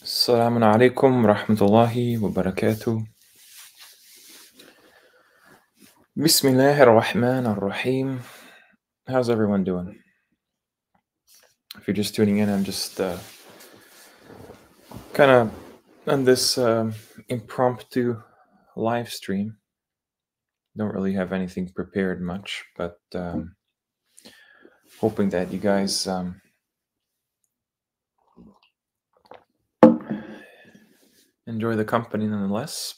السلام عليكم ورحمة الله وبركاته. بسم الله الرحمن الرحيم. How's everyone doing? If you're just tuning in, I'm just kind of on this impromptu live stream. Don't really have anything prepared much, but hoping that you guys enjoy the company nonetheless.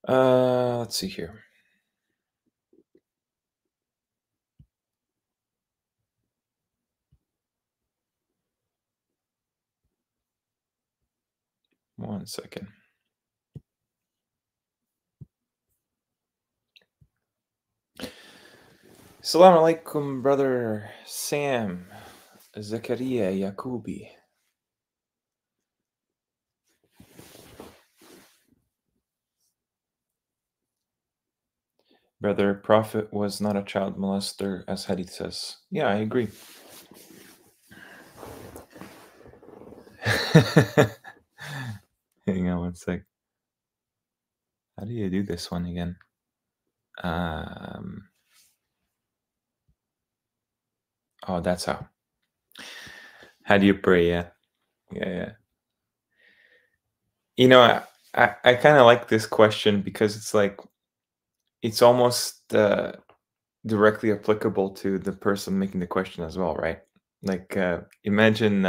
Let's see here. One second. Assalamu alaikum, brother Sam Zakaria Yakubi. Brother Prophet was not a child molester, as Hadith says. Yeah, I agree. Hang on one sec. How do you do this one again? Oh, that's how. How do you pray? Yeah. You know, I kind of like this question because it's like it's almost directly applicable to the person making the question as well, right? Like imagine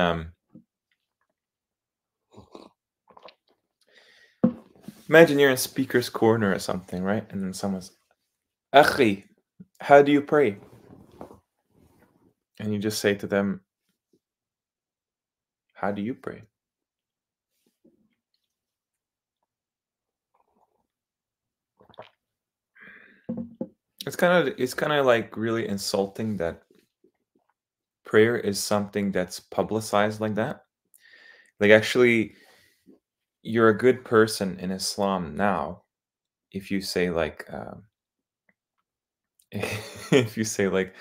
you're in speaker's corner or something, right? And then someone's, Akhi, how do you pray? And you just say to them, how do you pray? It's kind of like really insulting that prayer is something that's publicized like that. Like actually you're a good person in Islam now if you say like if you say like,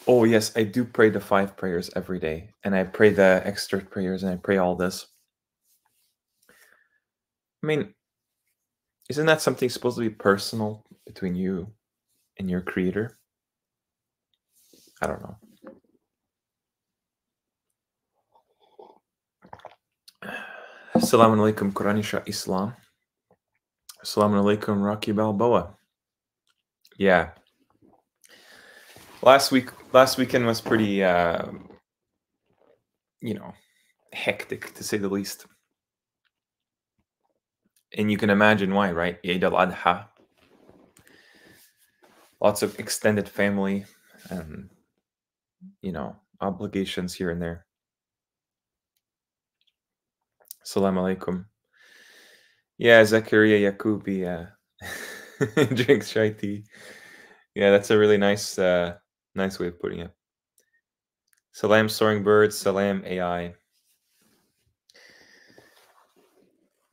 oh yes, I do pray the 5 prayers every day and I pray the extra prayers and I pray all this. I mean, isn't that something supposed to be personal between you and your creator? I don't know. Assalamu alaikum, Qur'an Islam. Assalamu alaikum, Rocky Balboa. Yeah. Last weekend was pretty, hectic to say the least. And you can imagine why, right? Eid al-Adha. Lots of extended family and, obligations here and there. Assalamu alaikum. Yeah, Zakaria Yakubi drinks chai tea. Yeah, that's a really nice way of putting it. Salam soaring birds, salam AI.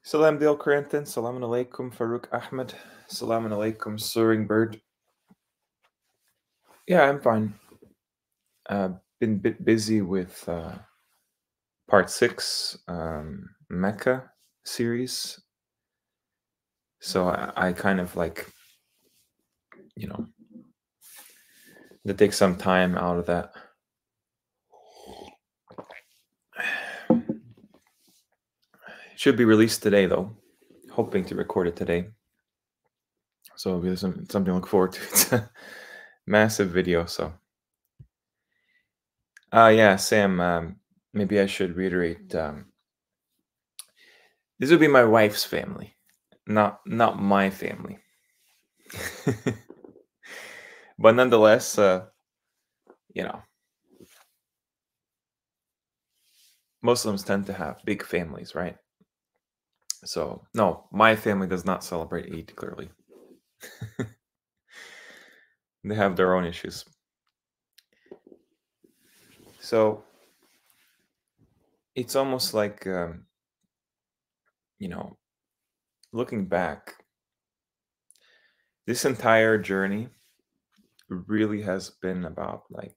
Salam Dale Cranton, salam alaikum Farouk Ahmed, salam alaikum soaring bird. Yeah, I'm fine. Been a bit busy with part 6 Mecca series. So I kind of like, to take some time out of that. Should be released today, though. Hoping to record it today. So it'll be something to look forward to. It's a massive video, so. Yeah, Sam, maybe I should reiterate. This would be my wife's family, not my family. But nonetheless, Muslims tend to have big families, right? So, no, my family does not celebrate Eid, clearly. They have their own issues. So, it's almost like, looking back, this entire journey really has been about like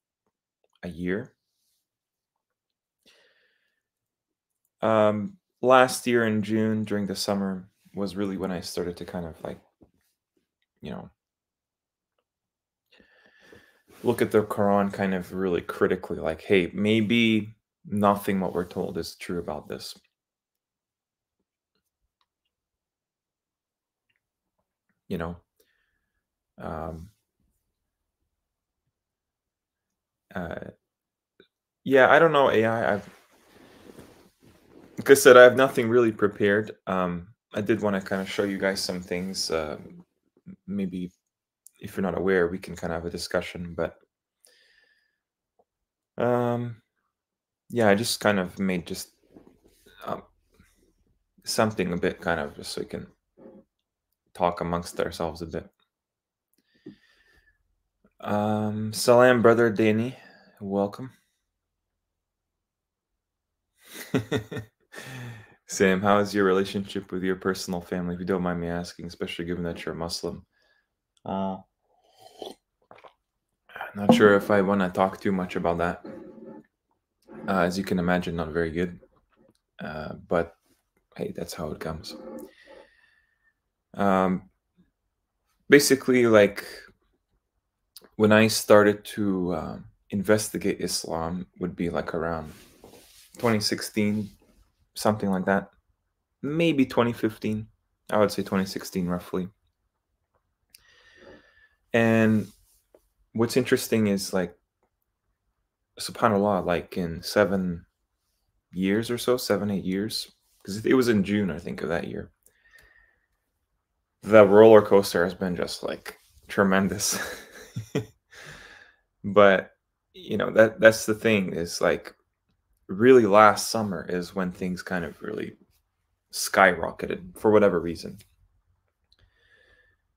a year. Last year in June during the summer was really when I started to kind of like, you know, look at the Quran kind of really critically, like, hey, maybe nothing what we're told is true about this. You know, um, uh, yeah, I don't know AI. I've, like I said, I have nothing really prepared. I did want to kind of show you guys some things. Maybe if you're not aware, we can kind of have a discussion. But um, yeah, I just kind of made just um, something a bit kind of just so we can talk amongst ourselves a bit. Salam, brother Danny. Welcome. Sam, how is your relationship with your personal family, if you don't mind me asking, especially given that you're a Muslim? Uh, Not sure if I want to talk too much about that. As you can imagine, not very good. But hey, that's how it comes. Um, Basically, like when I started to investigate Islam, would be like around 2016, something like that. Maybe 2015. I would say 2016 roughly. And what's interesting is like, subhanAllah, like in 7 years or so, 7, 8 years, because it was in June, I think, of that year. The roller coaster has been just like tremendous. But that's the thing is like really last summer is when things kind of really skyrocketed for whatever reason.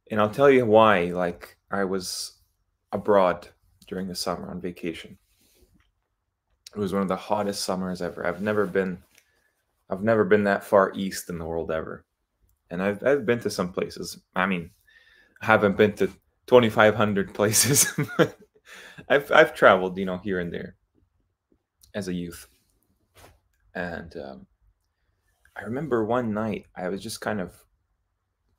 And I'll tell you why. Like I was abroad during the summer on vacation. It was one of the hottest summers ever. I've never been that far east in the world ever. And I've been to some places. I mean, I haven't been to 2,500 places. But I've traveled, here and there as a youth. And I remember one night I was just kind of,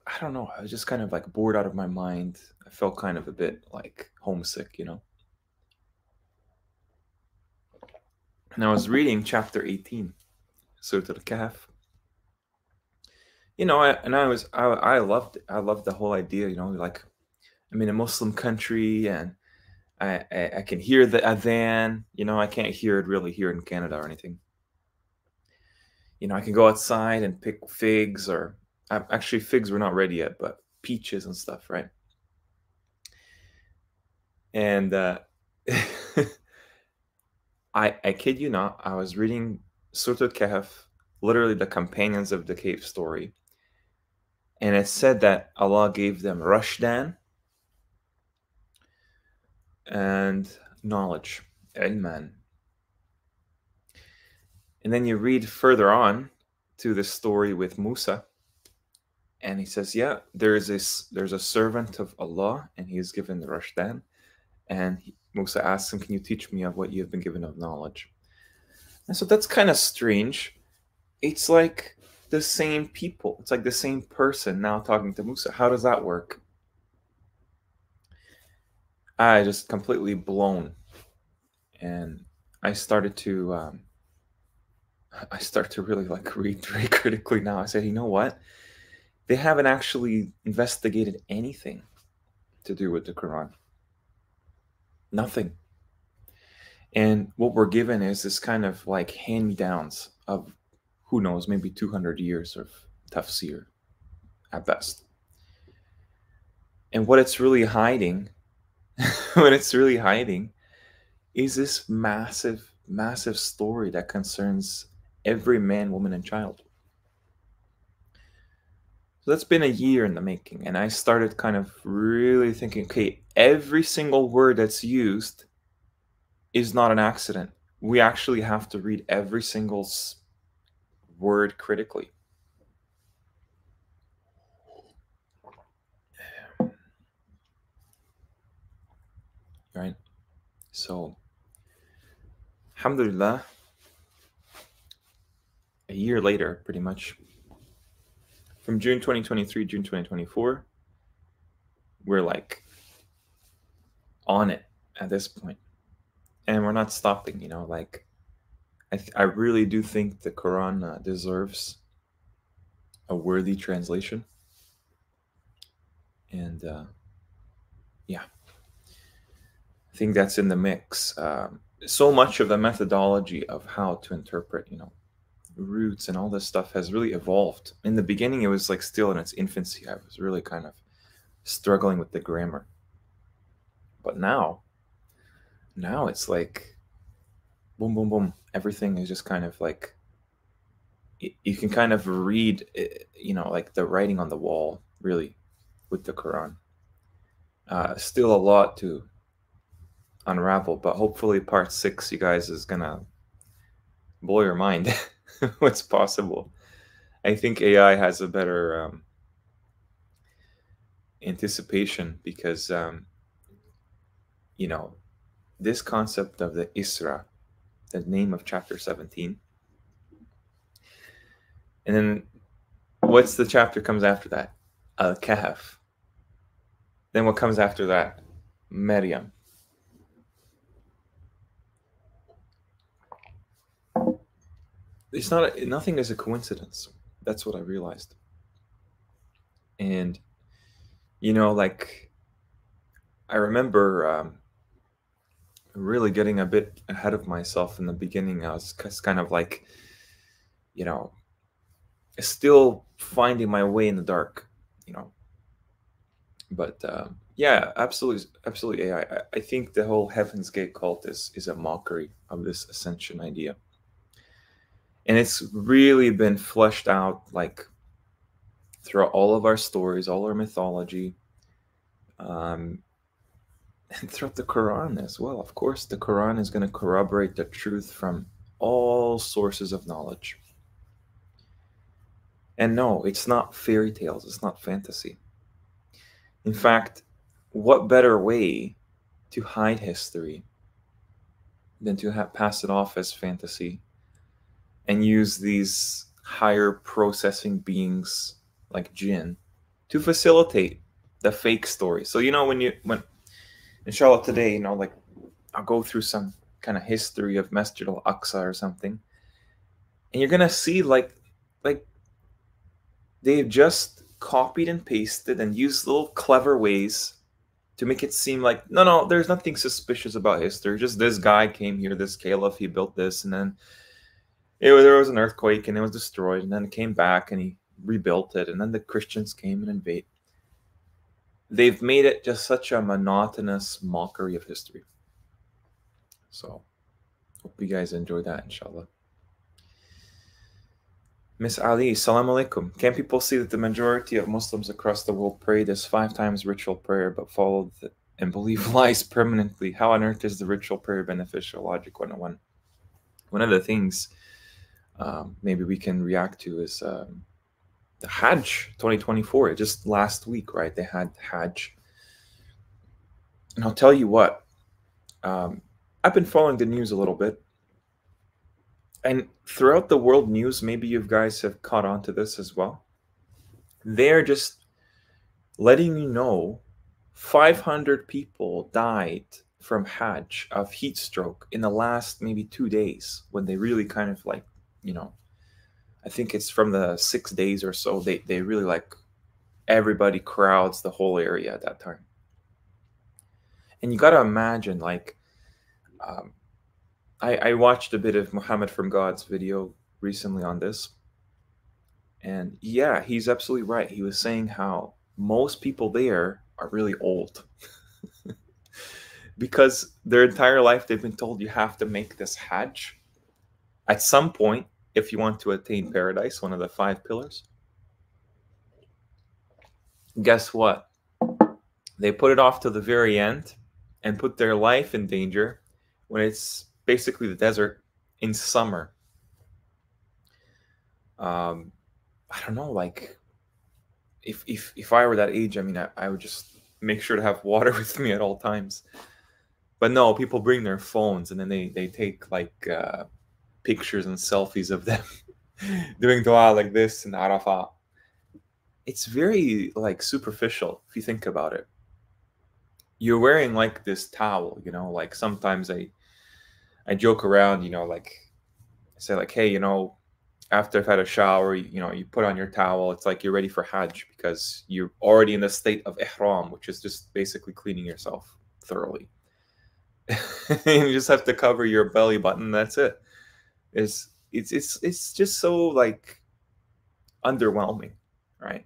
I don't know, I was just kind of like bored out of my mind. I felt kind of a bit like homesick. And I was reading chapter 18, Surah Al-Kahf. And I loved it. I loved the whole idea. Like I'm in a Muslim country and I can hear the adhan. I can't hear it really here in Canada or anything. I can go outside and pick figs, or actually figs were not ready yet, but peaches and stuff, right? And I kid you not, I was reading Surah Al-Kahf, literally the companions of the cave story, and it said that Allah gave them rushdan and knowledge, ilman. And then you read further on to the story with Musa, and he says, "Yeah, there's a servant of Allah, and he is given the rushdan." And Musa asks him, "Can you teach me of what you have been given of knowledge?" And so that's kind of strange. It's like the same people. It's like the same person now talking to Musa. How does that work? I just completely blown, and I started to I start to really like read very critically now. I said, you know what? They haven't actually investigated anything to do with the Quran. Nothing. And what we're given is this kind of like hand-me-downs of who knows, maybe 200 years of tafsir at best. And what it's really hiding, what it's really hiding is this massive, massive story that concerns every man, woman, and child. So that's been a year in the making. And I started kind of really thinking, okay, every single word that's used is not an accident. We actually have to read every single word critically. Right? So, alhamdulillah, a year later, pretty much. From June 2023, June 2024, we're like on it at this point. And we're not stopping, you know, like I really do think the Quran deserves a worthy translation. And yeah, I think that's in the mix. So much of the methodology of how to interpret, you know, roots and all this stuff has really evolved. In the beginning, it was like still in its infancy. I was really kind of struggling with the grammar. But now it's like boom, boom, boom. Everything is just kind of like you can kind of read, you know, like the writing on the wall, really, with the Quran. Still a lot to unravel, but hopefully part 6, you guys, is gonna blow your mind. What's possible. I think AI has a better anticipation because, you know, this concept of the Isra, the name of chapter 17, and then what's the chapter comes after that? Al-Kahf. Then what comes after that? Maryam. It's not nothing is a coincidence. That's what I realized. And you know, like I remember really getting a bit ahead of myself in the beginning. I was kind of like, you know, still finding my way in the dark, you know. But yeah, absolutely AI. I think the whole Heaven's Gate cult is a mockery of this ascension idea. And it's really been fleshed out like throughout all of our stories, all our mythology, and throughout the Quran as well. Of course, the Quran is going to corroborate the truth from all sources of knowledge. And no, it's not fairy tales, it's not fantasy. In fact, what better way to hide history than to pass it off as fantasy and use these higher processing beings like jinn to facilitate the fake story. So you know, when inshallah today, you know, like I'll go through some kind of history of Masjid al-Aqsa or something, and you're gonna see like they've just copied and pasted and used little clever ways to make it seem like no, there's nothing suspicious about history. Just this guy came here, this caliph, he built this, and then there was an earthquake and it was destroyed, and then it came back and he rebuilt it, and then the Christians came and invade. They've made it just such a monotonous mockery of history. So hope you guys enjoy that, inshallah. Miss Ali, salam alaikum. Can people see that the majority of Muslims across the world pray this 5 times ritual prayer but follow and believe lies permanently? How on earth is the ritual prayer beneficial? Logic 101. One of the things maybe we can react to is the Hajj 2024. Just last week, right? They had Hajj. And I'll tell you what, I've been following the news a little bit. And throughout the world news, maybe you guys have caught on to this as well. They're just letting you know 500 people died from Hajj of heat stroke in the last maybe 2 days, when they really kind of like, you know, I think it's from the 6 days or so, they really like everybody crowds the whole area at that time. And you got to imagine, like, I watched a bit of Muhammad from God's video recently on this. And yeah, he's absolutely right. He was saying how most people there are really old. Because their entire life they've been told you have to make this Hajj at some point if you want to attain paradise, one of the 5 pillars. Guess what? They put it off to the very end and put their life in danger when it's basically the desert in summer. I don't know, like if I were that age, I mean, I would just make sure to have water with me at all times. But no, people bring their phones and then they take like pictures and selfies of them doing dua like this in Arafah. It's very like superficial if you think about it. You're wearing like this towel, you know, like sometimes I joke around, you know, like I say like, hey, you know, after I've had a shower, you know, you put on your towel. It's like you're ready for Hajj because you're already in the state of ihram, which is just basically cleaning yourself thoroughly. You just have to cover your belly button. That's it. It's just so like underwhelming, right?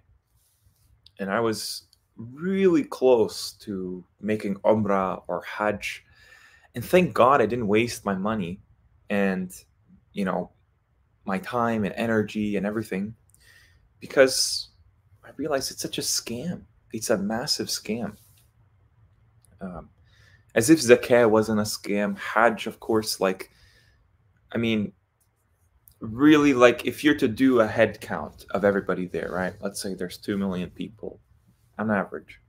And I was really close to making Umrah or Hajj, and thank God I didn't waste my money and you know my time and energy and everything because I realized it's such a scam. It's a massive scam. Um, as if Zakah wasn't a scam. Hajj, of course, like, I mean, really, like, if you're to do a head count of everybody there, right? Let's say there's 2 million people on average.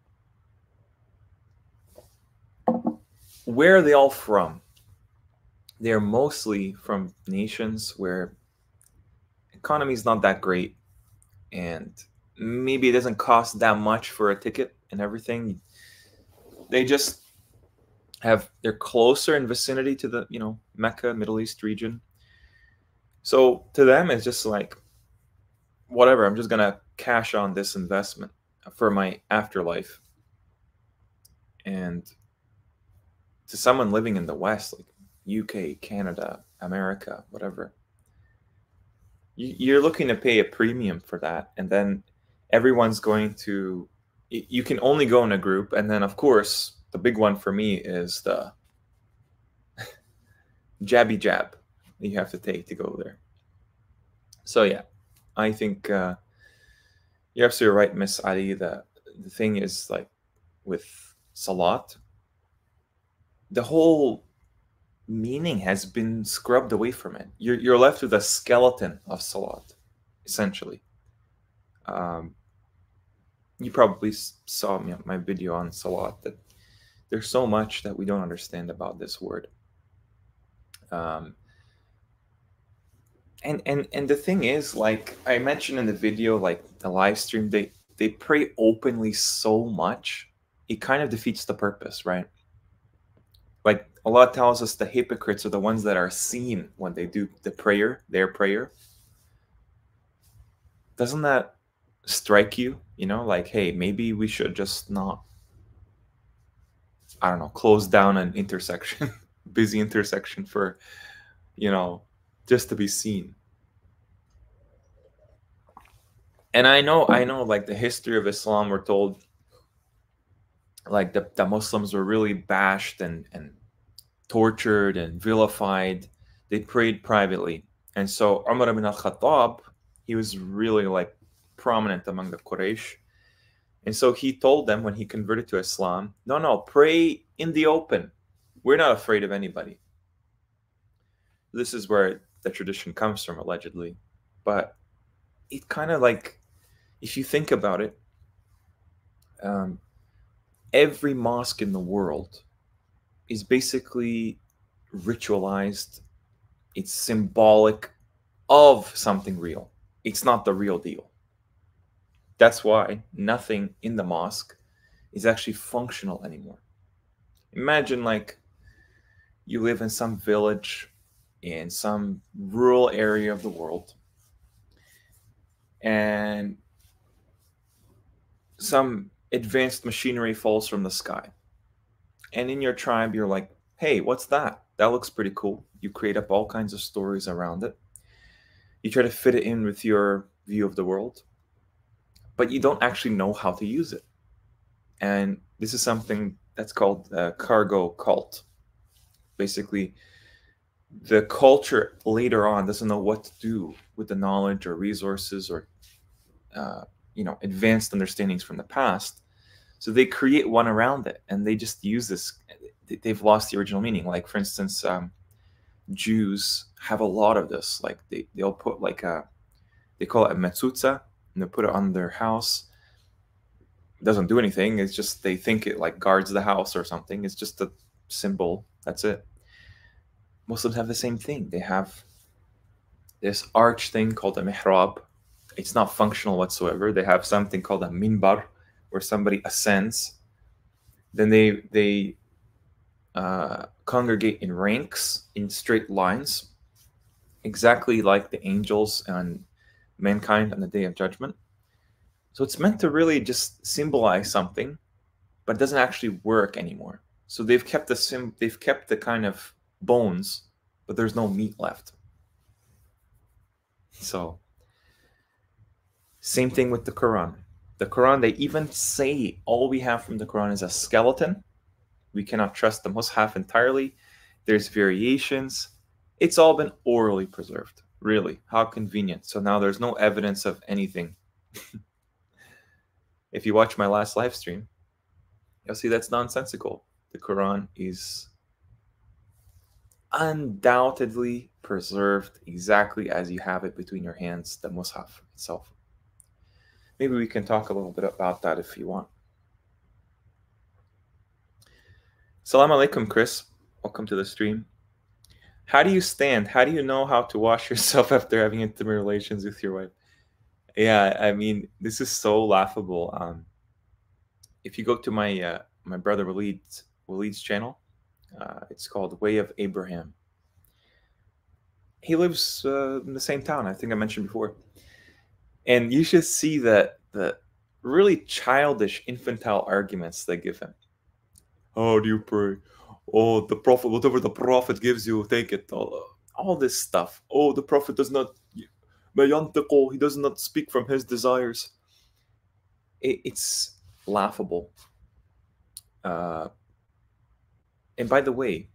Where are they all from? They're mostly from nations where economy is not that great and maybe it doesn't cost that much for a ticket and everything. They just they're closer in vicinity to the, you know, Mecca, Middle East region. So to them, it's just like, whatever, I'm just gonna cash on this investment for my afterlife. And to someone living in the West, like UK, Canada, America, whatever, you're looking to pay a premium for that. And then everyone's going to, you can only go in a group. And then, of course, the big one for me is the jabby jab that you have to take to go there. So, yeah, I think you're absolutely right, Miss Ali. The thing is, like, with Salat, the whole meaning has been scrubbed away from it. You're left with a skeleton of Salat, essentially. You probably saw my video on Salat, that there's so much that we don't understand about this word. And the thing is, like I mentioned in the video, like the live stream, they pray openly so much, it kind of defeats the purpose, right? Like Allah tells us the hypocrites are the ones that are seen when they do the prayer, their prayer. Doesn't that strike you? You know, like, hey, maybe we should just not, I don't know, close down an intersection, busy intersection for, you know, just to be seen. And I know, like the history of Islam, we're told like the Muslims were really bashed and tortured and vilified. They prayed privately. And so Umar ibn al-Khattab, he was really like prominent among the Quraysh. And so he told them when he converted to Islam, no, pray in the open. We're not afraid of anybody. This is where the tradition comes from, allegedly. But it kind of like, if you think about it, every mosque in the world is basically ritualized. It's symbolic of something real. It's not the real deal. That's why nothing in the mosque is actually functional anymore. Imagine like you live in some village in some rural area of the world, and some advanced machinery falls from the sky. And in your tribe, you're like, hey, what's that? That looks pretty cool. You create up all kinds of stories around it. You try to fit it in with your view of the world, but you don't actually know how to use it. And this is something that's called a cargo cult. Basically, the culture later on doesn't know what to do with the knowledge or resources or advanced understandings from the past. So they create one around it, and they just use this. They've lost the original meaning. Like, for instance, Jews have a lot of this. Like they'll put like they call it a mezuzah, and they put it on their house. It doesn't do anything. It's just they think it like guards the house or something. It's just a symbol. That's it. Muslims have the same thing. They have this arch thing called a mihrab. It's not functional whatsoever. They have something called a minbar, where somebody ascends. Then they congregate in ranks, in straight lines, exactly like the angels and mankind on the day of judgment. So it's meant to really just symbolize something, but it doesn't actually work anymore. So they've kept the kind of bones, but there's no meat left. So same thing with the Quran. The Quran, they even say all we have from the Quran is a skeleton. We cannot trust the Mus'haf entirely. There's variations. It's all been orally preserved. Really, how convenient. So now there's no evidence of anything. If you watch my last live stream, you'll see that's nonsensical. The Quran is undoubtedly preserved exactly as you have it between your hands, the Mus'haf itself. Maybe we can talk a little bit about that if you want. Salam alaikum, Chris. Welcome to the stream. How do you stand? How do you know how to wash yourself after having intimate relations with your wife? Yeah, I mean, this is so laughable. If you go to my my brother Waleed's channel, it's called Way of Abraham. He lives in the same town, I think I mentioned before. And you should see the really childish, infantile arguments they give him. How do you pray? Oh, the prophet, whatever the prophet gives you, take it. All this stuff. Oh, the prophet does not, he does not speak from his desires. It's laughable. And by the way,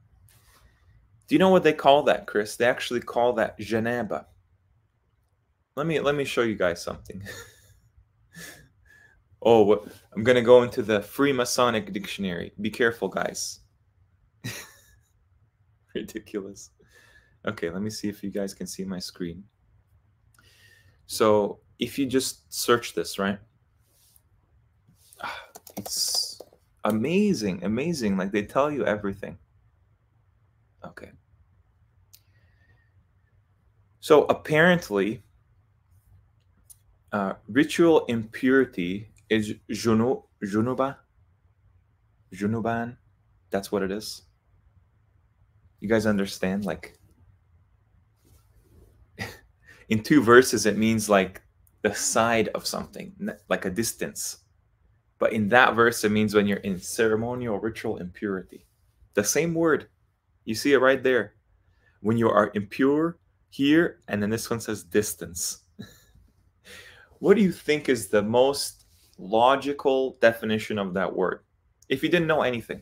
do you know what they call that, Chris? They actually call that janaba. Let me show you guys something. Oh, I'm gonna go into the Freemasonic dictionary. Be careful, guys. Ridiculous. Okay, let me see if you guys can see my screen. So if you just search this, right? It's amazing, amazing. Like they tell you everything. Okay. So apparently, ritual impurity is junuban. That's what it is. You guys understand? Like in 2 verses, it means like the side of something, like a distance. But in that verse, it means when you're in ceremonial ritual impurity. The same word. You see it right there. When you are impure here, and then this one says distance. What do you think is the most logical definition of that word? If you didn't know anything.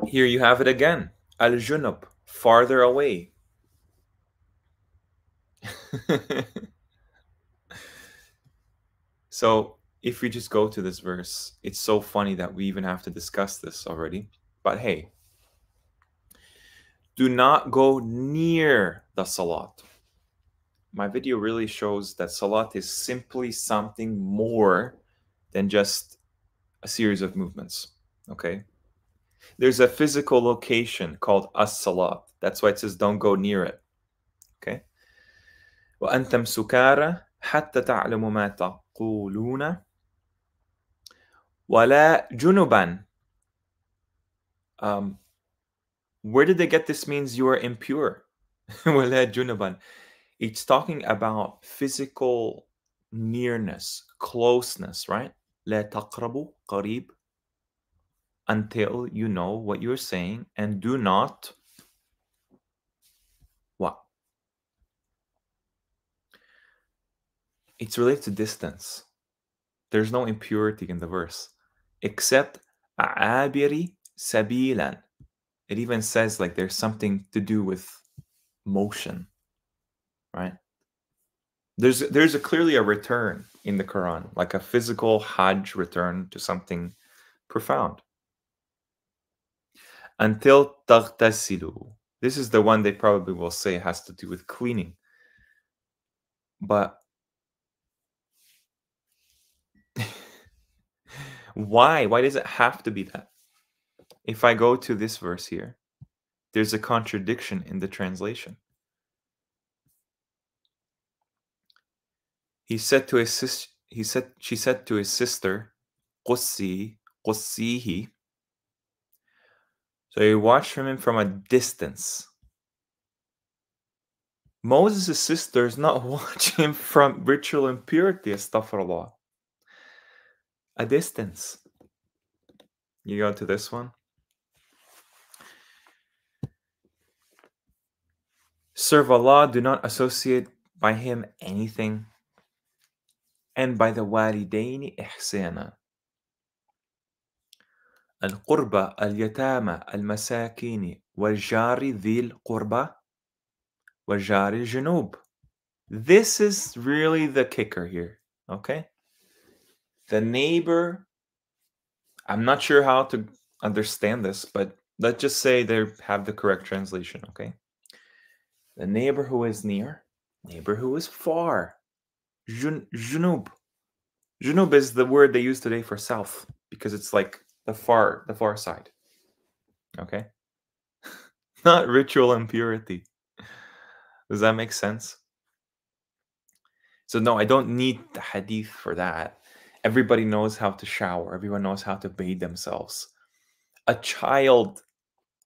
Here you have it again. Al-junub, farther away. So if we just go to this verse, it's so funny that we even have to discuss this already. But hey, do not go near the salat. My video really shows that salat is simply something more than just a series of movements, okay? There's a physical location called as-salat. That's why it says don't go near it, okay? وَأَنْتَمْ سُكَارَى حَتَّى تَعْلَمُوا مَا تَقُولُونَ وَلَا جُنُبًا. Where did they get this means you are impure? وَلَا جُنُبًا. It's talking about physical nearness, closeness, right? لا تقربوا قريب, until you know what you're saying, and do not what? It's related to distance. There's no impurity in the verse, except عابري سبيلا. It even says like there's something to do with motion, right? There's clearly a return in the Quran, like a physical Hajj return to something profound. Until تغتسلوا. This is the one they probably will say has to do with cleaning. But why? Why does it have to be that? If I go to this verse here, there's a contradiction in the translation. She said to his sister, قصيه. So he watched him from a distance. Moses' sister is not watching him from ritual impurity, astaghfirullah. A distance. You go to this one. Serve Allah, do not associate by him anything. And by the walidaini ihsana. القربى اليتامى المساكين والجار ذي القربى والجار الجنوب. This is really the kicker here, okay? The neighbor, I'm not sure how to understand this, but let's just say they have the correct translation, okay? The neighbor who is near, neighbor who is far. Junub. Junub is the word they use today for south because it's like the far side. Okay? Not ritual impurity. Does that make sense? So no, I don't need the hadith for that. Everybody knows how to shower. Everyone knows how to bathe themselves.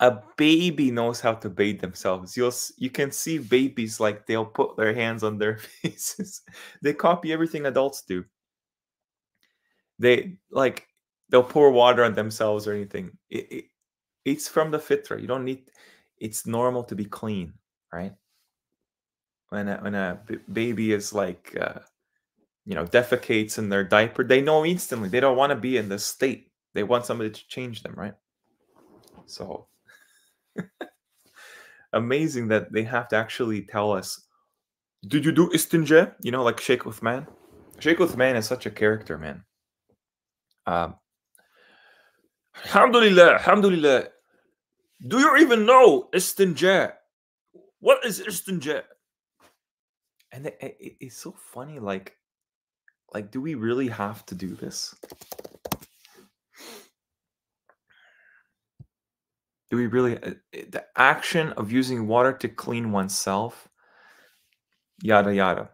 A baby knows how to bathe themselves. You can see babies like they'll put their hands on their faces. They copy everything adults do. They'll pour water on themselves or anything. It's from the fitra. You don't need. It's normal to be clean, right? When a baby is like, defecates in their diaper, they know instantly. They don't want to be in this state. They want somebody to change them, right? So amazing that they have to actually tell us, did you do istinja? Like Sheikh Uthman. Sheikh Uthman is such a character, man. Alhamdulillah. Do you even know istinja? What is istinja? And it's so funny, like, do we really have to do this? Do we really? The action of using water to clean oneself, yada yada.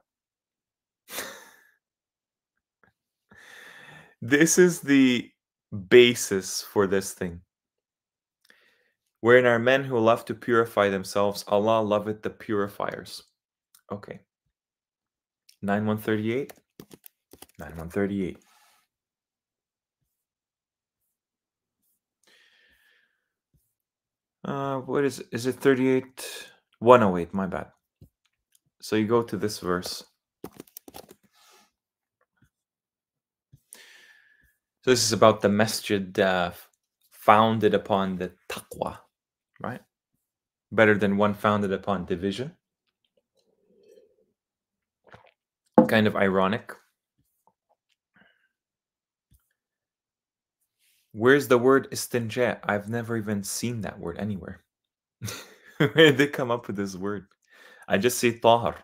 This is the basis for this thing. Wherein are men who love to purify themselves, Allah loveth the purifiers. Okay. 9138. 9138. What is it 38? 108, my bad. So you go to this verse. So this is about the masjid founded upon the taqwa, right? Better than one founded upon division. Kind of ironic. Where's the word istinja? I've never even seen that word anywhere. Where did they come up with this word? I just see tahar.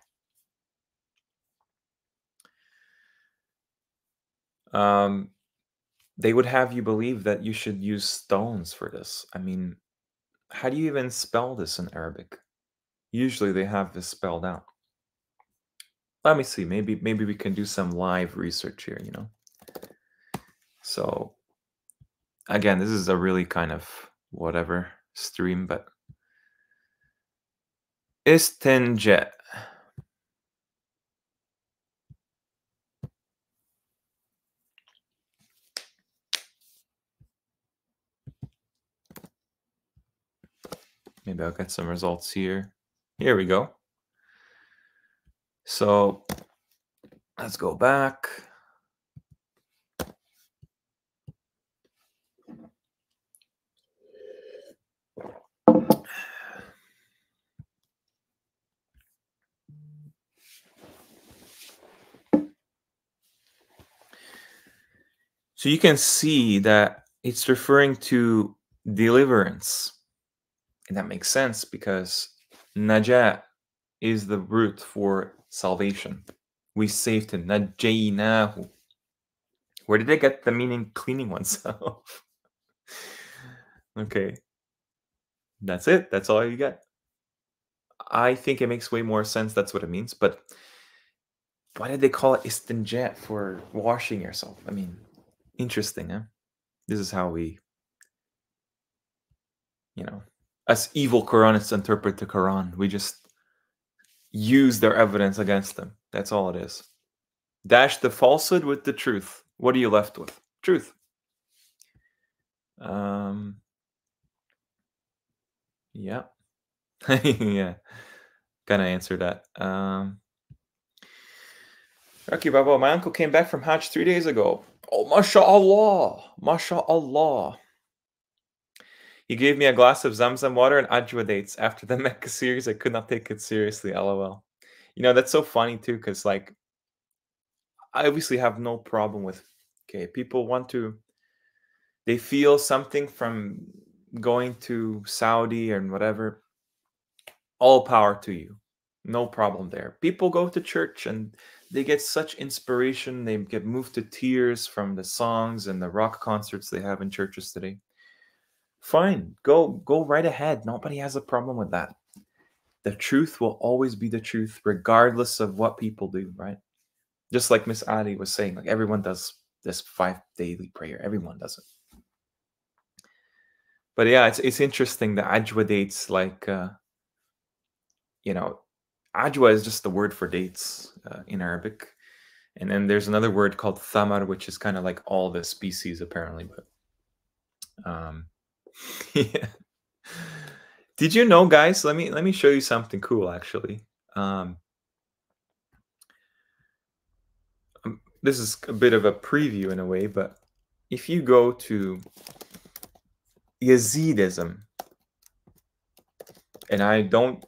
They would have you believe that you should use stones for this. I mean, how do you even spell this in Arabic? Usually they have this spelled out. Let me see. Maybe we can do some live research here, So, again, this is a really kind of whatever stream, but istinja. Maybe I'll get some results here. Here we go. So let's go back. So you can see that it's referring to deliverance. And that makes sense because najat is the root for salvation. We saved him. Najaynahu. Where did they get the meaning cleaning oneself? Okay. That's it. That's all you get. I think it makes way more sense. That's what it means. But why did they call it istinja for washing yourself? I mean, interesting, huh? This is how we, as evil Quranists interpret the Quran. We just use their evidence against them. That's all it is. Dash the falsehood with the truth. What are you left with? Truth. Yeah. Yeah. Gonna answer that. Okay, Baba, my uncle came back from Hajj 3 days ago. Oh, mashallah. Mashallah. He gave me a glass of Zamzam water and ajwa dates. After the Mecca series, I could not take it seriously. LOL. That's so funny too, because like I obviously have no problem with people they feel something from going to Saudi and whatever. All power to you. No problem there. People go to church and they get such inspiration. They get moved to tears from the songs and the rock concerts they have in churches today. Fine, go right ahead. Nobody has a problem with that. The truth will always be the truth, regardless of what people do, right? Just like Miss Ali was saying, like everyone does this 5 daily prayer. Everyone does it. But yeah, it's interesting. The ajwa dates, like ajwa is just the word for dates in Arabic, and then there's another word called thamar, which is kind of like all the species apparently. But yeah. Did you know, guys? Let me show you something cool. Actually, this is a bit of a preview in a way, but if you go to Yazidism, and I do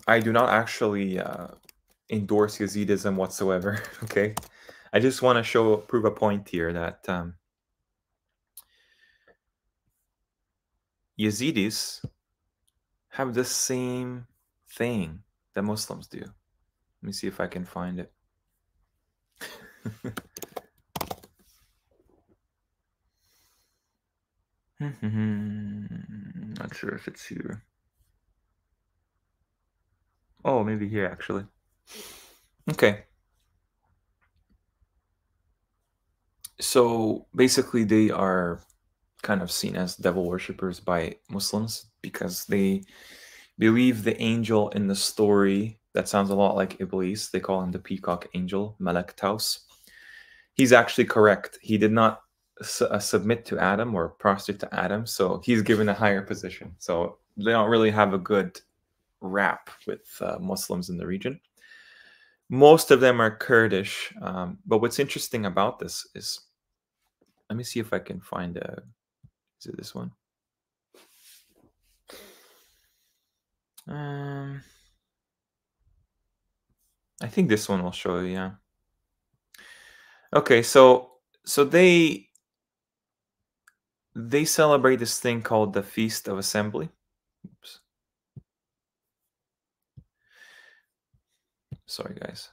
not actually endorse Yazidism whatsoever. Okay, I just want to prove a point here that Yazidis have the same thing that Muslims do. Let me see if I can find it. Not sure if it's here. Oh, maybe here actually. Okay. So basically, they are kind of seen as devil worshippers by Muslims because they believe the angel in the story that sounds a lot like Iblis. They call him the peacock angel, Malak Taus. He's actually correct. He did not submit to Adam or prostrate to Adam, so he's given a higher position. So they don't really have a good rap with Muslims in the region. Most of them are Kurdish, but what's interesting about this is, let me see if I can find is it this one? I think this one will show you, yeah. Okay, so they celebrate this thing called the Feast of Assembly. Oops. Sorry, guys.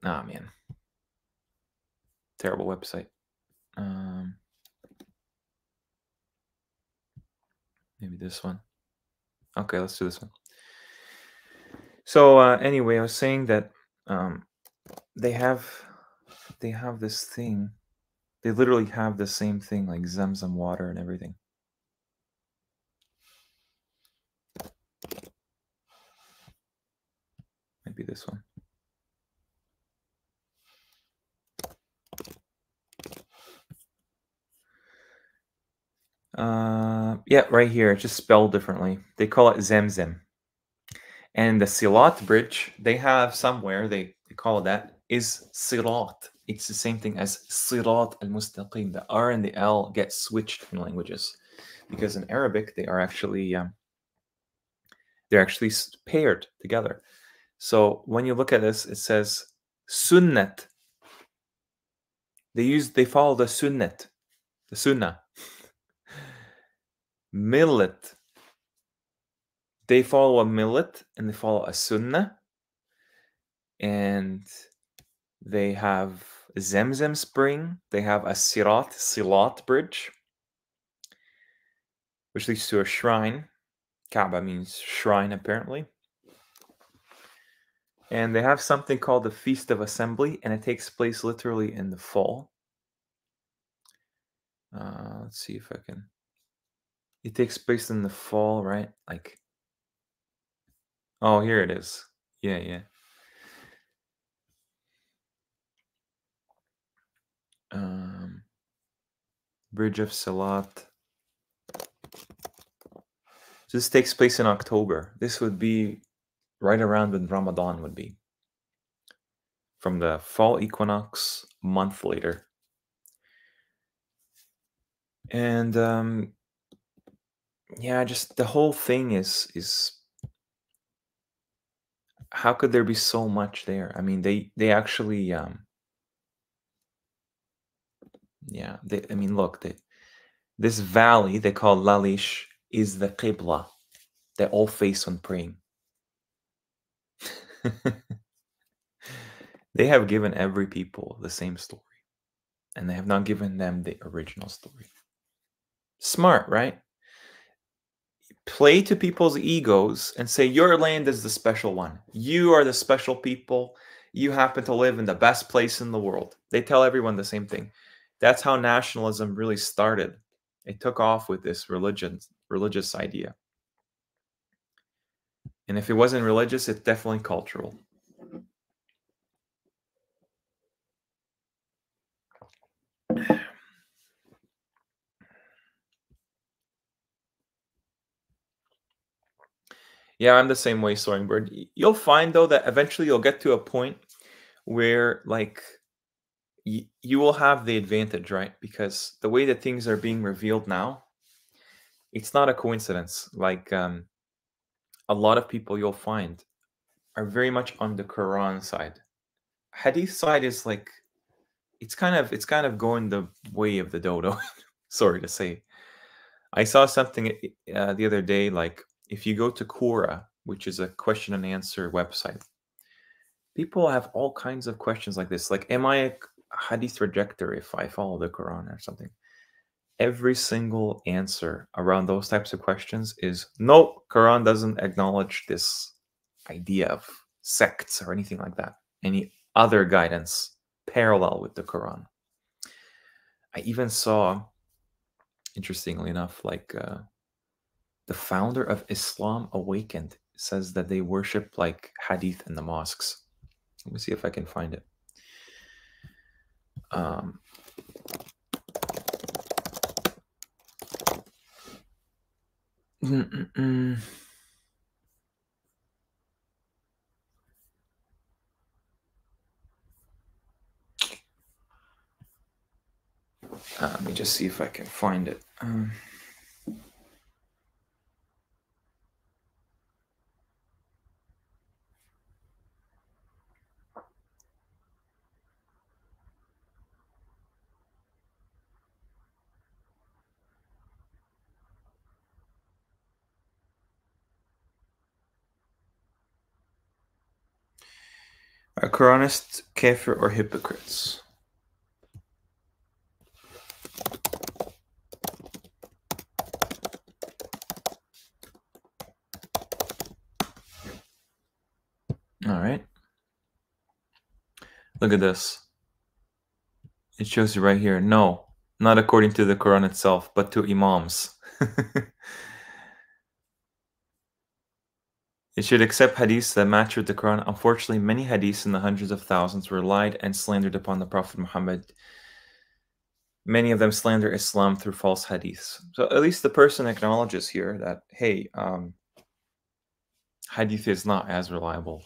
Ah, man. Terrible website. Maybe this one. Okay, let's do this one. So anyway, I was saying that they have this thing. They literally have the same thing, like Zamzam water and everything. Maybe this one. Yeah, right here. It's just spelled differently. They call it Zemzem. And the Silat bridge, they have somewhere, they call it that, is Sirat. It's the same thing as Sirat al-Mustaqim. The R and the L get switched in languages. Because in Arabic, they're actually paired together. So when you look at this, it says Sunnat. They follow the Sunnat, the Sunnah. Millet. They follow a millet and they follow a Sunnah. And they have Zemzem spring. They have a Silat bridge. which leads to a shrine. Kaaba means shrine, apparently. And they have something called the Feast of Assembly, and it takes place literally in the fall. Let's see if I can. It takes place in the fall, right? Like, oh, here it is. Yeah, yeah. Bridge of Salat. So this takes place in October. This would be right around when Ramadan would be. From the fall equinox, a month later. And yeah, just the whole thing is how could there be so much there? I mean, they actually yeah, I mean, look, this valley they call Lalish is the Qibla. They all face when praying. They have given every people the same story, and they have not given them the original story. Smart, right? Play to people's egos and say your land is the special one. You are the special people. You happen to live in the best place in the world. They tell everyone the same thing. That's how nationalism really started. It took off with this religious idea. And if it wasn't religious, it's definitely cultural. Yeah, I'm the same way, Soaringbird. You'll find though that eventually you'll get to a point where like you will have the advantage, right? Because the way that things are being revealed now, it's not a coincidence. Like a lot of people you'll find are very much on the Quran side. Hadith side is like it's kind of going the way of the dodo. Sorry to say. I saw something the other day, like if you go to Quora, which is a question and answer website, people have all kinds of questions like this. Like, am I a hadith rejecter if I follow the Quran or something? Every single answer around those types of questions is no, Quran doesn't acknowledge this idea of sects or anything like that. Any other guidance parallel with the Quran. I even saw, interestingly enough, like the founder of Islam Awakened says that they worship like hadith in the mosques. Let me see if I can find it. Let me just see if I can find it. Are Quranists kafir or hypocrites? All right. Look at this. It shows you right here. No, not according to the Quran itself, but to imams. It should accept hadiths that match with the Quran. Unfortunately, many hadiths in the hundreds of thousands were lied and slandered upon the Prophet Muhammad. Many of them slander Islam through false hadiths. So at least the person acknowledges here that, hey, hadith is not as reliable.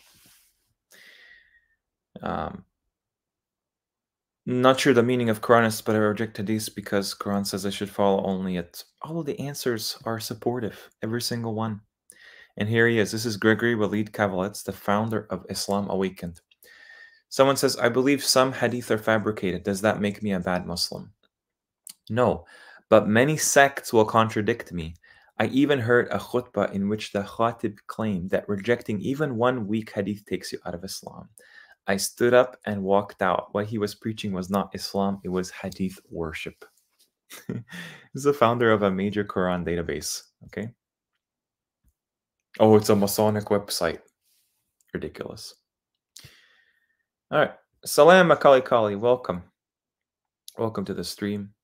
Not sure the meaning of Quranists, but I reject hadith because Quran says I should follow only it. All of the answers are supportive, every single one. And here he is. This is Gregory Walid Kavalets, the founder of Islam Awakened. Someone says, I believe some hadith are fabricated. Does that make me a bad Muslim? No, but many sects will contradict me. I even heard a khutbah in which the khatib claimed that rejecting even one weak hadith takes you out of Islam. I stood up and walked out. What he was preaching was not Islam, it was hadith worship. He's the founder of a major Quran database. Okay. Oh, it's a Masonic website. Ridiculous. All right. Salam Akali Kali. Welcome. Welcome to the stream.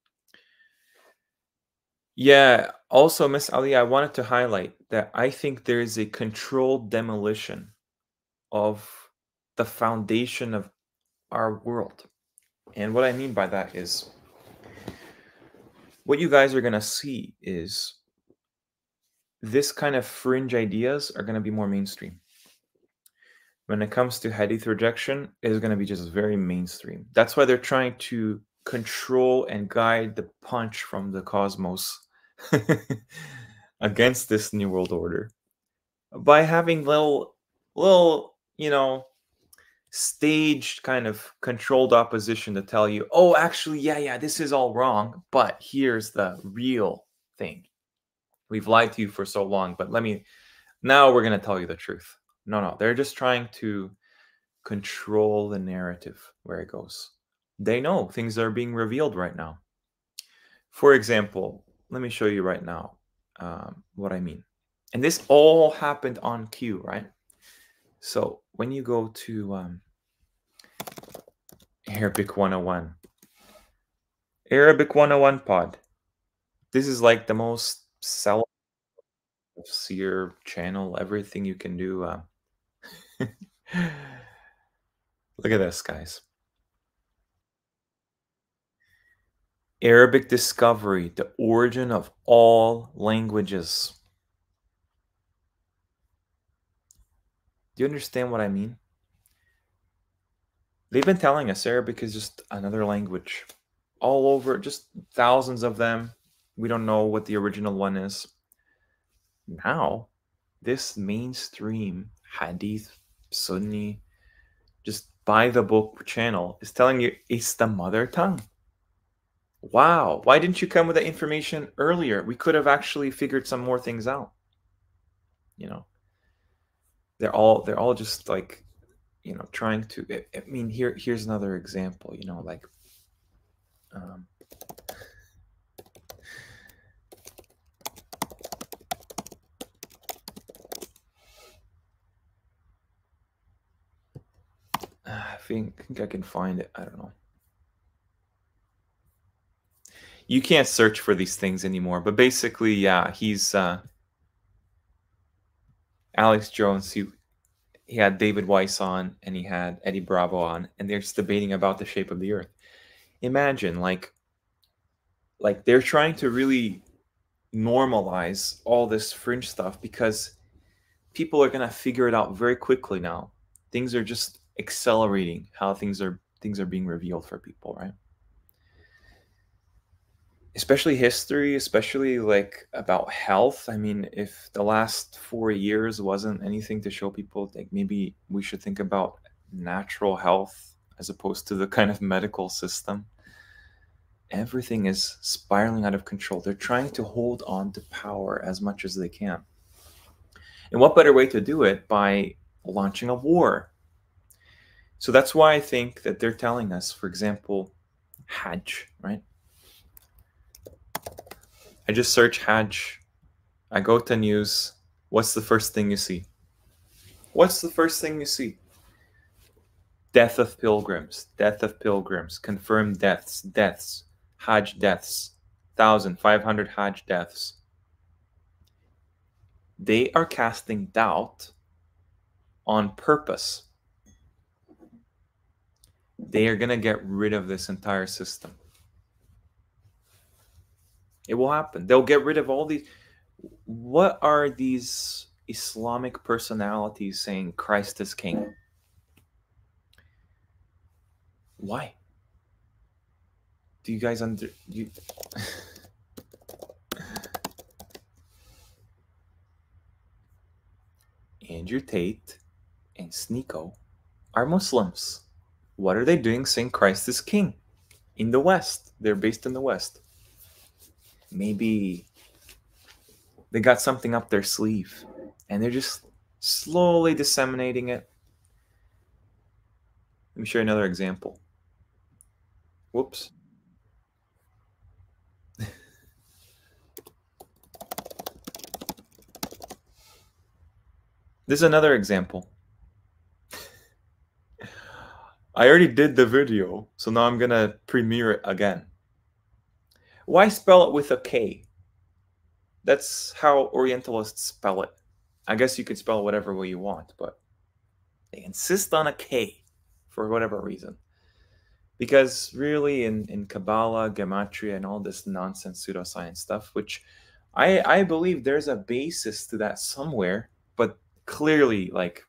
Yeah. Also, Miss Ali, I wanted to highlight that I think there is a controlled demolition of the foundation of our world. And what I mean by that is what you guys are going to see is this kind of fringe ideas are going to be more mainstream. When it comes to hadith rejection, it is going to be just very mainstream. That's why they're trying to control and guide the punch from the cosmos against this new world order by having little, staged kind of controlled opposition to tell you, oh, actually, yeah, this is all wrong, but here's the real thing. We've lied to you for so long, but now we're going to tell you the truth. No, they're just trying to control the narrative where it goes. They know things are being revealed right now. For example, let me show you right now what I mean. And this all happened on Q, right? So when you go to Arabic 101, Arabic 101 pod, this is like the most seller seer channel, everything you can do. Look at this, guys. Arabic discovery, the origin of all languages. Do you understand what I mean? They've been telling us Arabic is just another language. All over, just thousands of them. We don't know what the original one is. Now, this mainstream Hadith, Sunni, just by the book channel is telling you it's the mother tongue. Wow, why didn't you come with that information earlier? We could have actually figured some more things out. They're all just like, trying to. I mean, here's another example. Like, I think I can find it. I don't know. You can't search for these things anymore, but basically, yeah, he's Alex Jones. He had David Weiss on, and he had Eddie Bravo on, and they're just debating about the shape of the Earth. Imagine, like they're trying to really normalize all this fringe stuff because people are gonna figure it out very quickly now. Things are just accelerating how things are being revealed for people, right? Especially history, especially like about health. I mean, if the last 4 years wasn't anything to show people, like maybe we should think about natural health as opposed to the kind of medical system. Everything is spiraling out of control. They're trying to hold on to power as much as they can. And what better way to do it by launching a war? So that's why I think that they're telling us, for example, Hajj, right? I just search Hajj. I go to news. What's the first thing you see? What's the first thing you see? Death of pilgrims, confirmed deaths, Hajj deaths, 1,500 Hajj deaths. They are casting doubt on purpose. They are going to get rid of this entire system. It will happen. They'll get rid of all these. What are these Islamic personalities saying Christ is king? Why? Do you guys you Andrew Tate and Sneeko are Muslims. What are they doing saying Christ is king in the West? They're based in the West. Maybe they got something up their sleeve and they're just slowly disseminating it. Let me show you another example. Whoops. This is another example. I already did the video, so now I'm gonna premiere it again. Why spell it with a K? That's how Orientalists spell it. I guess you could spell it whatever way you want, but they insist on a K for whatever reason. Because really in Kabbalah, Gematria, and all this nonsense pseudoscience stuff, which I believe there's a basis to that somewhere, but clearly, like,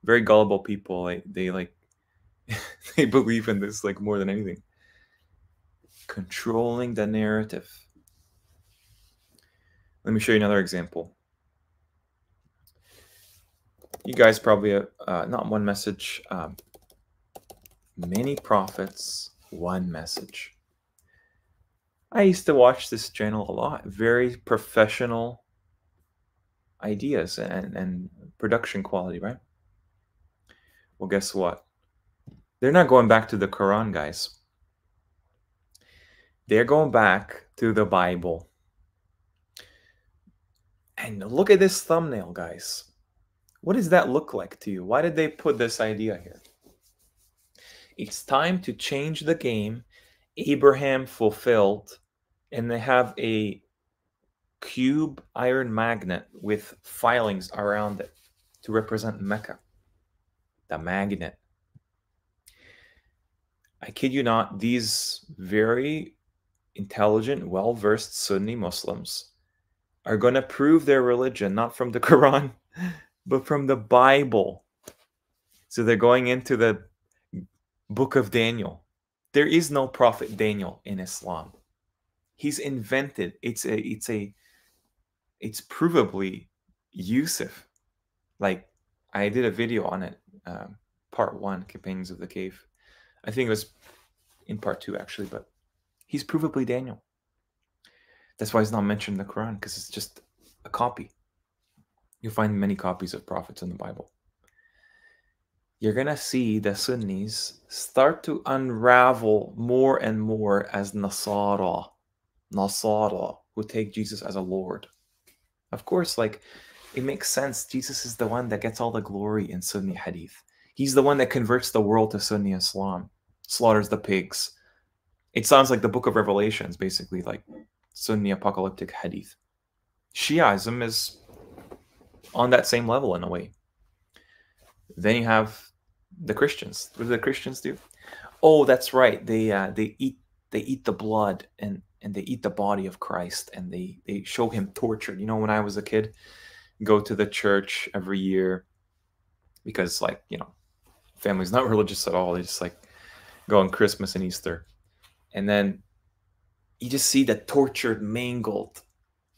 very gullible people, they like they believe in this like more than anything. Controlling the narrative. Let me show you another example. You guys probably have not one message, many prophets, one message. I used to watch this channel a lot. Very professional ideas and production quality, right? Well, guess what? They're not going back to the Quran, guys. They're going back to the Bible. And look at this thumbnail, guys. What does that look like to you? Why did they put this idea here? It's time to change the game. Abraham fulfilled, and they have a cube iron magnet with filings around it to represent Mecca. The magnet. I kid you not, these very intelligent, well-versed Sunni Muslims are going to prove their religion not from the Quran, but from the Bible. So they're going into the book of Daniel. There is no prophet Daniel in Islam. He's invented. It's provably Yusuf. Like, I did a video on it, part 1, Companions of the Cave. I think it was in part 2 actually, but he's provably Daniel. That's why he's not mentioned in the Quran, because it's just a copy. You'll find many copies of prophets in the Bible. You're going to see the Sunnis start to unravel more and more as Nasara, who take Jesus as a Lord. Of course, like, it makes sense. Jesus is the one that gets all the glory in Sunni Hadith. He's the one that converts the world to Sunni Islam, slaughters the pigs. It sounds like the book of Revelations, basically, like Sunni apocalyptic Hadith. Shiaism is on that same level in a way. Then you have the Christians. What do the Christians do? Oh, that's right. They eat the blood and they eat the body of Christ, and they show him tortured. You know, when I was a kid, go to the church every year because, like, you know, family's not religious at all. They just like go on Christmas and Easter. And then you just see the tortured, mangled,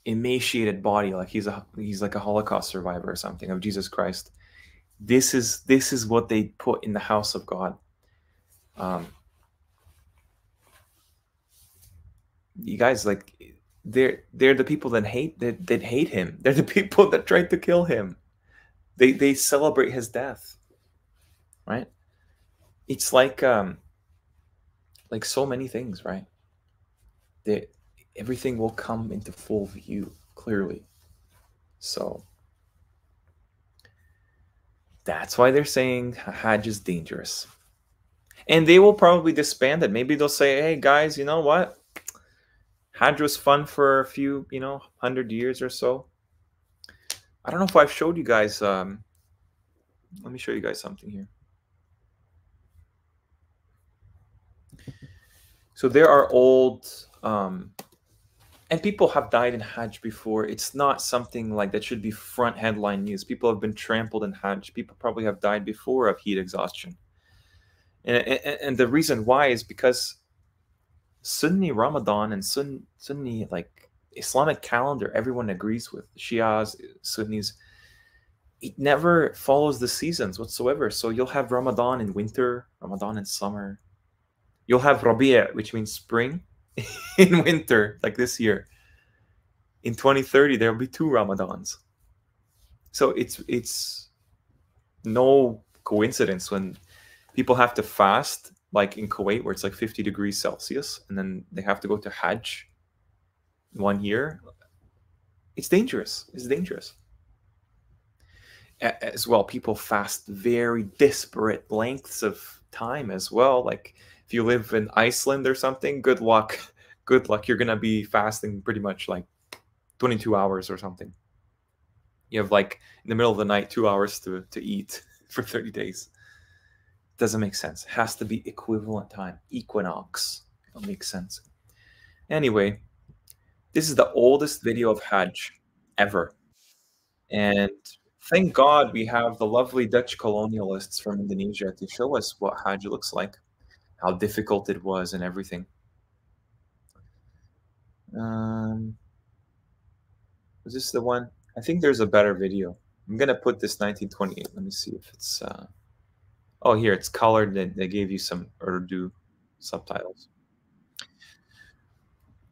emaciated body, like he's like a Holocaust survivor or something, of Jesus Christ. This is what they put in the house of God. You guys, like, they're the people that hate him. They're the people that tried to kill him. They celebrate his death, right? It's like so many things, right? Everything will come into full view clearly. So that's why they're saying Hajj is dangerous. And they will probably disband it. Maybe they'll say, hey, guys, you know what? Hajj was fun for a few, 100 years or so. I don't know if I've showed you guys. Let me show you guys something here. So there are old, and people have died in Hajj before. It's not something like that should be front headline news. People have been trampled in Hajj. People probably have died before of heat exhaustion. And the reason why is because Sunni Ramadan and Sunni, like, Islamic calendar, everyone agrees with. Shias, Sunnis, it never follows the seasons whatsoever. So you'll have Ramadan in winter, Ramadan in summer. You'll have Rabi', which means spring, in winter, like this year. In 2030, there'll be 2 Ramadans. So it's no coincidence when people have to fast, like in Kuwait, where it's like 50 degrees Celsius, and then they have to go to Hajj 1 year. It's dangerous. It's dangerous. as well. People fast very disparate lengths of time as well. Like if you live in Iceland or something, good luck. Good luck. You're gonna be fasting pretty much like 22 hours or something. You have like in the middle of the night 2 hours to eat for 30 days. Doesn't make sense. It has to be equivalent time. Equinox. It'll make sense. Anyway, this is the oldest video of Hajj ever. And thank God we have the lovely Dutch colonialists from Indonesia to show us what Hajj looks like, how difficult it was, and everything. Um, is this the one? I think there's a better video. I'm gonna put this 1928. Let me see if it's. Oh, here it's colored. They gave you some Urdu subtitles.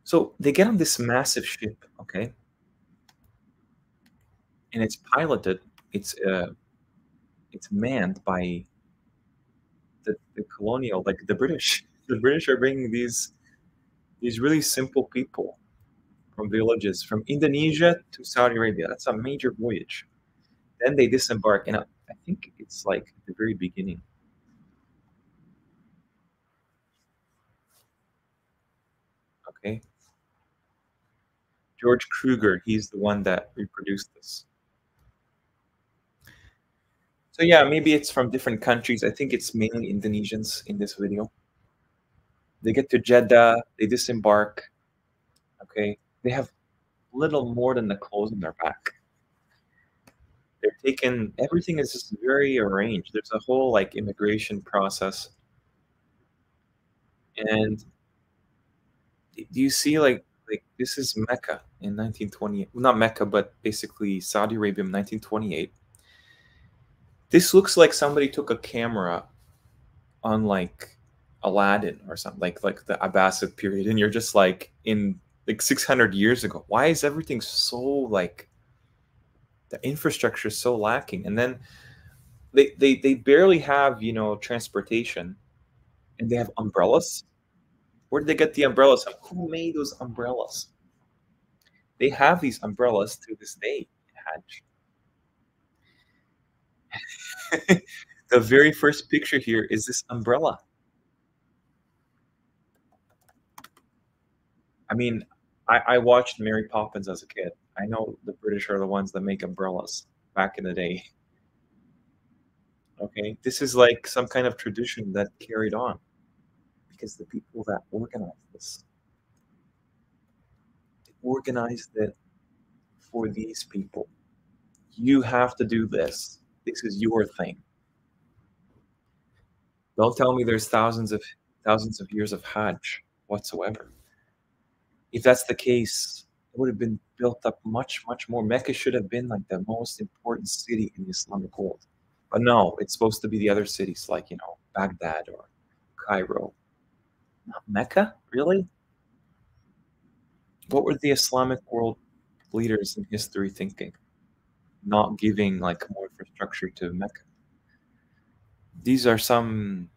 So they get on this massive ship, okay, and it's piloted. It's manned by the colonial, like the British. The British are bringing these really simple people from villages from Indonesia to Saudi Arabia. That's a major voyage. Then they disembark, and I think it's like at the very beginning. Okay, George Kruger, he's the one that reproduced this. So yeah, maybe it's from different countries. I think it's mainly Indonesians in this video. They get to Jeddah, they disembark. Okay, they have little more than the clothes on their back. They're taken. Everything is just very arranged. There's a whole like immigration process. And do you see like this is Mecca in 1928? Well, not Mecca, but basically Saudi Arabia in 1928. This looks like somebody took a camera on like Aladdin or something, like the Abbasid period, and you're just like in like 600 years ago. Why is everything so like the infrastructure is so lacking? And then they barely have transportation, and they have umbrellas. Where did they get the umbrellas? Who made those umbrellas? They have these umbrellas to this day. Hajj. The very first picture here is this umbrella. I mean, I watched Mary Poppins as a kid. I know the British are the ones that make umbrellas back in the day. Okay, this is like some kind of tradition that carried on because the people that organized this organized it for these people. You have to do this. This is your thing. Don't tell me there's thousands of years of Hajj whatsoever. If that's the case, it would have been built up much more. Mecca should have been like the most important city in the Islamic world. But no, it's supposed to be the other cities like, Baghdad or Cairo. Not Mecca? Really? What were the Islamic world leaders in history thinking? Not giving like more infrastructure to Mecca. These are some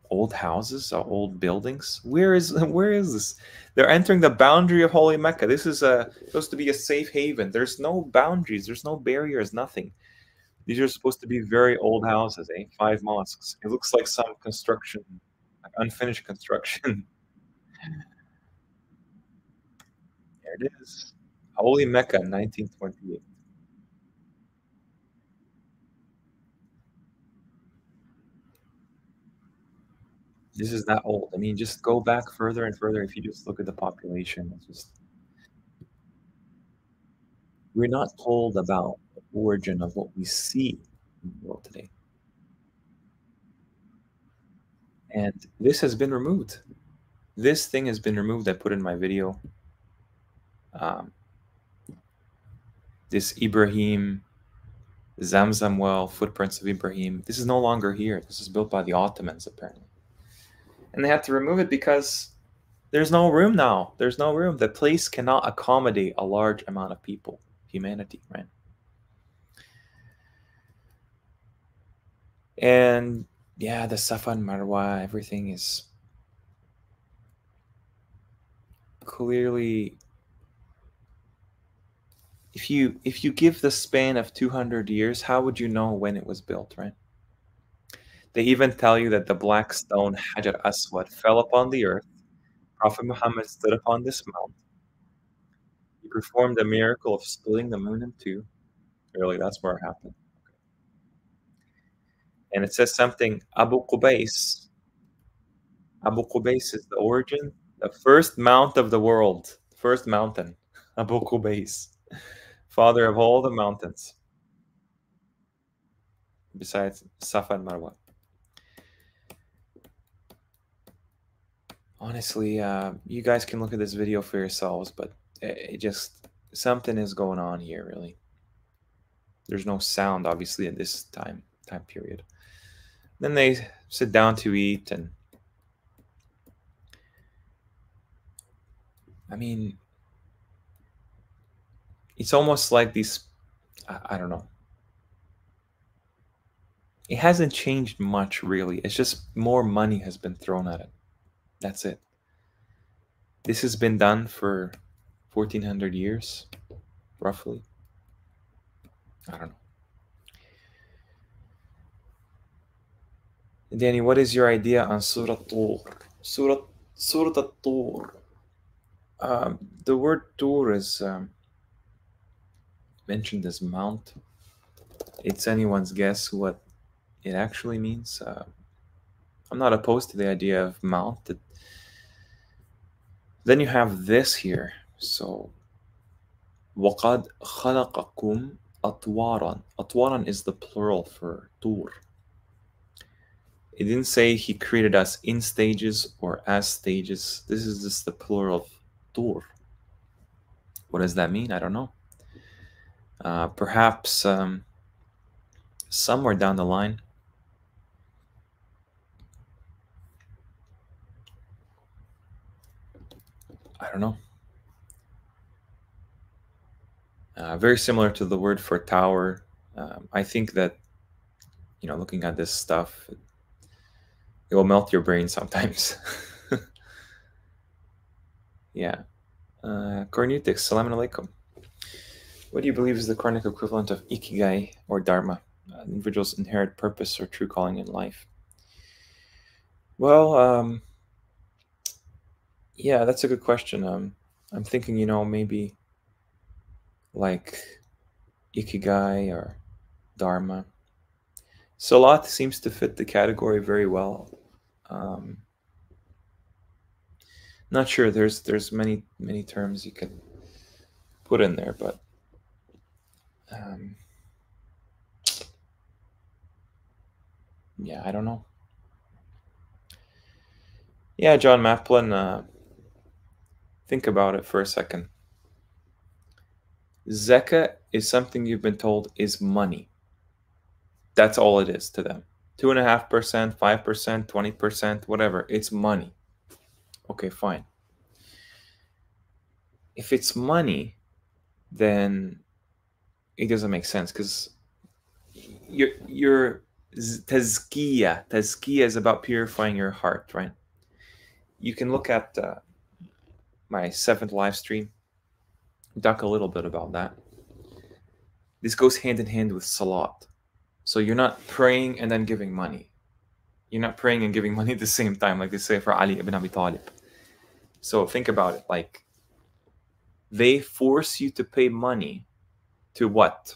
old houses, old buildings. Where is this? They're entering the boundary of Holy Mecca. This is supposed to be a safe haven. There's no boundaries. There's no barriers. Nothing. These are supposed to be very old houses. 5 mosques. It looks like some construction, like unfinished construction. There it is. Holy Mecca, 1928. This is that old. I mean, just go back further and further. If you just look at the population, it's just we're not told about the origin of what we see in the world today. And this has been removed. This thing has been removed. I put in my video. Um, this Ibrahim Zamzam well, footprints of Ibrahim. This is no longer here. This is built by the Ottomans, apparently. And they had to remove it because there's no room now. There's no room. The place cannot accommodate a large amount of people, humanity, right? And yeah, the Safa and Marwa, everything is clearly if you give the span of 200 years, how would you know when it was built, right? They even tell you that the black stone Hajar Aswad fell upon the earth. Prophet Muhammad stood upon this mount. He performed the miracle of splitting the moon in two. Really, that's where it happened. And it says something, Abu Qubais. Abu Qubais is the origin, the first mount of the world, first mountain. Abu Qubais, father of all the mountains, besides Safa and Marwa. Honestly, you guys can look at this video for yourselves, but it just, something is going on here, really. There's no sound, obviously, at this time period. Then they sit down to eat, and I mean, it's almost like these, I don't know. It hasn't changed much, really. It's just more money has been thrown at it. That's it. This has been done for 1400 years, roughly. I don't know. Danny, what is your idea on Surah Tur? Surah Tur. The word Tur is mentioned as mount. It's anyone's guess what it actually means. I'm not opposed to the idea of mount. Then you have this here. So, وَقَدْ خَلَقَكُمْ أَطْوَارًا. أطوارًا is the plural for Tur. It didn't say he created us in stages or as stages. This is just the plural of Tur. What does that mean? I don't know. Perhaps somewhere down the line, I don't know. Very similar to the word for tower. I think that, looking at this stuff, it will melt your brain sometimes. Yeah. Cornutix, salam alaikum. What do you believe is the Quranic equivalent of ikigai or dharma, an individual's inherent purpose or true calling in life? Well, yeah, that's a good question. I'm thinking, maybe like ikigai or dharma. Salat seems to fit the category very well. Not sure. There's many terms you can put in there, but yeah, I don't know. Yeah, John Maplin, think about it for a second. Zakah is something you've been told is money. That's all it is to them. 2.5%, 5%, 20%, whatever. It's money. Okay, fine. If it's money, then it doesn't make sense because your tazkiyah is about purifying your heart, right? You can look at my 7th live stream, talk a little bit about that. This goes hand in hand with salat. So you're not praying and then giving money. You're not praying and giving money at the same time, like they say for Ali ibn Abi Talib. So think about it. Like, they force you to pay money to what?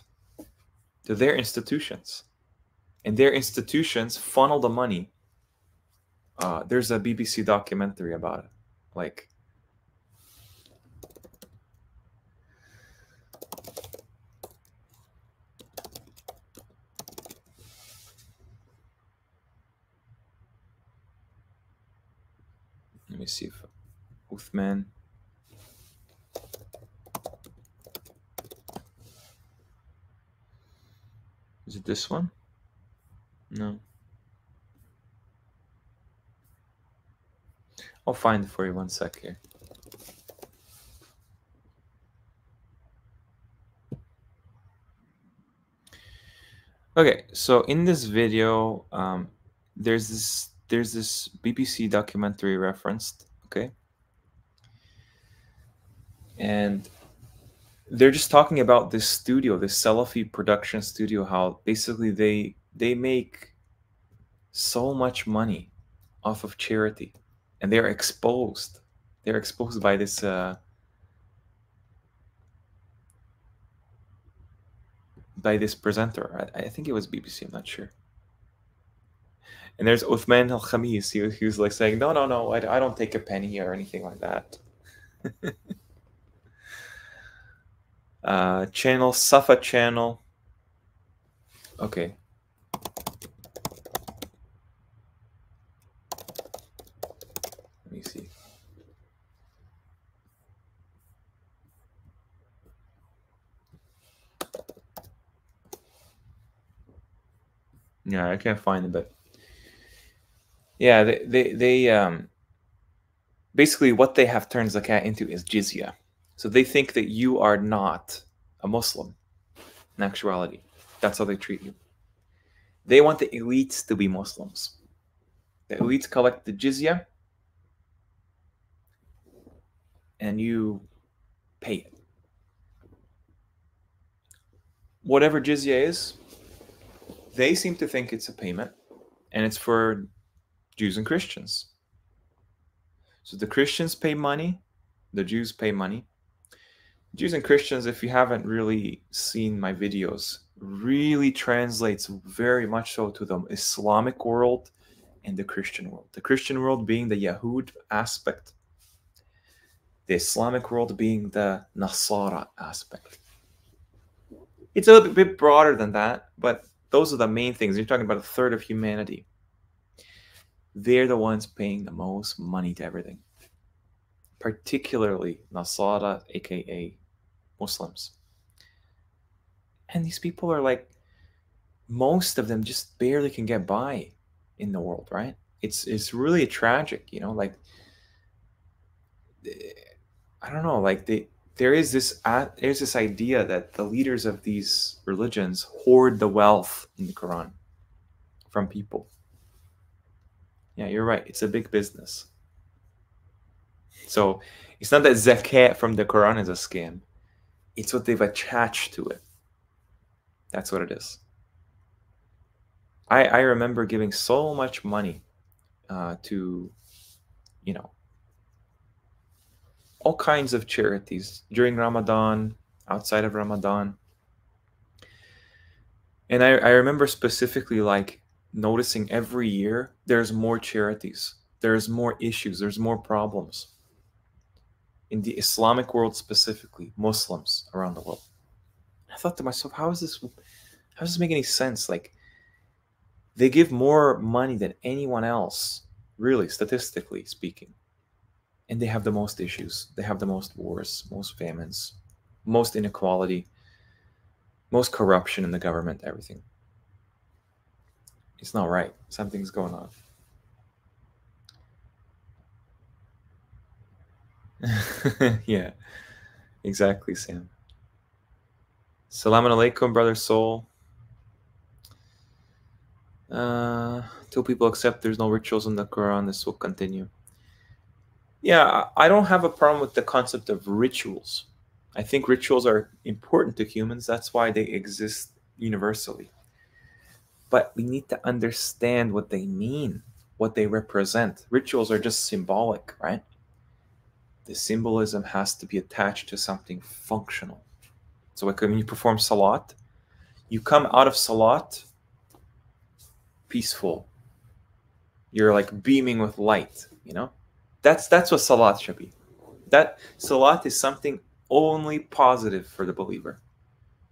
To their institutions. And their institutions funnel the money. There's a BBC documentary about it. Like, let me see if Uthman. Is it this one? No. I'll find it for you 1 sec here. Okay, so in this video, there's this BBC documentary referenced, okay? And they're just talking about this studio, this Salafi production studio, how basically they make so much money off of charity, and they're exposed. They're exposed by this presenter. I think it was BBC. I'm not sure. And there's Uthman Al Khamis. He was like saying, no, no, no, I don't take a penny or anything like that. Channel Safa channel. Okay. Let me see. Yeah, I can't find it, but yeah, they basically what they have turned zakat into is jizya. So they think that you are not a Muslim in actuality. That's how they treat you. They want the elites to be Muslims. The elites collect the jizya and you pay it. Whatever jizya is, they seem to think it's a payment, and it's for Jews and Christians. So the Christians pay money, the Jews pay money. Jews and Christians, if you haven't really seen my videos, really translates very much so to the Islamic world and the Christian world. The Christian world being the Yahud aspect, the Islamic world being the Nasara aspect. It's a little bit broader than that, but those are the main things. You're talking about a third of humanity. They're the ones paying the most money to everything, particularly Nasara, aka Muslims. And these people are like, most of them just barely can get by in the world, right? It's really tragic, you know, like, I don't know, like there's this idea that the leaders of these religions hoard the wealth in the Quran from people. Yeah, you're right. It's a big business. So it's not that zakat from the Quran is a scam. It's what they've attached to it. That's what it is. I remember giving so much money to, you know, all kinds of charities during Ramadan, outside of Ramadan. And I remember specifically like noticing every year there's more charities, there's more issues, there's more problems. In the Islamic world specifically, Muslims around the world. I thought to myself, how does this make any sense? Like, they give more money than anyone else, really, statistically speaking. And they have the most issues. They have the most wars, most famines, most inequality, most corruption in the government, everything. It's not right. Something's going on. Yeah, exactly, Sam. Salaam alaikum, brother soul. Till people accept there's no rituals in the Quran, this will continue. Yeah, I don't have a problem with the concept of rituals. I think rituals are important to humans. That's why they exist universally. But we need to understand what they mean, what they represent. Rituals are just symbolic, right? The symbolism has to be attached to something functional. So like when you perform salat, you come out of salat peaceful. You're like beaming with light, you know? That's what salat should be. That salat is something only positive for the believer.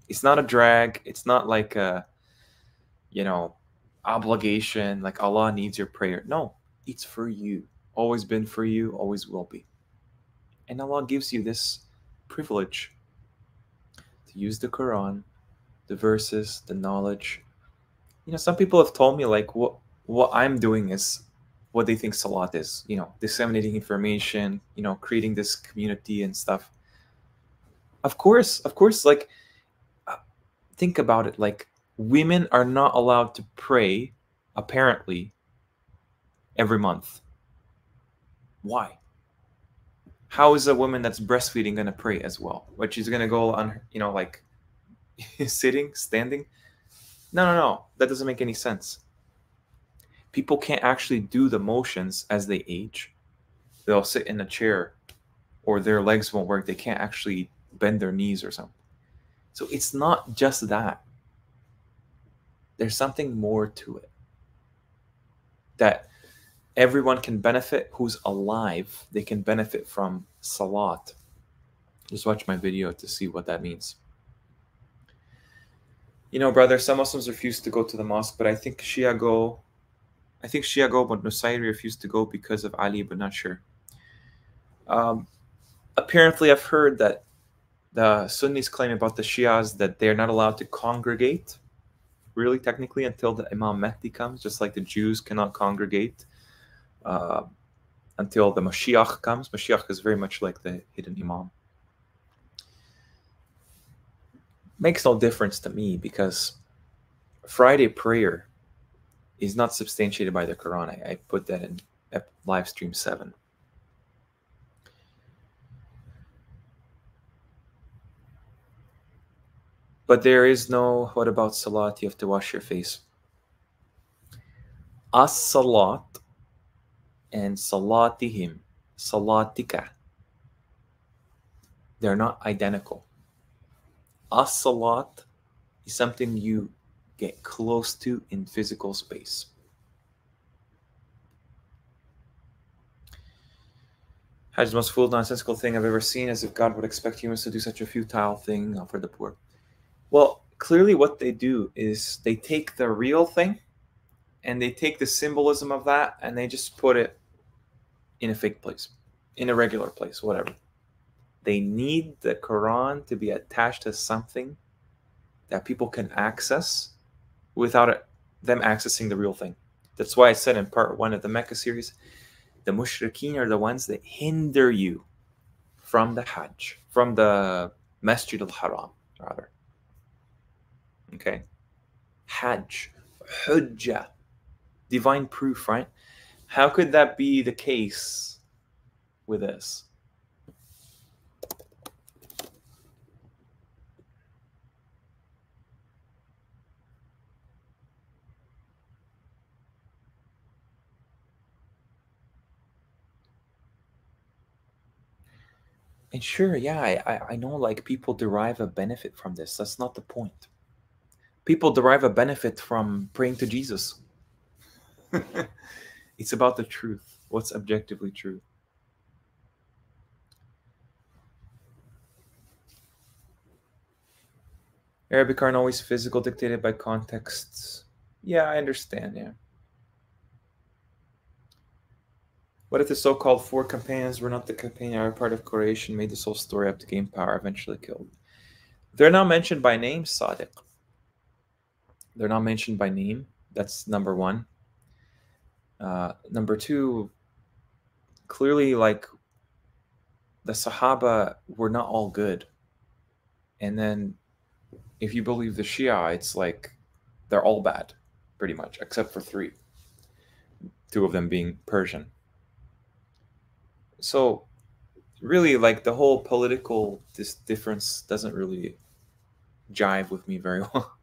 It's not a drag. It's not like a, you know, obligation, like Allah needs your prayer. No, it's for you. Always been for you, always will be. And Allah gives you this privilege to use the Quran, the verses, the knowledge. You know, some people have told me like what I'm doing is what they think salat is, you know, disseminating information, you know, creating this community and stuff. Of course, like, think about it. Like, women are not allowed to pray, apparently, every month. Why? How is a woman that's breastfeeding going to pray as well? But she's going to go on, you know, like sitting, standing? No, no, no. That doesn't make any sense. People can't actually do the motions as they age. They'll sit in a chair or their legs won't work. They can't actually bend their knees or something. So it's not just that. There's something more to it that everyone can benefit who's alive. They can benefit from salat. Just watch my video to see what that means. You know, brother, some Muslims refuse to go to the mosque, but I think Shia go, but Nusayri refused to go because of Ali, but not sure. Apparently, I've heard that the Sunnis claim about the Shias that they're not allowed to congregate, really, technically, until the Imam Mahdi comes, just like the Jews cannot congregate until the Mashiach comes. Mashiach is very much like the hidden Imam. Makes no difference to me because Friday prayer is not substantiated by the Quran. I put that in Livestream 7. But there is no, what about salat? You have to wash your face. As-salat and salatihim, salatika, they're not identical. As-salat is something you get close to in physical space. Hajj is the most fool, nonsensical thing I've ever seen, as if God would expect humans to do such a futile thing for the poor. Well, clearly what they do is they take the real thing and they take the symbolism of that and they just put it in a fake place, in a regular place, whatever. They need the Quran to be attached to something that people can access without them accessing the real thing. That's why I said in part 1 of the Mecca series, the mushrikeen are the ones that hinder you from the Hajj, from the Masjid al-Haram, rather. Okay? Hajj, Hujjah, divine proof, right? How could that be the case with this? And sure, yeah, I know like people derive a benefit from this. That's not the point. People derive a benefit from praying to Jesus. It's about the truth. What's objectively true? Arabic aren't always physical, dictated by contexts. Yeah, I understand, yeah. What if the so-called 4 companions were not the companion, are part of Quraysh and made this whole story up to gain power, eventually killed? They're not mentioned by name, Sadiq. They're not mentioned by name. That's number 1. Number 2, clearly, like, the Sahaba were not all good. And then if you believe the Shia, it's like they're all bad, pretty much, except for 3. 2 of them being Persian. So really, like, the whole political difference doesn't really jive with me very well.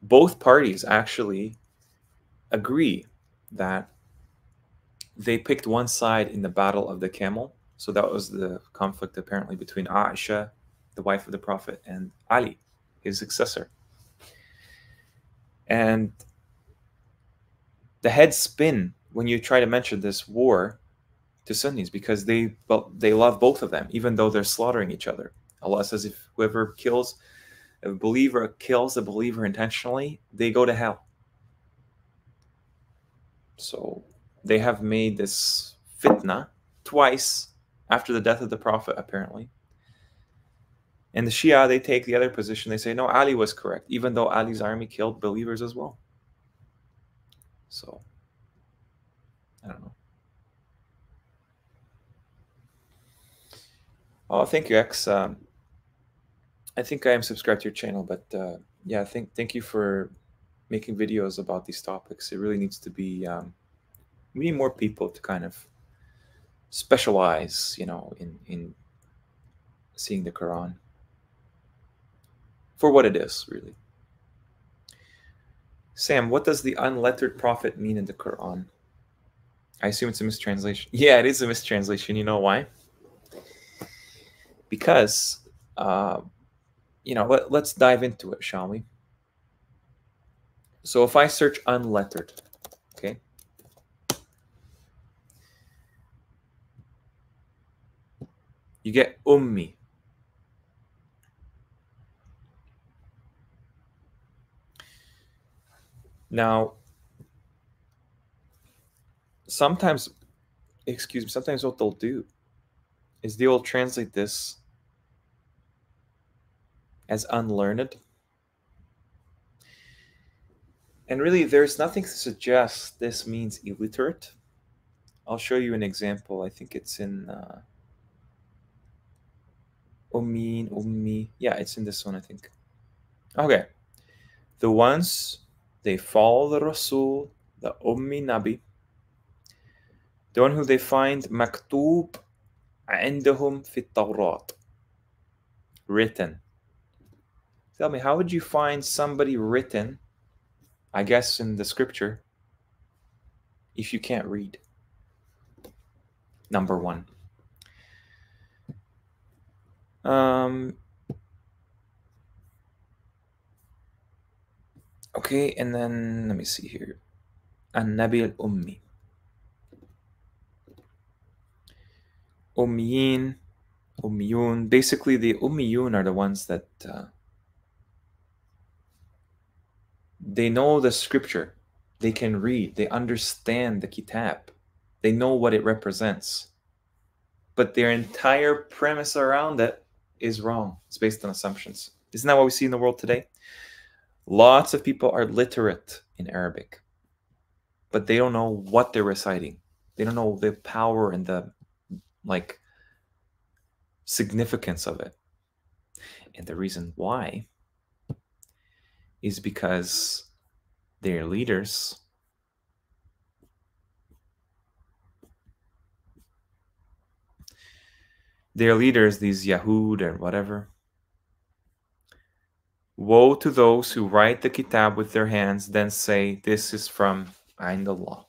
Both parties actually agree that they picked one side in the Battle of the Camel. So that was the conflict apparently between Aisha, the wife of the Prophet, and Ali, his successor. And the heads spin when you try to mention this war to Sunnis because they love both of them, even though they're slaughtering each other. Allah says if whoever kills a believer kills a believer intentionally, they go to hell. So they have made this fitna twice after the death of the Prophet, apparently. And the Shia, they take the other position. They say, no, Ali was correct, even though Ali's army killed believers as well. So, I don't know. Oh, thank you, X. I think I am subscribed to your channel, but yeah, thank you for making videos about these topics. It really needs to be, we need more people to kind of specialize, in seeing the Quran for what it is, really. Sam, what does the unlettered prophet mean in the Quran? I assume it's a mistranslation. Yeah, it is a mistranslation. You know why? Because, let's dive into it, shall we? So if I search unlettered, okay, you get ummi. Now, sometimes what they'll do is they will translate this as unlearned. And really, there's nothing to suggest this means illiterate. I'll show you an example. I think it's in ummi. Yeah, it's in this one, I think. Okay. The ones, they follow the Rasul, the Ummi Nabi, the one who they find maktub عندهم في التوراة, written. Tell me, how would you find somebody written, I guess, in the scripture, if you can't read? Number one. Okay, and then let me see here. An-Nabi al-Ummi. Ummiyin, Ummiyun. Basically, the Ummiyun are the ones that they know the scripture. They can read. They understand the kitab. They know what it represents. But their entire premise around it is wrong. It's based on assumptions. Isn't that what we see in the world today? Lots of people are literate in Arabic, but they don't know what they're reciting. They don't know the power and the significance of it. And the reason why is because their leaders these Yahud and whatever, woe to those who write the kitab with their hands, then say, this is from Indallah.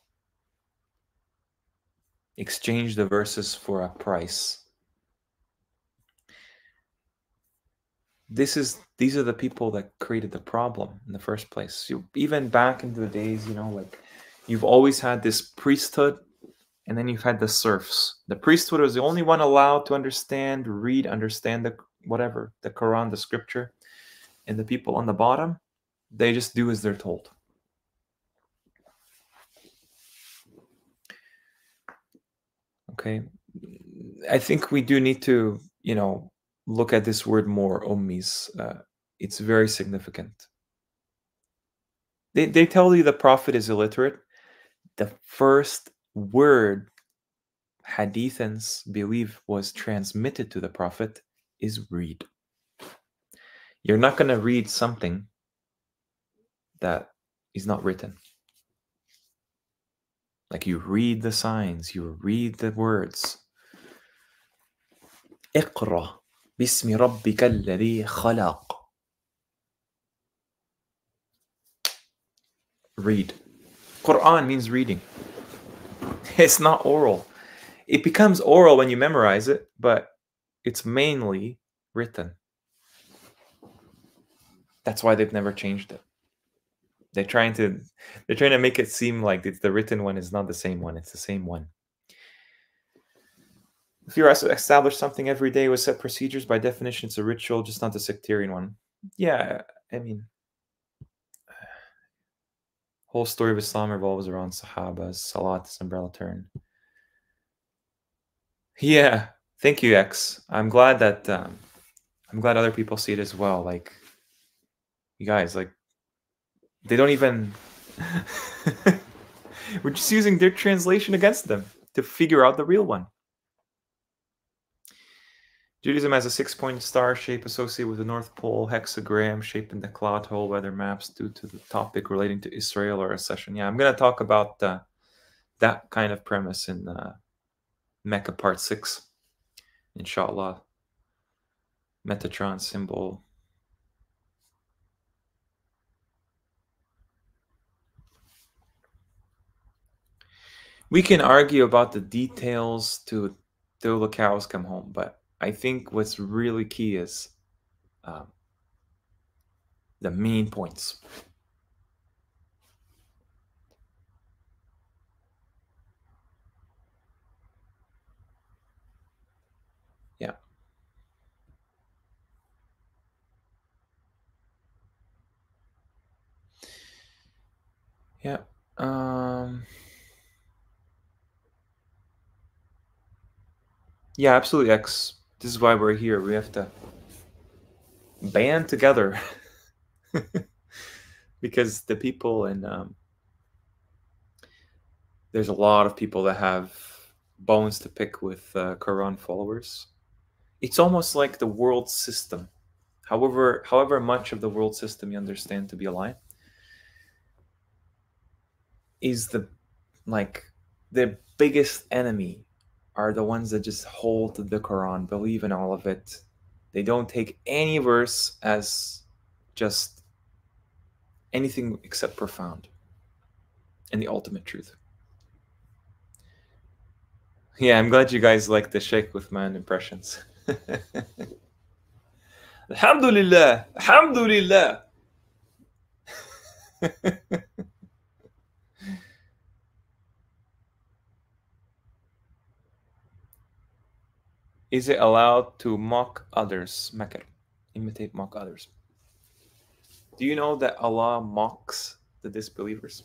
Exchange the verses for a price. These are the people that created the problem in the first place. Even back into the days, you've always had this priesthood, and then you've had the serfs. The priesthood was the only one allowed to understand the Quran, the scripture. And the people on the bottom, they just do as they're told. Okay. I think we do need to, look at this word more, ummis. It's very significant. They tell you the prophet is illiterate. The first word hadithans believe was transmitted to the prophet is read. You're not going to read something that is not written. Like, you read the signs, you read the words. اقرأ باسم ربك الذي خلق. Read. Qur'an means reading. It's not oral. It becomes oral when you memorize it, but it's mainly written. That's why they've never changed it. They're trying to make it seem like the written one is not the same one. It's the same one. If you establish something every day with set procedures, by definition, it's a ritual, just not the sectarian one. Yeah, I mean, whole story of Islam revolves around Sahabas. Salat is umbrella term. Yeah, thank you, X. I'm glad that other people see it as well. Like, you guys, like, they don't even. We're just using their translation against them to figure out the real one. Judaism has a 6-point star shape associated with the North Pole, hexagram shape in the cloud hole, weather maps due to the topic relating to Israel or a session. Yeah, I'm going to talk about that kind of premise in Mecca part 6. Inshallah. Metatron symbol. We can argue about the details till the cows come home, but I think what's really key is the main points. Yeah. Yeah. Yeah, absolutely, X. This is why we're here. We have to band together because the people in there's a lot of people that have bones to pick with Quran followers. It's almost like the world system. However much of the world system you understand to be a lie, is the biggest enemy are the ones that just hold to the Quran, believe in all of it. They don't take any verse as just anything except profound and the ultimate truth. Yeah, I'm glad you guys like the Sheikh with man impressions. Alhamdulillah, Alhamdulillah. Is it allowed to mock others? Makr, imitate, mock others. Do you know that Allah mocks the disbelievers?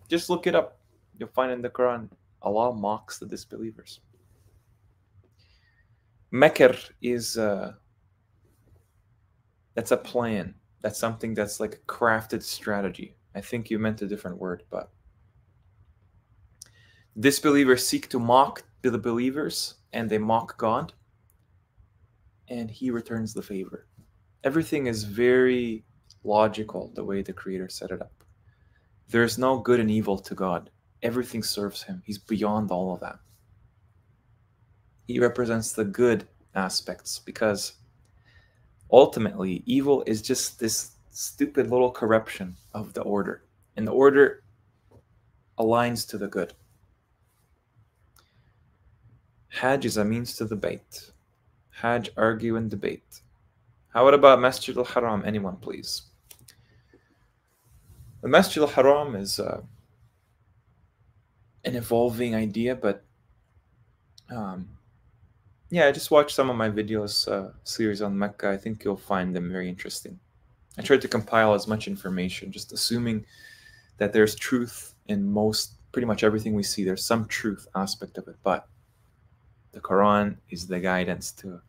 Just look it up. You'll find in the Quran, Allah mocks the disbelievers. Makr is that's a plan. That's something that's like a crafted strategy. I think you meant a different word, but disbelievers seek to mock the believers, and they mock God, and He returns the favor. Everything is very logical the way the Creator set it up. There's no good and evil to God. Everything serves Him. He's beyond all of that. He represents the good aspects because ultimately evil is just this stupid little corruption of the order, and the order aligns to the good. Hajj is a means to the bait. Hajj, argue and debate. How about Masjid al-Haram? Anyone, please. The Masjid al-Haram is an evolving idea, but yeah, I just watched some of my videos, series on Mecca. I think you'll find them very interesting. I tried to compile as much information, just assuming that there's truth in pretty much everything we see. There's some truth aspect of it, but the Quran is the guidance to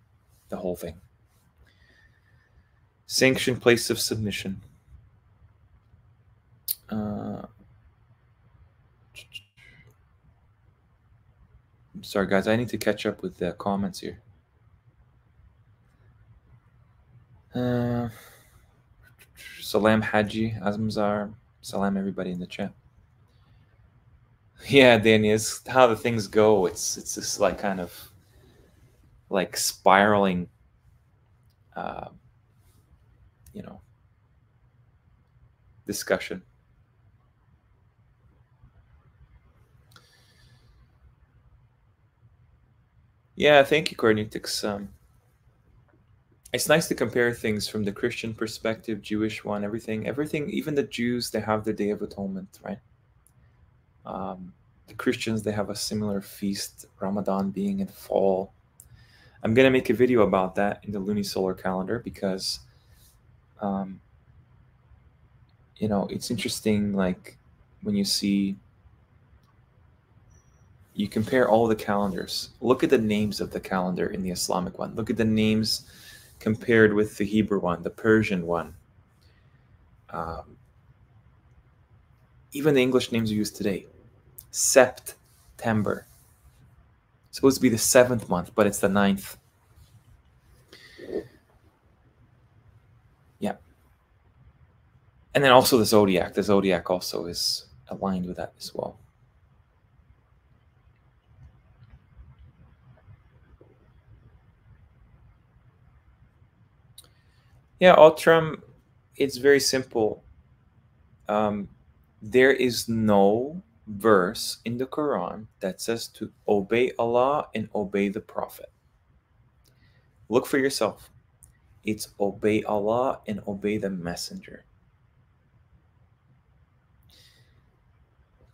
the whole thing. Sanctioned place of submission. Sorry, guys, I need to catch up with the comments here. Salam Haji, Azmzar. Salam everybody in the chat. Yeah, Danny, it's how the things go. It's just like kind of like spiraling, discussion. Yeah, thank you, Cornetix. It's nice to compare things from the Christian perspective, Jewish one, everything. Even the Jews, they have the Day of Atonement, right? The Christians, they have a similar feast, Ramadan being in fall. I'm going to make a video about that in the lunisolar calendar because, it's interesting, like when you compare all the calendars. Look at the names of the calendar in the Islamic one. Look at the names compared with the Hebrew one, the Persian one. Even the English names we use today. September. It's supposed to be the 7th month, but it's the 9th. Yeah. And then also the zodiac. The zodiac also is aligned with that as well. Yeah, Outram, it's very simple. There is no verse in the Quran that says to obey Allah and obey the Prophet. Look for yourself. It's obey Allah and obey the Messenger.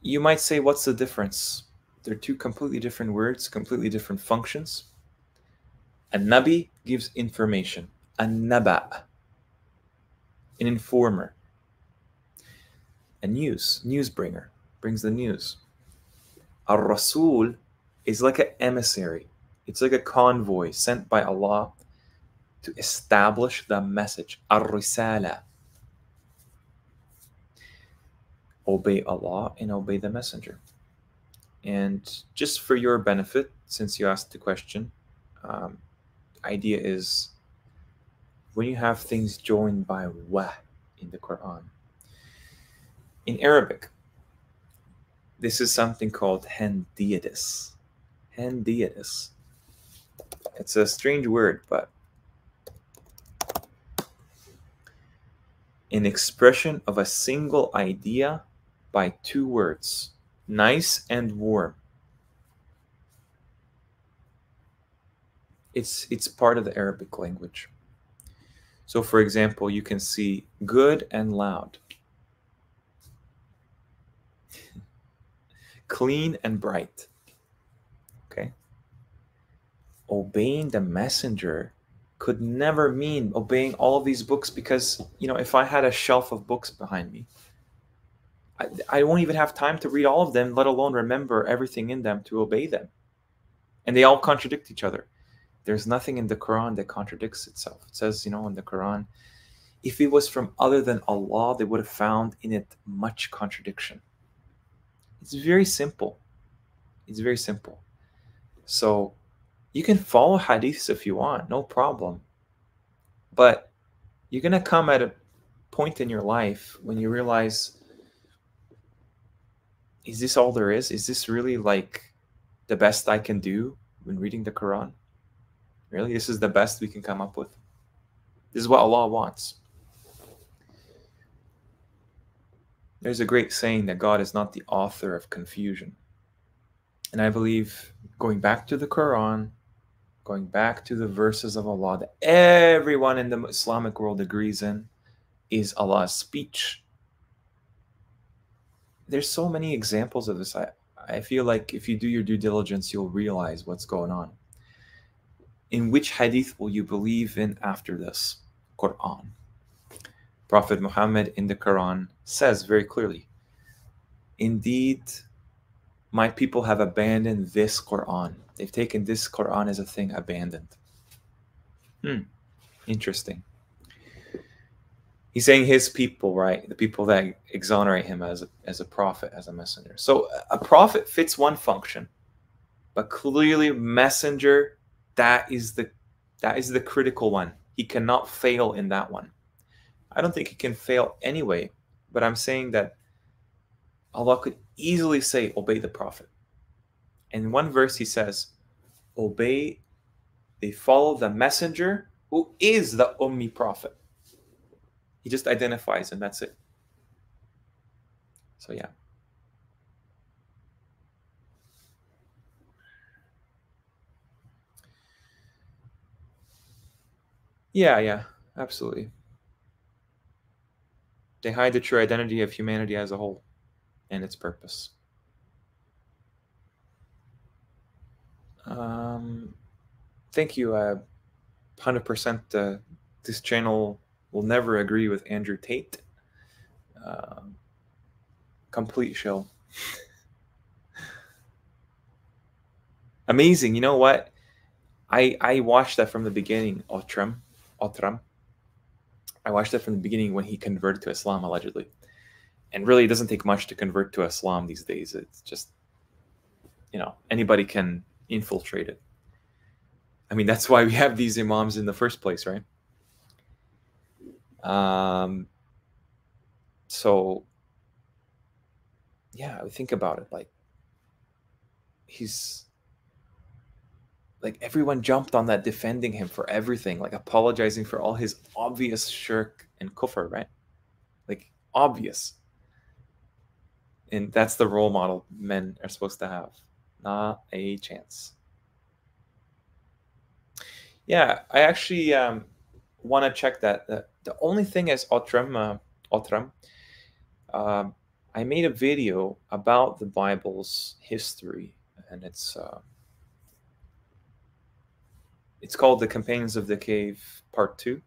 You might say, what's the difference? They're two completely different words, completely different functions. A Nabi gives information. A Naba, an informer. A newsbringer, brings the news. A Rasul is like an emissary. It's like a convoy sent by Allah to establish the message. Ar-Risala. Obey Allah and obey the Messenger. And just for your benefit, since you asked the question, idea is when you have things joined by wa in the Quran. In Arabic, this is something called hendiadis. Hendiadis. It's a strange word, but an expression of a single idea by two words, nice and warm. It's part of the Arabic language. So for example, you can see good and loud, clean and bright. Okay? Obeying the messenger could never mean obeying all of these books, because, you know, if I had a shelf of books behind me, I won't even have time to read all of them, let alone remember everything in them to obey them. And they all contradict each other. There's nothing in the Quran that contradicts itself. It says, you know, in the Quran, if it was from other than Allah, they would have found in it much contradiction. It's very simple. It's very simple. So you can follow hadiths if you want, no problem. But you're going to come at a point in your life when you realize, is this all there is? Is this really like the best I can do when reading the Quran? Really? This is the best we can come up with? This is what Allah wants. There's a great saying that God is not the author of confusion. And I believe, going back to the Quran, going back to the verses of Allah that everyone in the Islamic world agrees in, is Allah's speech. There's so many examples of this. I feel like if you do your due diligence, you'll realize what's going on. In which hadith will you believe in after this? Qur'an. Prophet Muhammad in the Quran says very clearly, indeed, my people have abandoned this Quran. They've taken this Quran as a thing abandoned. Interesting. He's saying his people, right? The people that exonerate him as a prophet, as a messenger. So a prophet fits one function, but clearly messenger, that is the critical one. He cannot fail in that one. I don't think he can fail anyway, but I'm saying that Allah could easily say, obey the prophet. In one verse he says, they follow the messenger who is the Ummi prophet. He just identifies and that's it. So yeah. Yeah, absolutely. They hide the true identity of humanity as a whole and its purpose. Thank you. 100% this channel will never agree with Andrew Tate. Complete show. Amazing. You know what? I watched that from the beginning, Outram. I watched that from the beginning when he converted to Islam, allegedly. And really, it doesn't take much to convert to Islam these days. It's just, you know, anybody can infiltrate it. I mean, that's why we have these imams in the first place, right? So, yeah, I think about it. Like, he's like everyone jumped on that, defending him for everything, like apologizing for all his obvious shirk and kufr, right? Like obvious. And that's the role model men are supposed to have. Not a chance. Yeah, I actually want to check that. The only thing is Otram, I made a video about the Bible's history, and it's called "The Companions of the Cave" Part 2,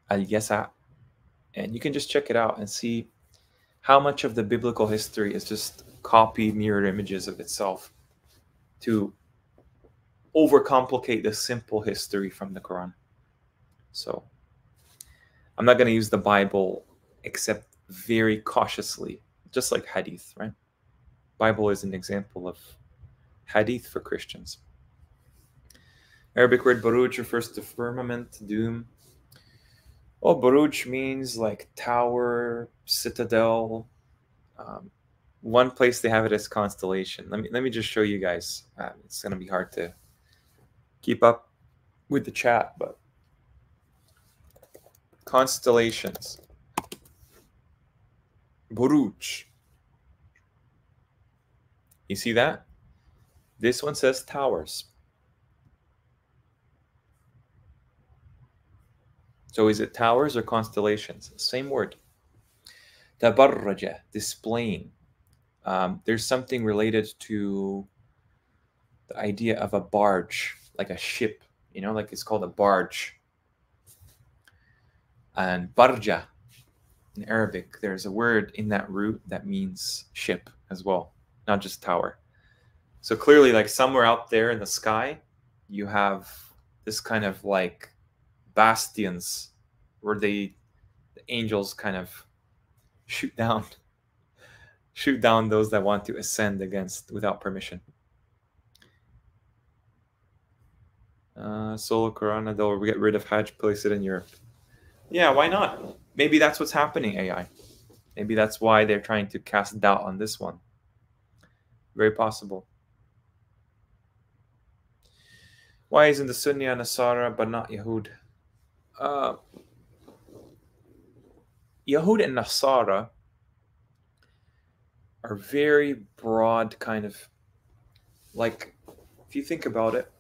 Al Yasa, and you can just check it out and see how much of the biblical history is just copy mirror images of itself to overcomplicate the simple history from the Quran. So I'm not going to use the Bible except very cautiously, just like hadith, right? Bible is an example of hadith for Christians. Arabic word Baruj refers to firmament, doom. Oh, Baruj means like tower, citadel. One place they have it as constellation. Let me just show you guys. It's going to be hard to keep up with the chat, but constellations. Buruj. You see that? This one says towers. So is it towers or constellations? Same word. Tabarraja, displaying. There's something related to the idea of a barge, like a ship, you know, like it's called a barge. And barja, in Arabic, there's a word in that root that means ship as well, not just tower. So clearly, like somewhere out there in the sky, you have this kind of like bastions where the angels kind of shoot down those that want to ascend against without permission. Solo Qur'ana, they'll get rid of Hajj, place it in Europe. Yeah, why not? Maybe that's what's happening, AI. Maybe that's why they're trying to cast doubt on this one. Very possible. Why isn't the Sunni and Nasara but not Yahud? Yahud and Nasara are very broad kind of, like, if you think about it,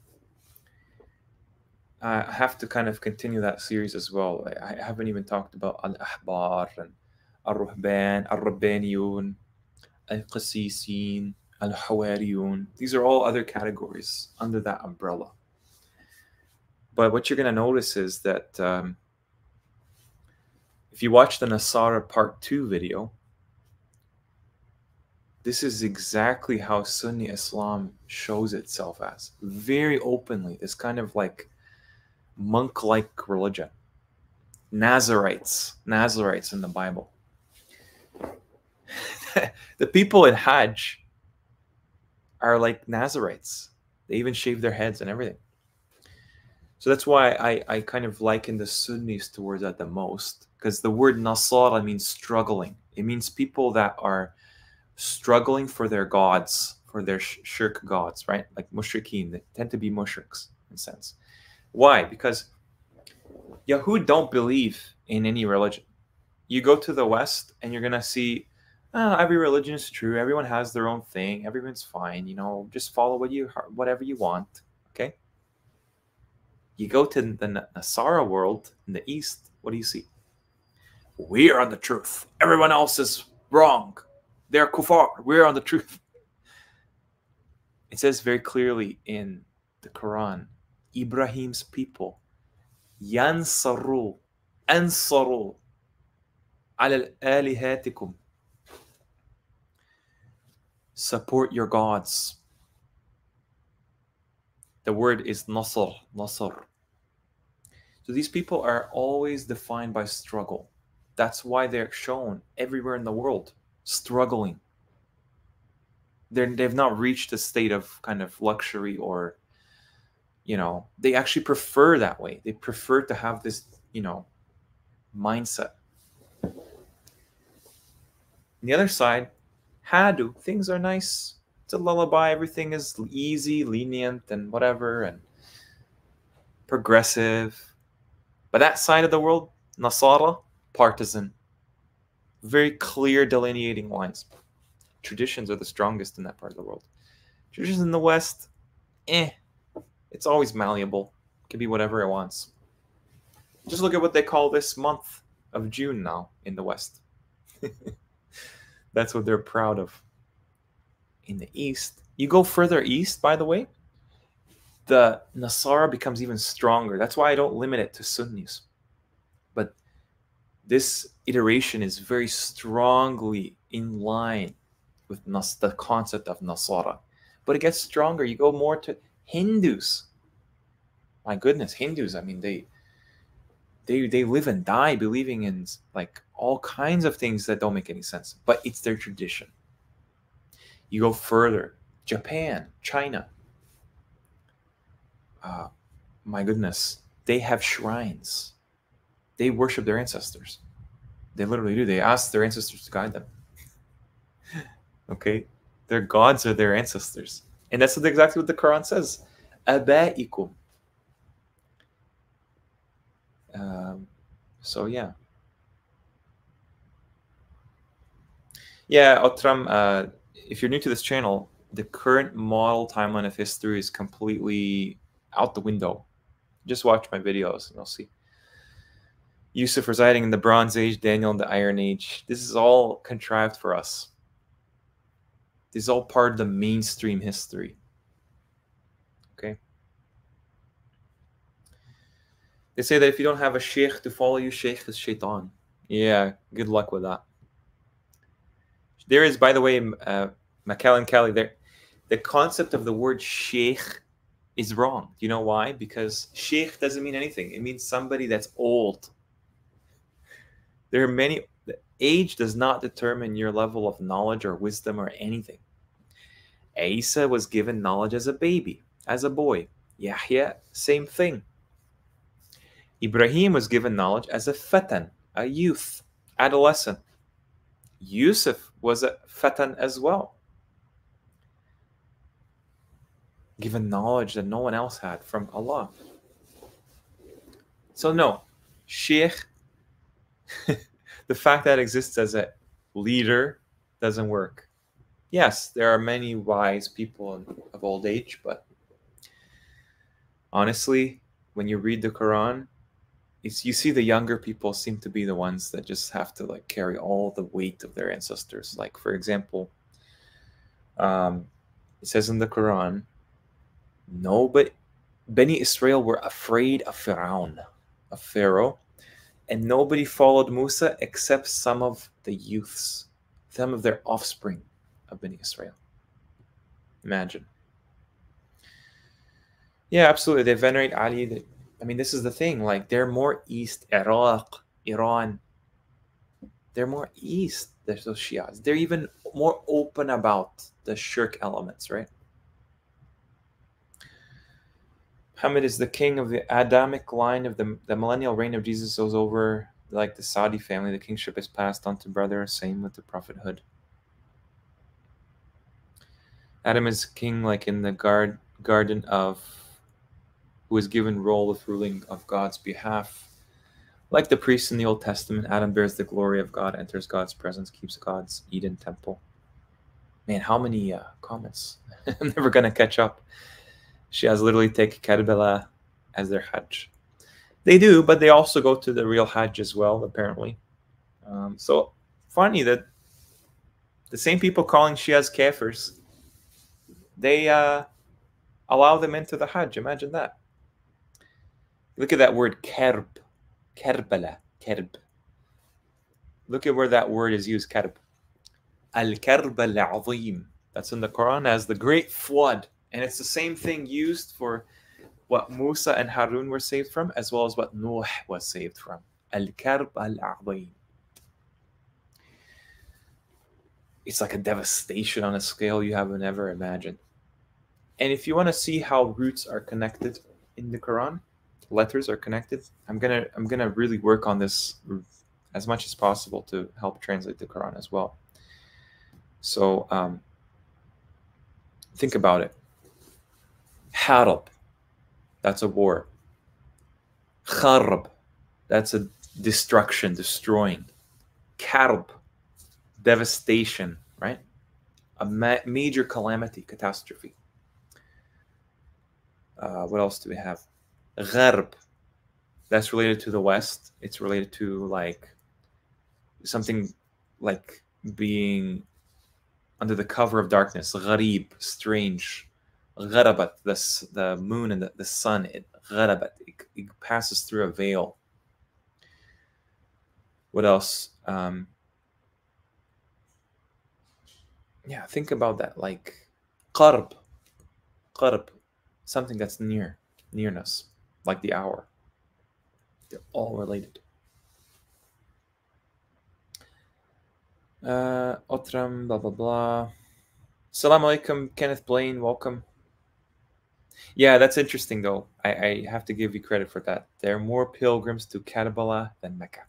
I have to kind of continue that series as well. I haven't even talked about Al-Ahbar and Al-Ruhban, Al-Rabbaniyun, Al-Qasisin, Al-Hawariyun. These are all other categories under that umbrella. But what you're going to notice is that if you watch the Nasara Part 2 video, this is exactly how Sunni Islam shows itself as. Very openly, this kind of like monk-like religion. Nazarites in the Bible. The people in Hajj are like Nazarites. They even shave their heads and everything. So that's why I kind of liken the Sunnis towards that the most, because the word Nasara means struggling. It means people that are struggling for their gods, for their shirk gods, right? Like mushrikeen, they tend to be mushriks in a sense. Why? Because Yahud don't believe in any religion. You go to the West and you're going to see every religion is true. Everyone has their own thing. Everyone's fine. You know, just follow whatever you want. Okay. You go to the Nasara world in the East. What do you see? We are on the truth. Everyone else is wrong. They're kuffar. We're on the truth. It says very clearly in the Quran, Ibrahim's people, yansaru, ansaru, ala alihatikum. Support your gods. The word is nasr. So these people are always defined by struggle. That's why they're shown everywhere in the world, struggling. They've not reached a state of kind of luxury or, you know, they actually prefer that way. They prefer to have this, you know, mindset. On the other side, Hadu, things are nice. It's a lullaby. Everything is easy, lenient, and whatever, and progressive. But that side of the world, Nasara, partisan. Very clear delineating lines. Traditions are the strongest in that part of the world. Traditions in the West, it's always malleable. It can be whatever it wants. Just look at what they call this month of June now in the West. That's what they're proud of. In the East, you go further east, by the way, the Nasara becomes even stronger. That's why I don't limit it to Sunnis. But this iteration is very strongly in line with the concept of Nasara. But it gets stronger. You go more to Hindus. My goodness, Hindus, I mean, they live and die believing in like all kinds of things that don't make any sense, but it's their tradition. You go further, Japan, China. My goodness, they have shrines. They worship their ancestors. They literally do. They ask their ancestors to guide them. Okay? Their gods are their ancestors. And that's exactly what the Quran says. Abaikum. So yeah. Yeah, Otram, if you're new to this channel, the current model timeline of history is completely out the window. Just watch my videos and you'll see. Yusuf residing in the Bronze Age, Daniel in the Iron Age. This is all contrived for us. This is all part of the mainstream history. Okay? They say that if you don't have a sheikh to follow you, sheikh is shaitan. Yeah, good luck with that. There is, by the way, Makal and Kelly, there, the concept of the word sheikh is wrong. Do you know why? Because sheikh doesn't mean anything. It means somebody that's old. There are many. Age does not determine your level of knowledge or wisdom or anything. Isa was given knowledge as a baby, as a boy. Yahya, same thing. Ibrahim was given knowledge as a fatan, a youth, adolescent. Yusuf was a fatan as well, given knowledge that no one else had from Allah. So no, sheikh, the fact that it exists as a leader doesn't work. Yes, there are many wise people of old age, but honestly, when you read the Quran, you see the younger people seem to be the ones that just have to like carry all the weight of their ancestors. Like, for example, it says in the Quran, Bani Israel were afraid of Pharaoh, and nobody followed Musa except some of the youths, some of their offspring of Bani Israel. Imagine. Yeah, absolutely. They venerate Ali. I mean, this is the thing. Like, they're more east, Iraq, Iran. They're more east, those Shias. They're even more open about the shirk elements, right? Muhammad is the king of the Adamic line of the millennial reign of Jesus was over. Like the Saudi family, the kingship is passed on to brother. Same with the prophethood. Adam is king like in the garden of who is given role of ruling of God's behalf. Like the priests in the Old Testament, Adam bears the glory of God, enters God's presence, keeps God's Eden temple. Man, how many comments? I'm never going to catch up. Shias literally take Karbala as their Hajj. They do, but they also go to the real Hajj as well, apparently. So funny that the same people calling Shias kafirs, they allow them into the Hajj. Imagine that. Look at that word Karbala. Look at where that word is used, Karb. Al-Karb al-Azim. That's in the Quran as the great flood. And it's the same thing used for what Musa and Harun were saved from, as well as what Nuh was saved from. Al-Karb al-Azim. It's like a devastation on a scale you haven't ever imagined. And if you want to see how roots are connected in the Quran, letters are connected, I'm gonna really work on this as much as possible to help translate the Quran as well. So Think about it. Harb, that's a war. Kharb, that's a destruction, destroying. Karb, devastation, right? A major calamity, catastrophe. What else do we have? Gharb, that's related to the West. It's related to like something like being under the cover of darkness. Gharib, strange. Gharabat, the moon and the sun. Gharabat, it passes through a veil. What else? Yeah, think about that. Like qarb, something that's nearness, like the hour. They're all related. Otram, blah, blah, blah. Assalamu alaikum, Kenneth Blaine, welcome. Yeah, that's interesting, though. I have to give you credit for that. There are more pilgrims to Karbala than Mecca.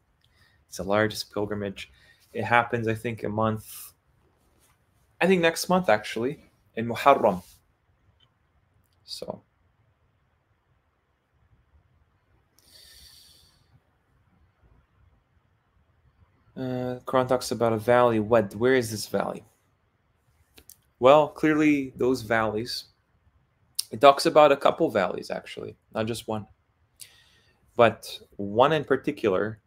It's the largest pilgrimage. It happens, I think, next month, actually, in Muharram. So, Quran talks about a valley. Where is this valley? Well, clearly those valleys. It talks about a couple valleys, actually, not just one. But one in particular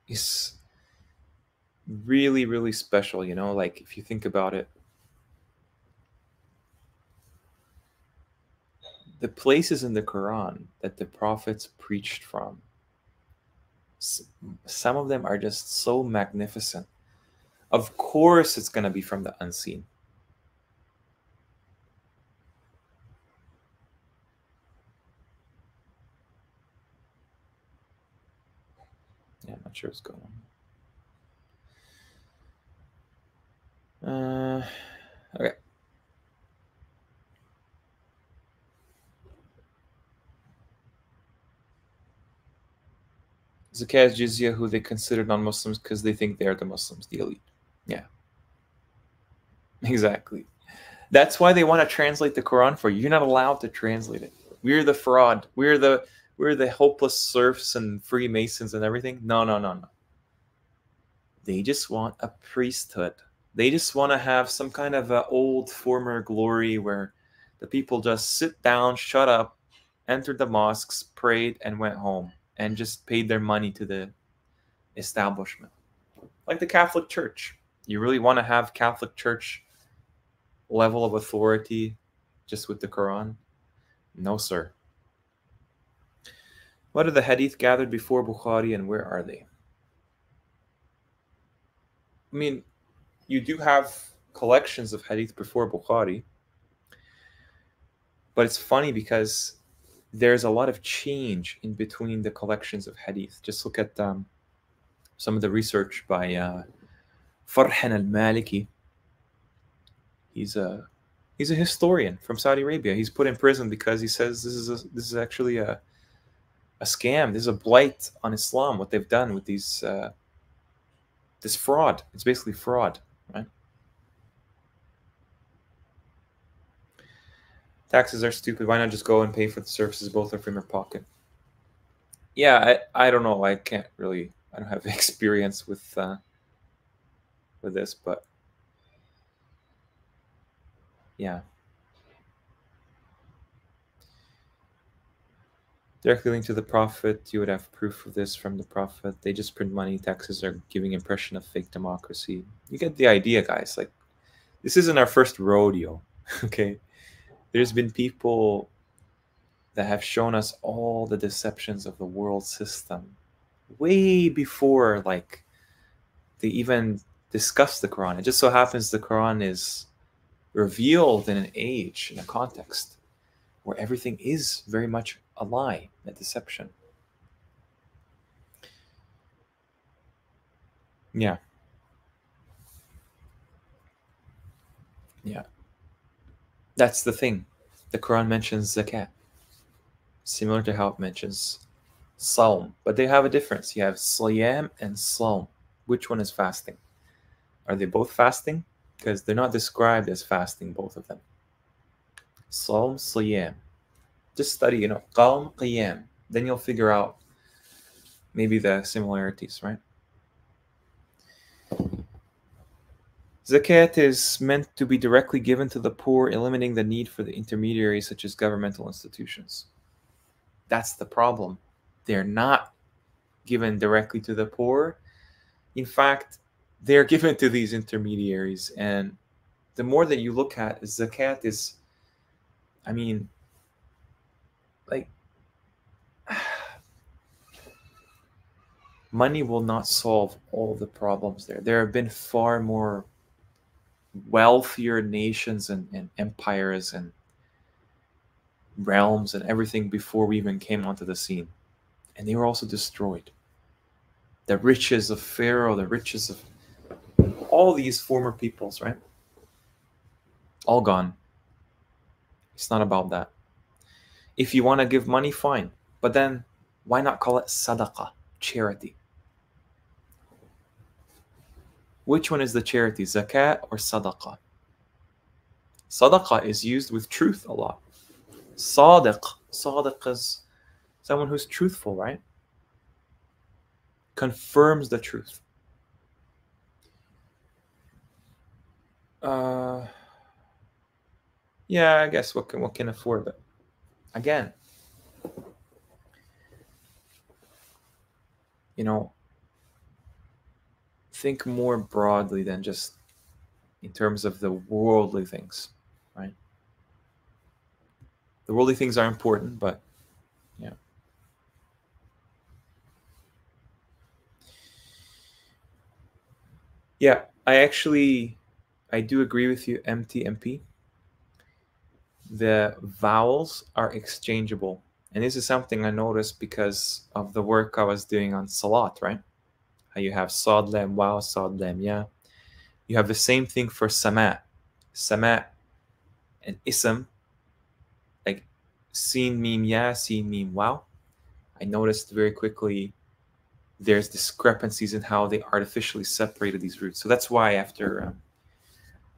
is really, really special, you know, like if you think about it. The places in the Quran that the prophets preached from, some of them are just so magnificent. Of course, it's going to be from the unseen. Yeah, I'm not sure what's going on. Okay. Zakat, jizya, who they consider non-Muslims because they think they are the Muslims, the elite. Yeah. Exactly. That's why they want to translate the Quran for you. You're not allowed to translate it. We're the fraud. We're the hopeless serfs and Freemasons and everything. No. They just want a priesthood. They just want to have some kind of old former glory where the people just sit down, shut up, entered the mosques, prayed, and went home, and just paid their money to the establishment. Like the Catholic Church. You really want to have Catholic Church level of authority just with the Quran? No, sir. What are the hadith gathered before Bukhari and where are they? I mean, you do have collections of hadith before Bukhari, but it's funny because there's a lot of change in between the collections of hadith. Just look at some of the research by Farhan al-Maliki. He's a historian from Saudi Arabia. He's put in prison because he says this is actually a scam. This is a blight on Islam. What they've done with these this fraud. It's basically fraud, right? Taxes are stupid. Why not just go and pay for the services? Both are from your pocket. Yeah, I don't know. I can't really. I don't have experience with this, but yeah. Directly linked to the Prophet, you would have proof of this from the Prophet. They just print money. Taxes are giving impression of fake democracy. You get the idea, guys. Like, this isn't our first rodeo, okay? There's been people that have shown us all the deceptions of the world system way before, like, they even discussed the Quran. It just so happens the Quran is revealed in an age, in a context, where everything is very much a lie, a deception. Yeah. Yeah. That's the thing. The Quran mentions zakat, similar to how it mentions Saum, but they have a difference. You have Siyam and Saum. Which one is fasting? Are they both fasting? because they're not described as fasting, both of them. Sawm, siyam. Just study, qawm, qiyam. Then you'll figure out maybe the similarities, right? Zakat is meant to be directly given to the poor, eliminating the need for the intermediaries such as governmental institutions. That's the problem. They're not given directly to the poor. In fact, they're given to these intermediaries. And the more that you look at zakat is, I mean, like, money will not solve all the problems there. There have been far more wealthier nations and empires and realms and everything before we even came onto the scene. And they were also destroyed. The riches of Pharaoh, the riches of all these former peoples, right? All gone. It's not about that. If you want to give money, fine. But then why not call it sadaqah, charity? Which one is the charity, zakat or sadaqah? Sadaqah is used with truth a lot. Sadiq is someone who's truthful, right? Confirms the truth. Yeah, I guess what can afford it. Again, think more broadly than just in terms of the worldly things, right? The worldly things are important, but yeah. Yeah, I do agree with you, MTMP. The vowels are exchangeable. And this is something I noticed because of the work I was doing on salat, right? How you have sad lam wow, sad lam ya. You have the same thing for sama. Sama and ism, like sin mim ya, sin mim wow. I noticed very quickly there's discrepancies in how they artificially separated these roots. So that's why after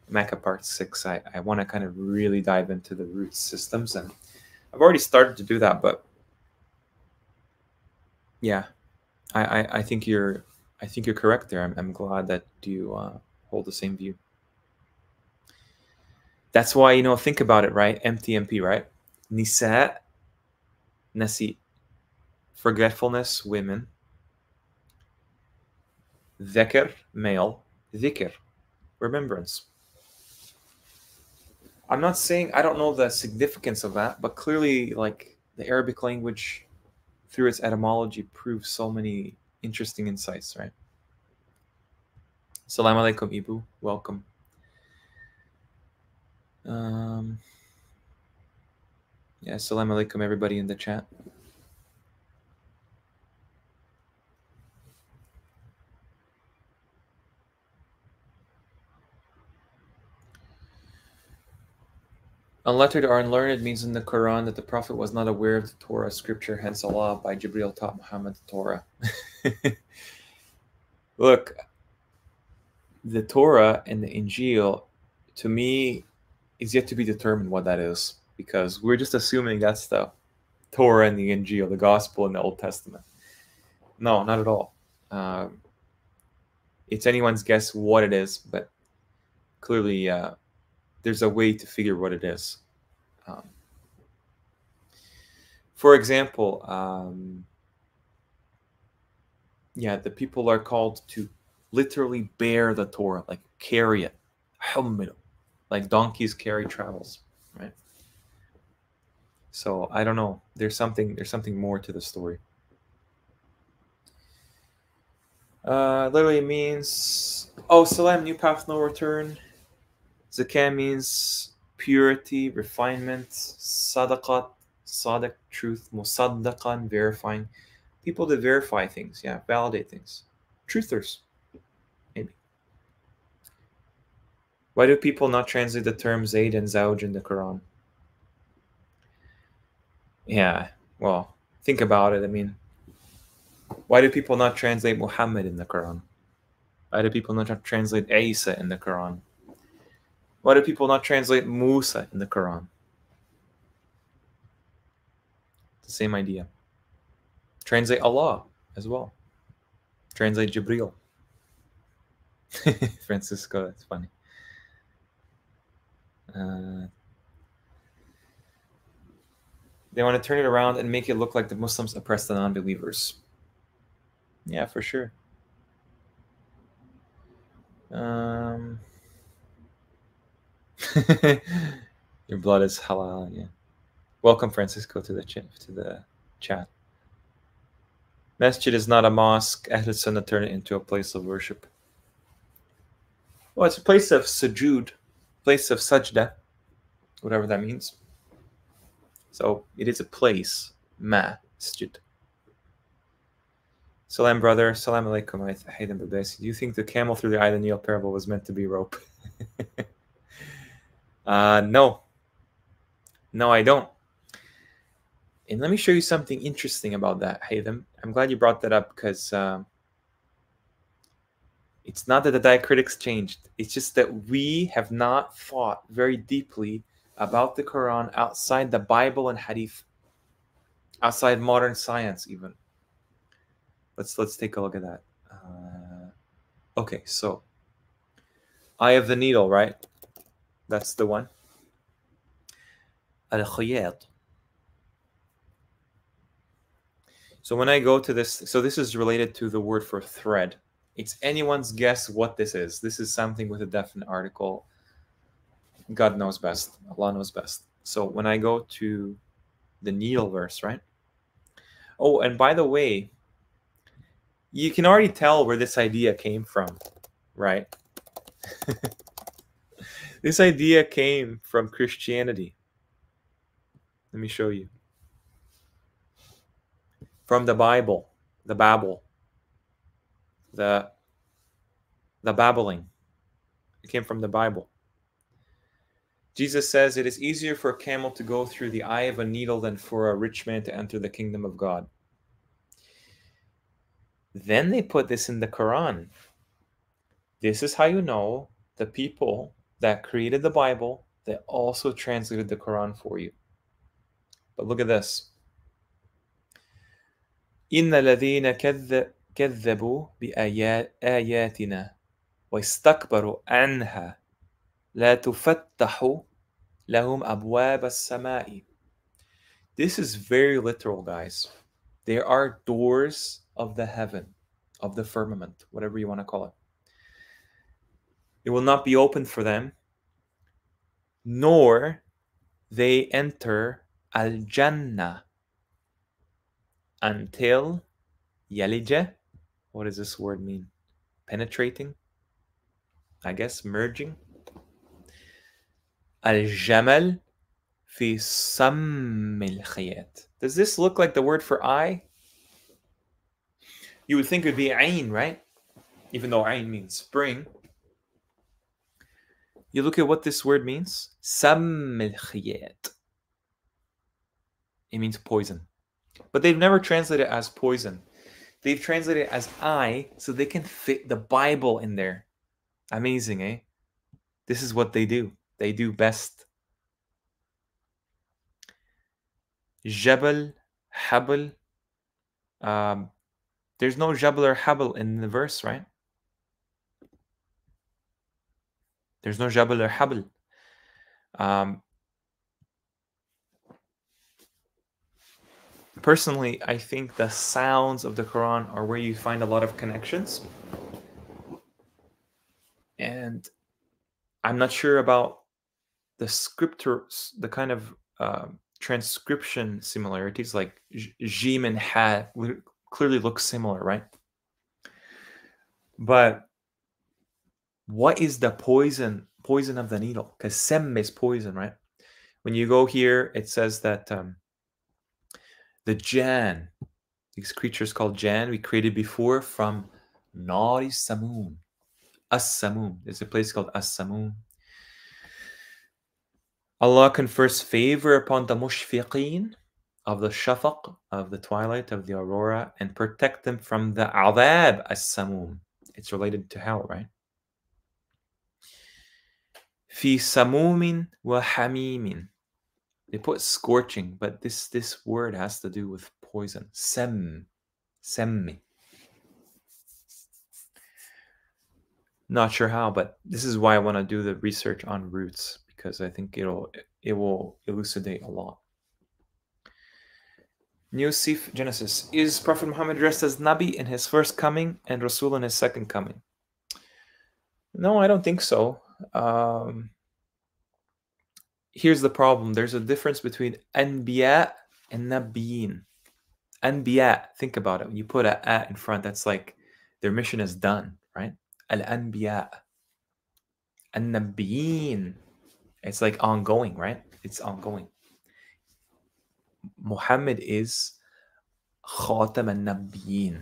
Mecca Part 6, I want to kind of really dive into the root systems. And I've already started to do that, but yeah, I think you're correct there. I'm glad that you hold the same view. That's why, think about it, right? MTMP, right? Nisa, nasi, forgetfulness, women. Dhakr, male. Dhikr, remembrance. I'm not saying I don't know the significance of that, but clearly, like, the Arabic language, through its etymology, proves so many interesting insights, right? Assalamu alaikum, Ibu. Welcome. Yeah, assalamu alaikum, everybody in the chat. Unlettered or unlearned means in the Quran that the Prophet was not aware of the Torah scripture, hence Allah by Jibril taught Muhammad the Torah. Look, the Torah and the Injil, to me, is yet to be determined what that is, because we're just assuming that's the Torah and the Injil, the Gospel and the Old Testament. No, not at all. It's anyone's guess what it is, but clearly there's a way to figure what it is. For example, yeah, the people are called to literally bear the Torah, like carry it, like donkeys carry travels, right? So I don't know. There's something more to the story. Literally means, salam, new path, no return. Zakah means purity, refinement. Sadaqat, sadiq, truth. Musaddaqan, verifying. People that verify things, yeah, validate things. Truthers, maybe. Why do people not translate the term Zayd and Zawj in the Quran? Yeah, well, think about it. I mean, why do people not translate Muhammad in the Quran? Why do people not translate Isa in the Quran? Why do people not translate Musa in the Quran? The same idea. Translate Allah as well. Translate Jibril. Francisco, that's funny. They want to turn it around and make it look like the Muslims oppress the non-believers. Yeah, for sure. Your blood is halal. Yeah. Welcome, Francisco, to the chat. Masjid is not a mosque. Ahl Sunnah turn it into a place of worship. Well, it's a place of sujood, place of sajda, whatever that means. So it is a place, masjid. Salam, brother. Salam alaikum. Do you think the camel through the eye of the Nile parable was meant to be rope? No. No, I don't. And let me show you something interesting about that, Haytham. I'm glad you brought that up because it's not that the diacritics changed. It's just that we have not thought very deeply about the Quran outside the Bible and Hadith, outside modern science even. Let's take a look at that. Okay, so eye of the needle, right? That's the one. Al-khiyat. So when I go to this, so this is related to the word for thread. It's anyone's guess what this is. This is something with a definite article. God knows best. Allah knows best. So when I go to the needle verse, right? Oh, and by the way, you can already tell where this idea came from, right? This idea came from Christianity. Let me show you. From the Bible, the Babel, the babbling. It came from the Bible. Jesus says it is easier for a camel to go through the eye of a needle than for a rich man to enter the kingdom of God. Then they put this in the Quran. This is how you know the people that created the Bible, they also translated the Quran for you. But look at this. إِنَّ الَّذِينَ كَذَّبُوا بِآيَاتِنَا وَاسْتَكْبَرُوا عَنْهَا لَا تُفَتَّحُ لَهُمْ أَبْوَابَ السَّمَاءِ. This is very literal, guys. There are doors of the heaven, of the firmament, whatever you want to call it. It will not be open for them, nor they enter al-Jannah until yalija. What does this word mean? Penetrating? I guess merging. Al-Jamal fi samm al-khayat. Does this look like the word for eye? You would think it would be ayn, right? Even though ayn means spring. You look at what this word means. Samm al-khayat. It means poison. But they've never translated it as poison. They've translated it as eye so they can fit the Bible in there. Amazing, eh? This is what they do. They do best. Jabal, Habal. There's no Jabal or Habal in the verse, right? There's no Jabal or Habal. Personally, I think the sounds of the Quran are where you find a lot of connections. And I'm not sure about the scriptures, the kind of transcription similarities, like Jim and Ha clearly look similar, right? But what is the poison of the needle? Because sem is poison, right? When you go here, it says that the Jan, these creatures called Jan, we created before from Nari Samoon. As-Samoon. There's a place called As-Samoon. Allah confers favor upon the mushfiqeen of the shafaq, of the twilight, of the aurora, and protect them from the adab as-samoon. It's related to hell, right? في سموم وحميم. They put scorching, but this word has to do with poison. Semmi. Not sure how, but this is why I want to do the research on roots, because I think it will elucidate a lot. New Sif Genesis. Is Prophet Muhammad addressed as Nabi in his first coming and Rasul in his second coming? No, I don't think so. Here's the problem. There's a difference between Anbiya and Nabiyin. Anbiya, think about it. When you put a in front, that's like their mission is done, right? Al-Anbiya. An-Nabiyin. It's like ongoing, right? It's ongoing. Muhammad is Khatam al-Nabiyyin.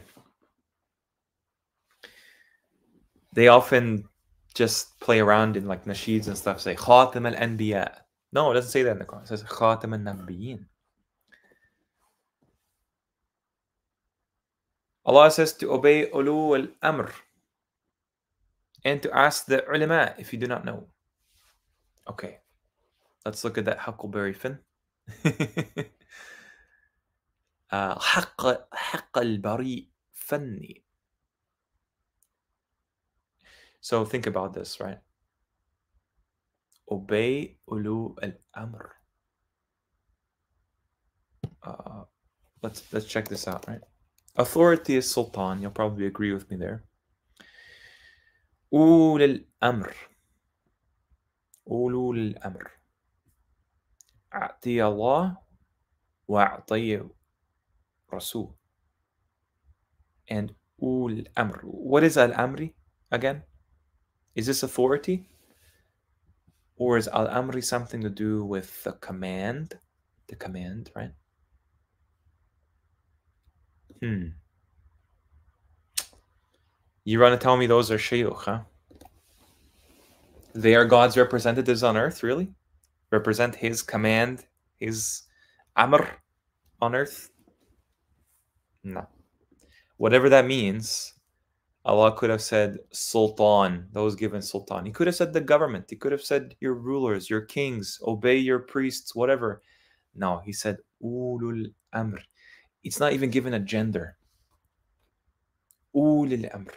They often just play around in like nasheeds and stuff, say Khatam al-Anbiya. No, it doesn't say that in the Quran. It says Khatam al-Nabiyyin. Allah says to obey ulu al-amr and to ask the ulama if you do not know. Okay, let's look at that Huckleberry Finn. حق البريء فني. So think about this, right? Obey ulu al-amr. Let's check this out, right? Authority is sultan. You'll probably agree with me there. أول الأمر. أولو الأمر. أعطي الله وأعطي رسول. And أول الأمر. What is al-amri again? Is this authority? Or is al-amri something to do with the command? The command, right? You want to tell me those are shayukh, huh? They are God's representatives on earth, really? Represent his command, his amr on earth? No. Whatever that means, Allah could have said sultan, those given sultan. He could have said the government. He could have said your rulers, your kings, obey your priests, whatever. No, he said ulul amr. It's not even given a gender. Ulul amr.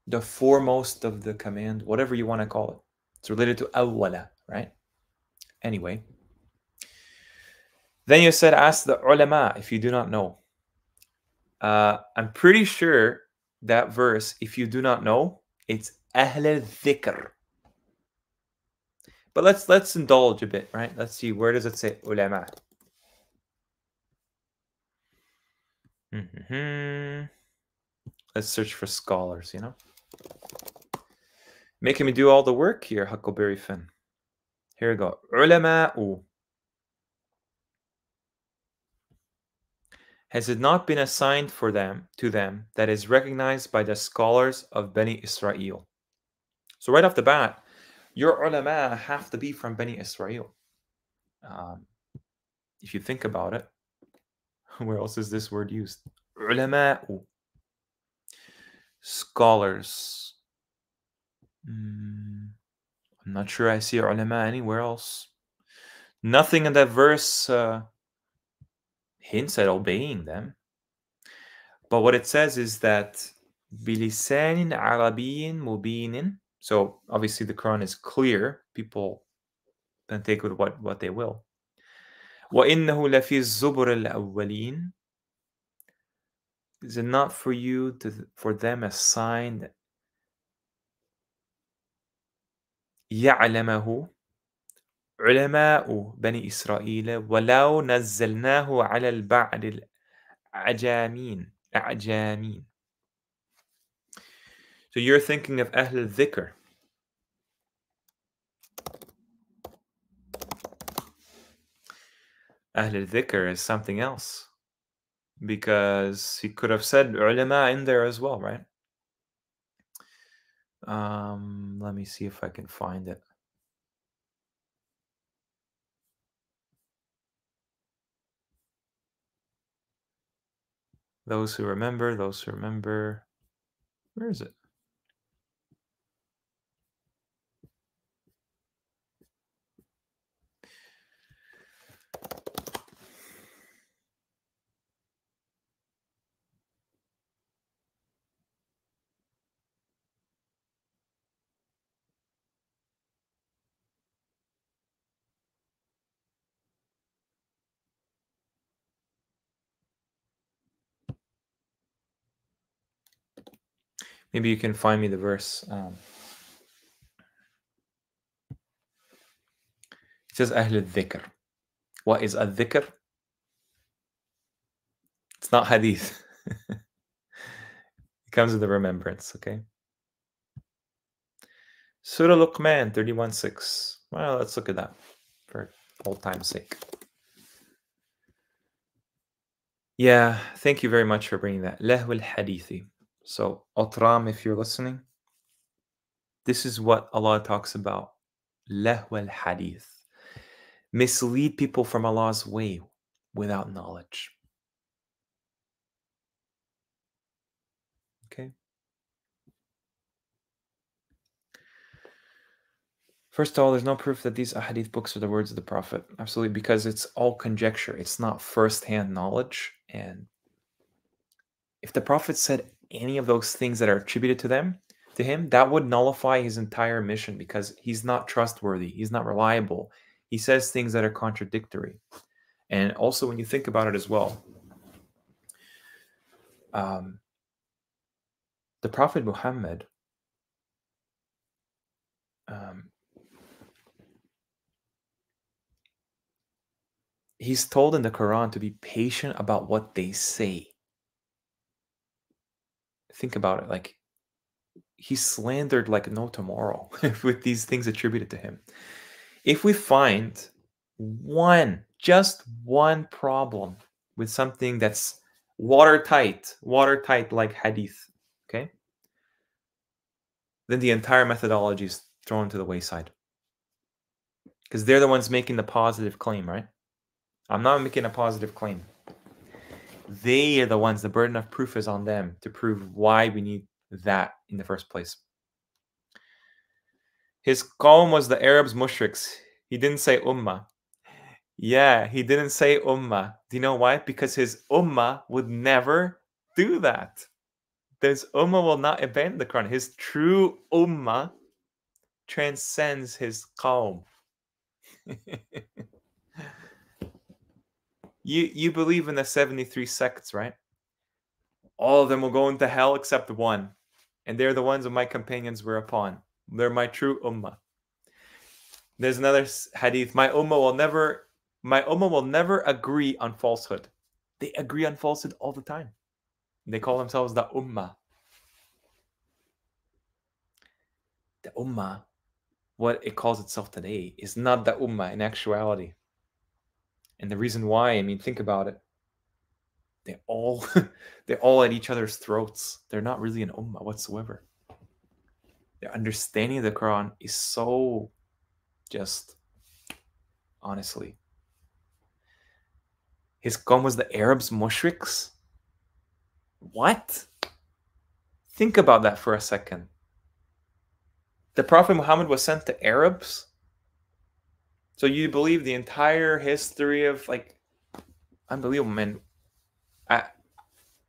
The foremost of the command, whatever you want to call it. It's related to awwala, right? Anyway. Then you said, ask the ulama if you do not know. I'm pretty sure that verse, if you do not know, it's ahl al-dhikr. But let's indulge a bit, right? Let's see, where does it say ulama? Let's search for scholars, you know? Making me do all the work here, Huckleberry Finn. Here we go. Ulama'u. Has it not been assigned to them that is recognized by the scholars of Bani Israel? So right off the bat, your ulama have to be from Bani Israel. If you think about it, where else is this word used? Ulama'u. Scholars. I'm not sure I see ulama anywhere else. Nothing in that verse hints at obeying them. But what it says is that bilisanin arabiyyin mubinin. So obviously the Quran is clear. People can take with what they will. وَإِنَّهُ لَفِي الزُّبُرِ الْأَوَّلِينَ. Is it not for you for them a sign that يعلمه علماء بني إسرائيل ولو نزلناه على البعض الأعجامين. So you're thinking of أهل الذكر. أهل الذكر is something else. Because he could have said ulama in there as well, right? Let me see if I can find it. Those who remember. Where is it? Maybe you can find me the verse. It says Ahl al-Dhikr. What is al-Dhikr? It's not hadith. It comes with the remembrance, okay? Surah Luqman 31:6. Well, let's look at that for old time's sake. Yeah, thank you very much for bringing that. Lahu al-Hadithi. So, Otram, if you're listening, this is what Allah talks about. Lahu al-Hadith. Mislead people from Allah's way without knowledge. Okay? First of all, there's no proof that these ahadith books are the words of the Prophet. Absolutely, because it's all conjecture. It's not first-hand knowledge. And if the Prophet said any of those things that are attributed to him, that would nullify his entire mission because he's not trustworthy. He's not reliable. He says things that are contradictory. And also, when you think about it as well, the Prophet Muhammad, he's told in the Quran to be patient about what they say. Think about it. Like, he's slandered like no tomorrow with these things attributed to him. If we find just one problem with something that's watertight like hadith, okay, then the entire methodology is thrown to the wayside. Because they're the ones making the positive claim, right? I'm not making a positive claim. They are the ones, the burden of proof is on them to prove why we need that in the first place. His qawm was the Arabs mushriks. He didn't say ummah. Yeah, he didn't say ummah. Do you know why? Because his ummah would never do that. His ummah will not abandon the Quran. His true ummah transcends his qawm. You believe in the 73 sects, right? All of them will go into hell except one. And they're the ones that my companions were upon. They're my true ummah. There's another hadith. My ummah will never agree on falsehood. They agree on falsehood all the time. They call themselves the ummah. The ummah, what it calls itself today, is not the ummah in actuality. And the reason why, I mean, think about it. They're all at each other's throats. They're not really an ummah whatsoever. Their understanding of the Quran is so just, honestly. His qawm was the Arabs mushriks? What? Think about that for a second. The Prophet Muhammad was sent to Arabs? So you believe the entire history of, like, unbelievable, man.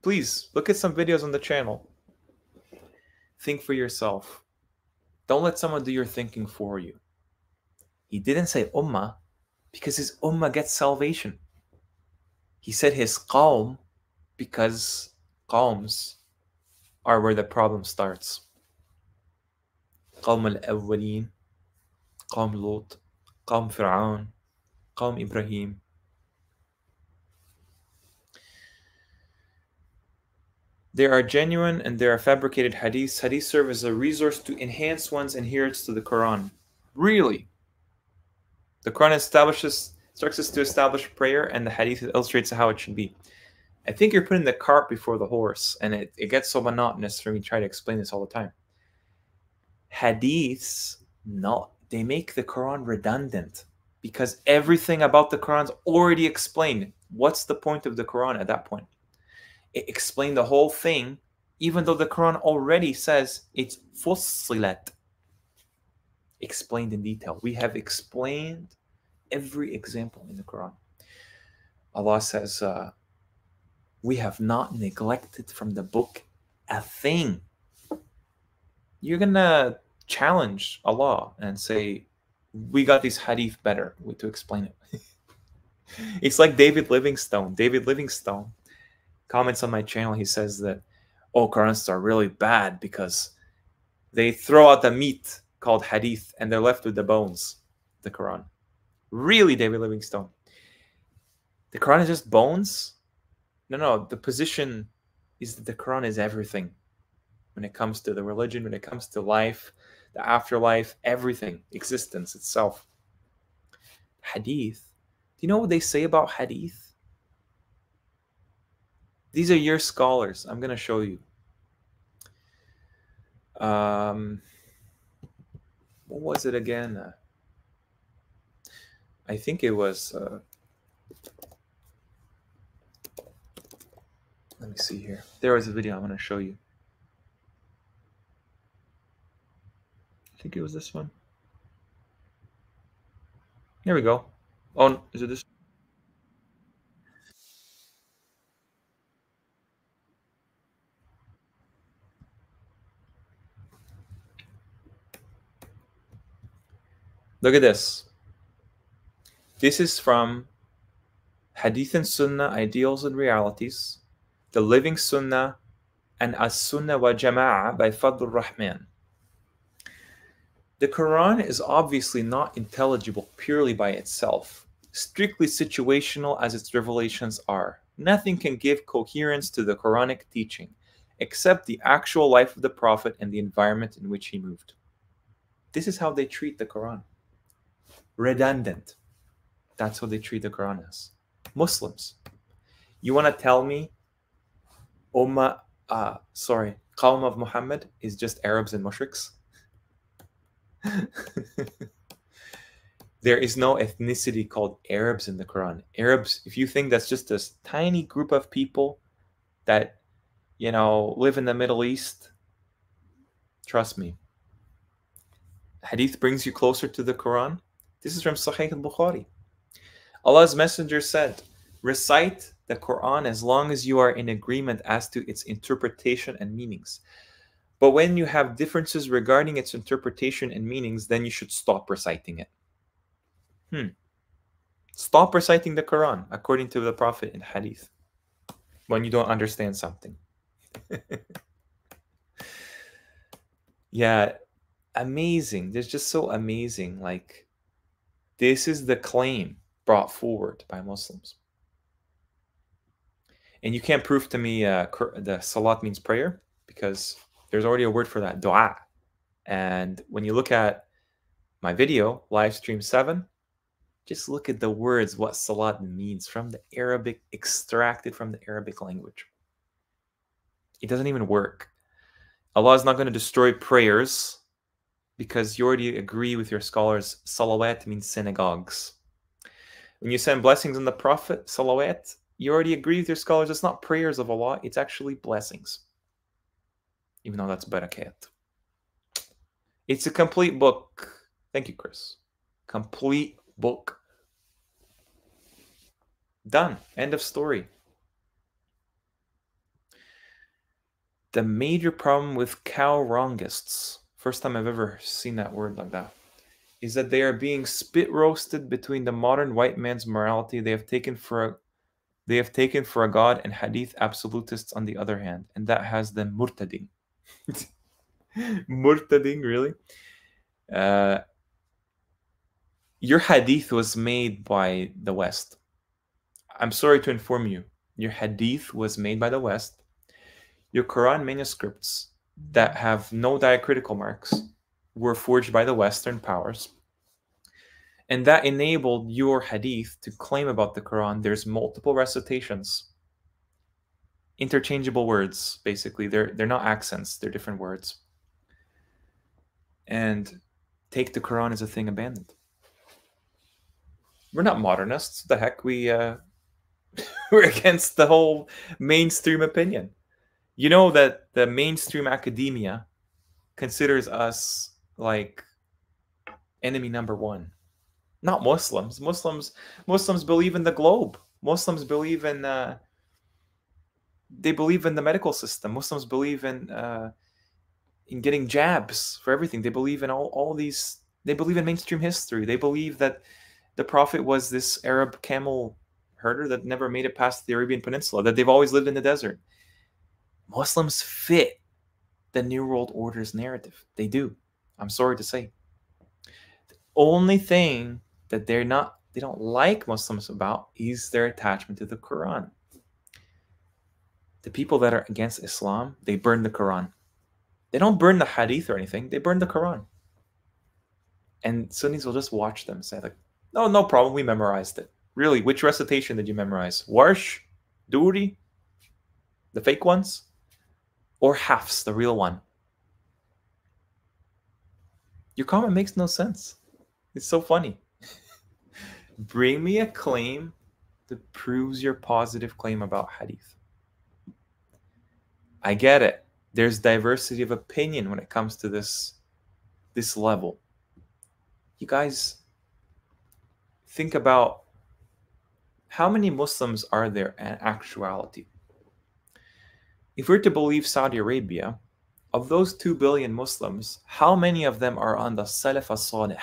Please, look at some videos on the channel. Think for yourself. Don't let someone do your thinking for you. He didn't say ummah because his ummah gets salvation. He said his qawm because qawms are where the problem starts. Qawm al-awwaleen, Qawm Lut, Qawm Fir'aun, Qawm Ibrahim. There are genuine and there are fabricated hadiths. Hadiths serve as a resource to enhance one's adherence to the Quran. Really? The Quran instructs us to establish prayer, and the hadith illustrates how it should be. I think you're putting the cart before the horse, and it gets so monotonous for me to try to explain this all the time. Hadiths, no, they make the Quran redundant because everything about the Quran is already explained. What's the point of the Quran at that point? It explained the whole thing, even though the Quran already says it's fussilat, explained in detail. We have explained every example in the Quran. Allah says, we have not neglected from the book a thing. You're going to challenge Allah and say, we got this hadith better to explain it. It's like David Livingstone. David Livingstone comments on my channel. He says that oh, Quranists are really bad because they throw out the meat called hadith and they're left with the bones, the Quran. Really, David Livingstone? The Quran is just bones? No, the position is that the Quran is everything. When it comes to the religion, when it comes to life, the afterlife, everything, existence itself. Hadith. Do you know what they say about hadith? These are your scholars. I'm going to show you. What was it again? I think it was... let me see here. There was a video I'm going to show you. I think it was this one. Here we go. Oh, is it this? Look at this. This is from Hadith and Sunnah, Ideals and Realities, The Living Sunnah, and As-Sunnah wa Jama'ah by Fadl Rahman. The Quran is obviously not intelligible purely by itself, strictly situational as its revelations are. Nothing can give coherence to the Quranic teaching except the actual life of the Prophet and the environment in which he moved. This is how they treat the Quran. Redundant. That's what they treat the Quran as. Muslims. You want to tell me Qawm of Muhammad is just Arabs and mushriks? There is no ethnicity called Arabs in the Quran. Arabs, if you think that's just this tiny group of people that, you know, live in the Middle East, trust me. Hadith brings you closer to the Quran. This is from Sahih al-Bukhari. Allah's Messenger said, recite the Quran as long as you are in agreement as to its interpretation and meanings. But when you have differences regarding its interpretation and meanings, then you should stop reciting it. Stop reciting the Quran according to the Prophet in Hadith when you don't understand something. Yeah, amazing. They're just so amazing. Like, this is the claim brought forward by Muslims. And you can't prove to me the salat means prayer, because there's already a word for that, dua. And when you look at my video, Livestream 7, just look at the words, what salat means from the Arabic, extracted from the Arabic language. It doesn't even work. Allah is not going to destroy prayers because you already agree with your scholars, salawat means synagogues. When you send blessings on the Prophet, salawat, you already agree with your scholars, it's not prayers of Allah, it's actually blessings. Even though that's barakat. It's a complete book. Thank you, Chris. Complete book. Done. End of story. The major problem with cow wrongists, first time I've ever seen that word like that, is that they are being spit roasted between the modern white man's morality they have taken for a god, and hadith absolutists on the other hand, and that has them murtading. Murtading, really? Your hadith was made by the West. I'm sorry to inform you. Your hadith was made by the West. Your Quran manuscripts that have no diacritical marks were forged by the Western powers. And that enabled your hadith to claim about the Quran there's multiple recitations. Interchangeable words, basically. They're not accents, they're different words. And take the Quran as a thing abandoned. We're not modernists. The heck, we're against the whole mainstream opinion. You know that the mainstream academia considers us like enemy number one. Not Muslims. Muslims believe in the globe. Muslims believe in they believe in the medical system. Muslims believe in getting jabs for everything. They believe in all these. They believe in mainstream history. They believe that the Prophet was this Arab camel herder that never made it past the Arabian Peninsula, that they've always lived in the desert. Muslims fit the New World Order's narrative. They do. I'm sorry to say. The only thing that they don't like Muslims about is their attachment to the Quran. The people that are against Islam, they burn the Quran. They don't burn the Hadith or anything. They burn the Quran. And Sunnis will just watch them say like, no, no problem. We memorized it. Really, which recitation did you memorize? Warsh, Duri, the fake ones, or Hafs, the real one? Your comment makes no sense. It's so funny. Bring me a claim that proves your positive claim about Hadith. I get it. There's diversity of opinion when it comes to this level. You guys think about how many Muslims are there in actuality? If we're to believe Saudi Arabia, of those 2 billion Muslims, how many of them are on the Salaf as-Salih,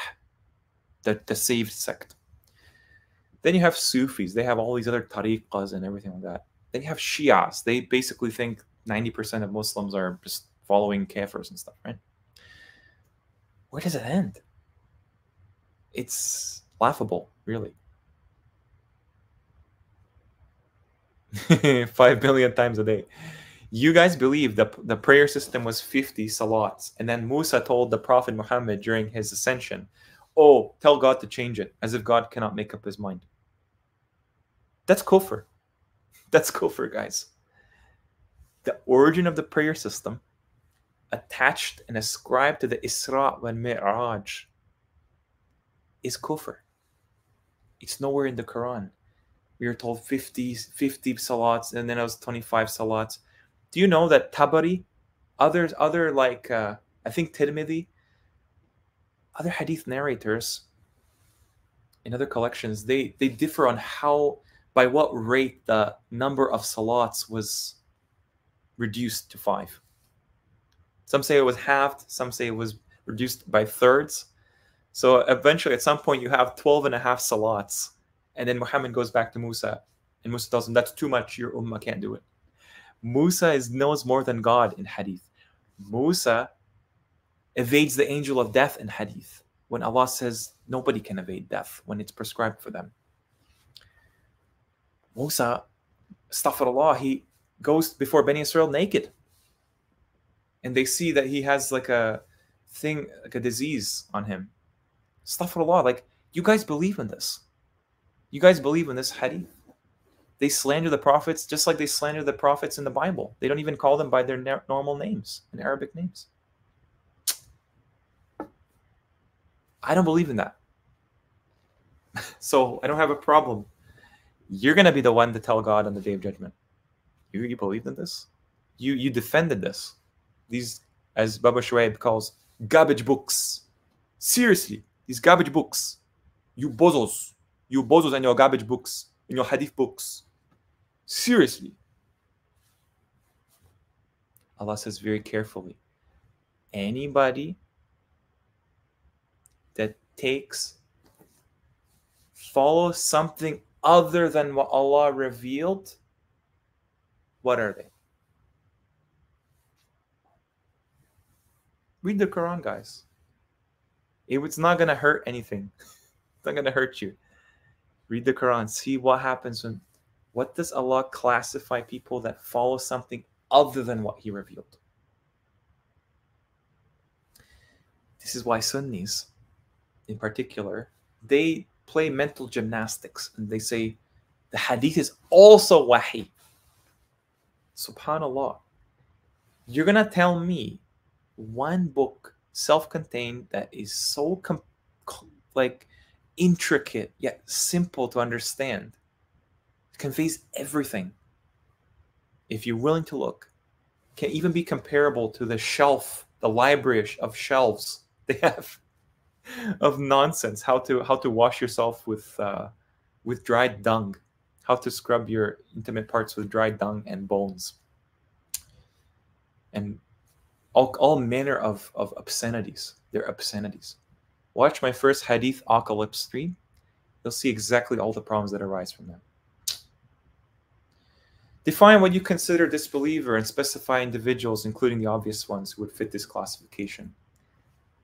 the saved sect? Then you have Sufis. They have all these other tariqas and everything like that. Then you have Shias. They basically think 90% of Muslims are just following kafirs and stuff, right? Where does it end? It's laughable, really. 5 billion times a day. You guys believe the prayer system was 50 salats, and then Musa told the Prophet Muhammad during his ascension, oh, tell God to change it, as if God cannot make up his mind. That's kufr. That's kufr, guys. The origin of the prayer system attached and ascribed to the Isra wal Mi'raj is kufr. It's nowhere in the Quran. We were told 50 salats, and then it was 25 salats. Do you know that Tabari, other like I think Tirmidhi, other hadith narrators in other collections, they differ on by what rate the number of salats was reduced to 5. Some say it was halved, some say it was reduced by thirds. So eventually at some point you have 12 and a half salats, and then Muhammad goes back to Musa, and Musa tells him, that's too much, your ummah can't do it. Musa knows more than God in hadith. Musa evades the angel of death in hadith, when Allah says nobody can evade death when it's prescribed for them. Musa, astaghfirullah, he goes before Bani Israel naked, and they see that he has like a thing, like a disease on him. Astaghfirullah, like, you guys believe in this. You guys believe in this hadith. They slander the prophets just like they slander the prophets in the Bible. They don't even call them by their normal names and Arabic names. I don't believe in that. So I don't have a problem. You're going to be the one to tell God on the Day of Judgment. You believed in this? You defended this. These, as Baba Shuaib calls, garbage books. Seriously, these garbage books. You bozos and your garbage books, in your hadith books. Seriously. Allah says very carefully, anybody that follows something other than what Allah revealed, what are they? Read the Quran, guys. It's not going to hurt anything. It's not going to hurt you. Read the Quran. See what happens when... What does Allah classify people that follow something other than what He revealed? This is why Sunnis, in particular, they play mental gymnastics and they say the hadith is also wahi. Subhanallah. You're going to tell me one book, self-contained, that is so intricate yet simple to understand, conveys everything, if you're willing to look, can even be comparable to the shelf, the library of shelves they have of nonsense, how to wash yourself with dried dung, how to scrub your intimate parts with dried dung and bones, and all manner of obscenities. They're obscenities. Watch my first hadith apocalypse stream. You'll see exactly all the problems that arise from them. Define what you consider disbeliever and specify individuals, including the obvious ones, who would fit this classification.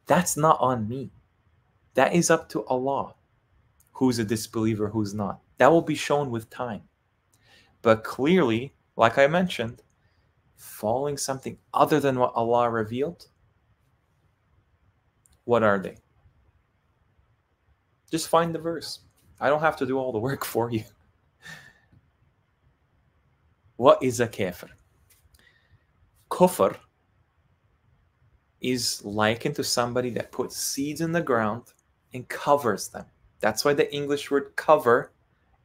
That's not on me. That is up to Allah. Who's a disbeliever, who's not. That will be shown with time. But clearly, like I mentioned, following something other than what Allah revealed, what are they? Just find the verse. I don't have to do all the work for you. What is a kafir? Kufr is likened to somebody that puts seeds in the ground and covers them. That's why the English word cover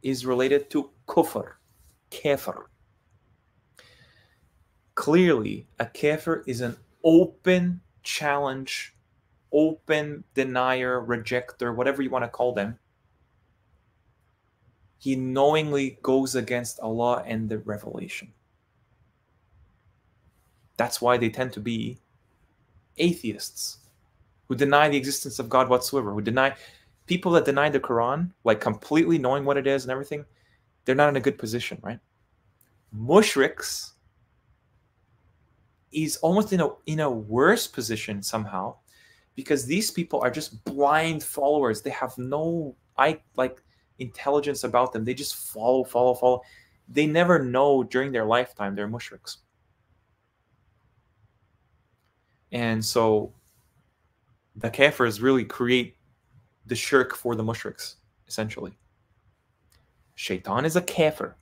is related to kufr, kafir. Clearly, a kafir is an open challenge, open denier, rejecter, whatever you want to call them. He knowingly goes against Allah and the revelation. That's why they tend to be atheists who deny the existence of God whatsoever, who deny people that deny the Quran, like completely knowing what it is and everything. They're not in a good position, right? Mushriks is almost in a worse position somehow, because these people are just blind followers. They have no intelligence about them. They just follow. They never know during their lifetime they're mushriks. And so the kafirs really create the shirk for the mushriks, essentially. Shaitan is a kafir.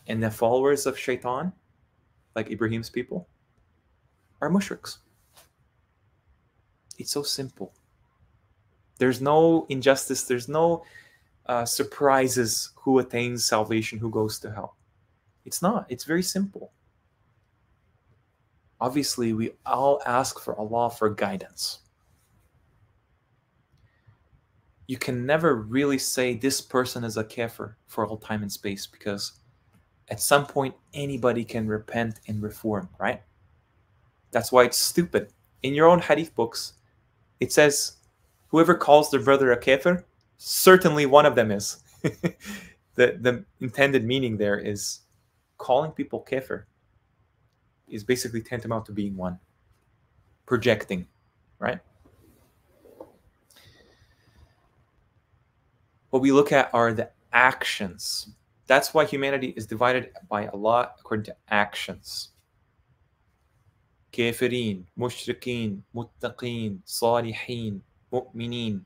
And the followers of Shaitan, like Ibrahim's people, are mushriks. It's so simple. There's no injustice. There's no surprises who attains salvation, who goes to hell. It's not. It's very simple. Obviously, we all ask for Allah for guidance. You can never really say this person is a kafir for all time and space, because at some point anybody can repent and reform, right? That's why it's stupid. In your own hadith books, it says, whoever calls their brother a kafir, certainly one of them is. The intended meaning there is calling people kafir is basically tantamount to being one. Projecting, right? What we look at are the actions. That's why humanity is divided by Allah according to actions. Kafirin, mushrikeen, muttaqeen, salihin, mu'mineen.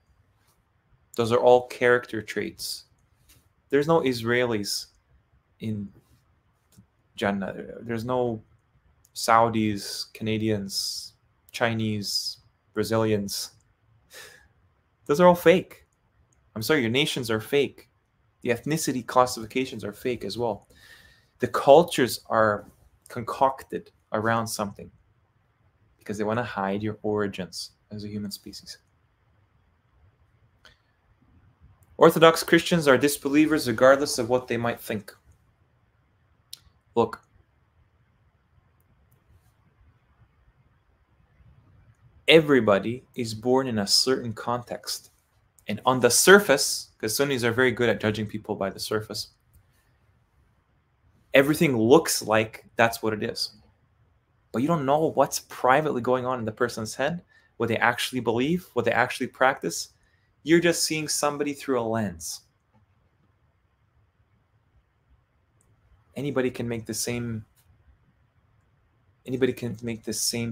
Those are all character traits. There's no Israelis in Jannah. There's no Saudis, Canadians, Chinese, Brazilians. Those are all fake. I'm sorry, your nations are fake. The ethnicity classifications are fake as well. The cultures are concocted around something because they want to hide your origins as a human species. Orthodox Christians are disbelievers regardless of what they might think. Look, everybody is born in a certain context. And on the surface, because Sunnis are very good at judging people by the surface, everything looks like that's what it is. But you don't know what's privately going on in the person's head, what they actually believe, what they actually practice. You're just seeing somebody through a lens. Anybody can make the same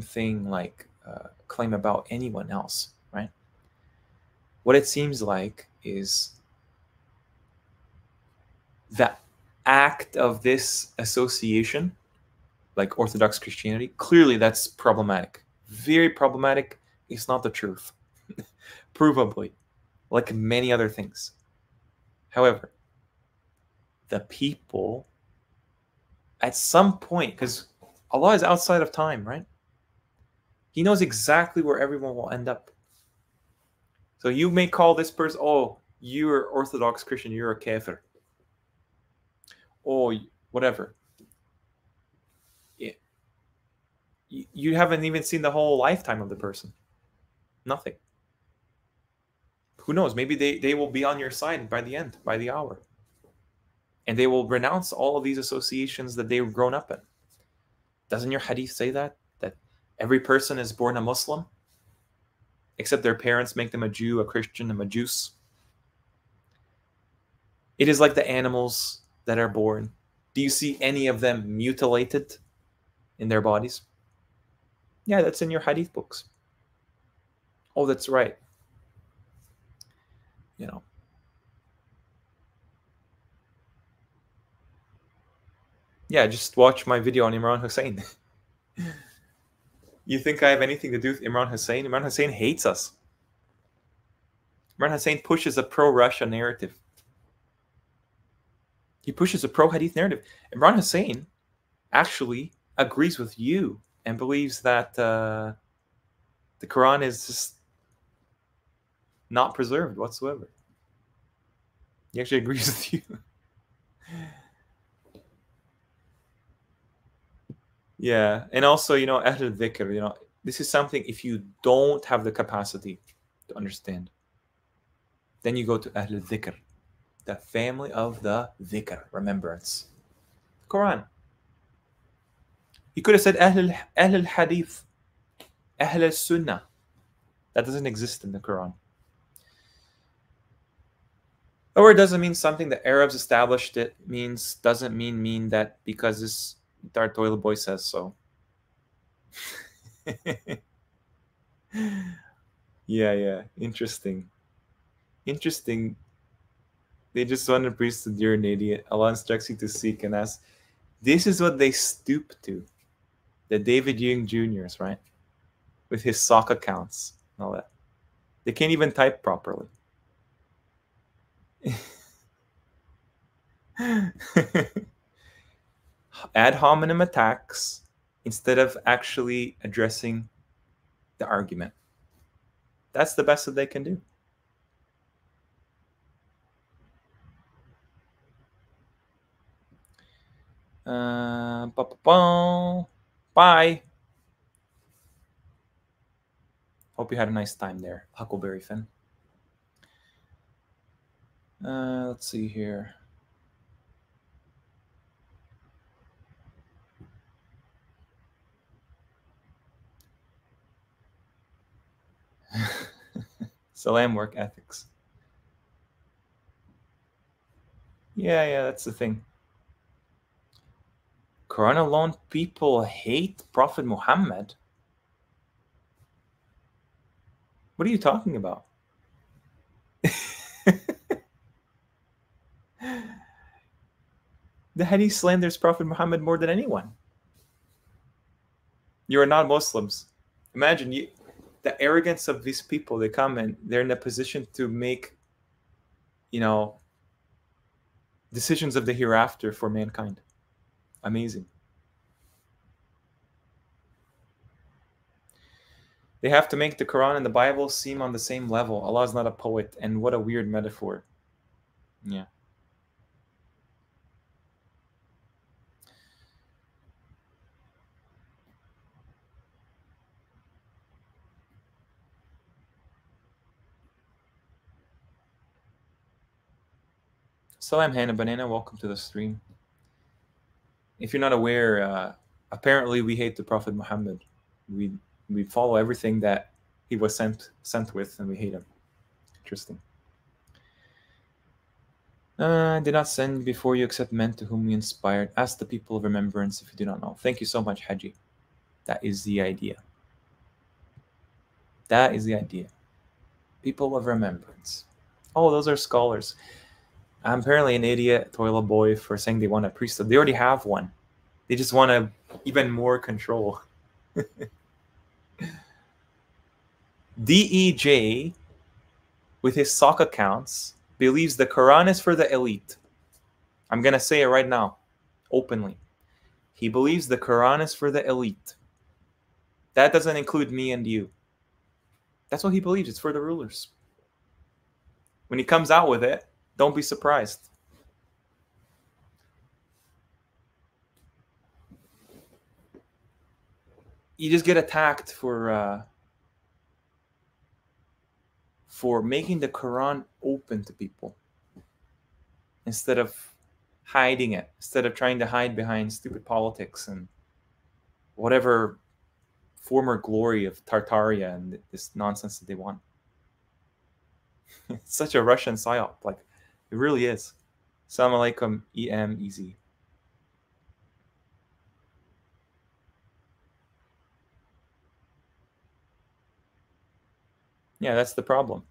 thing, like claim about anyone else, right? What it seems like is the act of this association, like Orthodox Christianity, clearly that's problematic. Very problematic. It's not the truth. Provably. Like many other things. However, the people, at some point, because Allah is outside of time, right? He knows exactly where everyone will end up. So you may call this person, oh, you're Orthodox Christian, you're a kafir. Or whatever. You haven't even seen the whole lifetime of the person. Nothing. Who knows? Maybe they will be on your side by the end, by the hour. And they will renounce all of these associations that they've grown up in. Doesn't your hadith say that? That every person is born a Muslim, except their parents make them a Jew, a Christian, a Majus. It is like the animals that are born. Do you see any of them mutilated in their bodies? Yeah, that's in your hadith books. Oh, that's right. You know. Yeah, just watch my video on Imran Hussein. You think I have anything to do with Imran Hussein? Imran Hussein hates us. Imran Hussein pushes a pro-Russia narrative. He pushes a pro-Hadith narrative. Imran Hussein actually agrees with you and believes that the Quran is just not preserved whatsoever. He actually agrees with you. Yeah, and also, Ahl al-Dhikr, this is something, if you don't have the capacity to understand, then you go to Ahl al-Dhikr, the family of the Dhikr, remembrance. Quran. You could have said Ahl al-Hadith, Ahl al-Sunnah. That doesn't exist in the Quran. A word doesn't mean something the Arabs established. It doesn't mean that because this Dark Toilet Boy says so. Yeah. Interesting. They just want a priesthood. You're an idiot. Allah instructs you to seek and ask. This is what they stoop to. The David Young Juniors, right? With his sock accounts and all that. They can't even type properly. Ad hominem attacks instead of actually addressing the argument. That's the best that they can do. Bye. Hope you had a nice time there, Huckleberry Finn. Let's see here. Salam work ethics. Yeah, that's the thing. Quran alone people hate Prophet Muhammad. What are you talking about? The Hadith slanders Prophet Muhammad more than anyone. You are not Muslims. Imagine the arrogance of these people. They come and they're in a position to make, decisions of the hereafter for mankind. Amazing. They have to make the Quran and the Bible seem on the same level. Allah is not a poet, and what a weird metaphor. Yeah. Salam Hannah Banana, welcome to the stream. If you're not aware, apparently we hate the Prophet Muhammad. We follow everything that he was sent with, and we hate him. Interesting. Did not send before you except men to whom we inspired. Ask the people of remembrance if you do not know. Thank you so much, Haji. That is the idea. That is the idea. People of remembrance. Oh, those are scholars. I'm apparently an idiot, toilet boy, for saying they want a priesthood. They already have one. They just want even more control. DEJ, with his sock accounts, believes the Quran is for the elite. I'm going to say it right now, openly. He believes the Quran is for the elite. That doesn't include me and you. That's what he believes. It's for the rulers. When he comes out with it, don't be surprised. You just get attacked for making the Quran open to people instead of hiding it instead of trying to hide behind stupid politics and whatever former glory of Tartaria and this nonsense that they want. It's such a Russian psyop. Like, it really is. Assalamu alaikum, EM, easy. Yeah, that's the problem.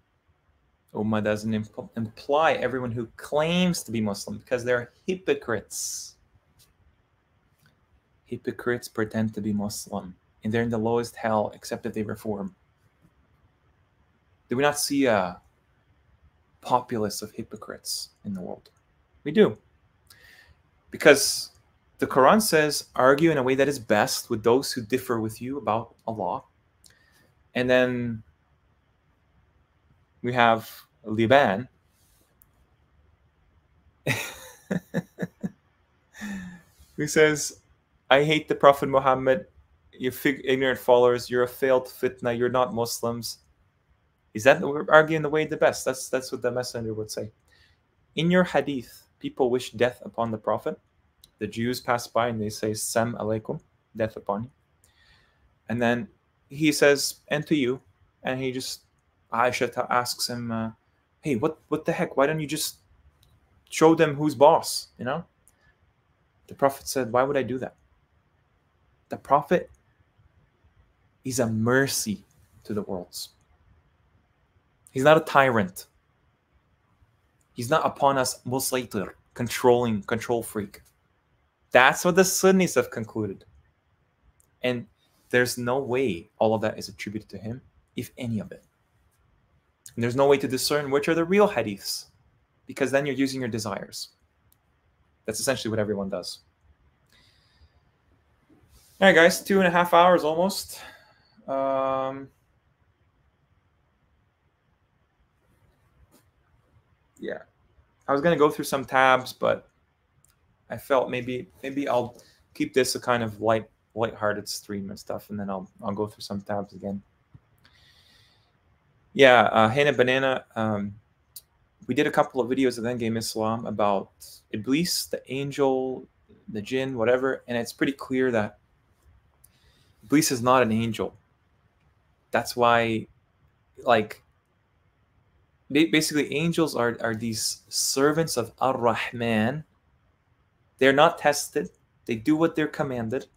Ummah doesn't imply everyone who claims to be Muslim, because they're hypocrites. Hypocrites pretend to be Muslim, and they're in the lowest hell except if they reform. Do we not see a populace of hypocrites in the world? We do. Because the Quran says, argue in a way that is best with those who differ with you about Allah. And then we have Liban. Who says, I hate the Prophet Muhammad, you ignorant followers, you're a failed fitna, you're not Muslims. Is that we're arguing the way the best? That's what the messenger would say. In your hadith, people wish death upon the Prophet. The Jews pass by and they say, Sam alaikum, death upon you. And then he says, and to you. And he just, Aisha asks him, hey, what the heck? Why don't you just show them who's boss, you know? The Prophet said, why would I do that? The Prophet is a mercy to the worlds. He's not a tyrant. He's not upon us, musaytir, control freak. That's what the Sunnis have concluded. And there's no way all of that is attributed to him, if any of it. And there's no way to discern which are the real hadiths, because then you're using your desires. That's essentially what everyone does. All right, guys, 2.5 hours almost. Yeah, I was gonna go through some tabs, but I felt maybe I'll keep this a kind of light-hearted stream and stuff, and then I'll go through some tabs again. Yeah, Hannah Banana. We did a couple of videos of Endgame Islam about Iblis, the angel, the jinn, whatever, and it's pretty clear that Iblis is not an angel. That's why, like, basically angels are these servants of Ar-Rahman. They're not tested. They do what they're commanded.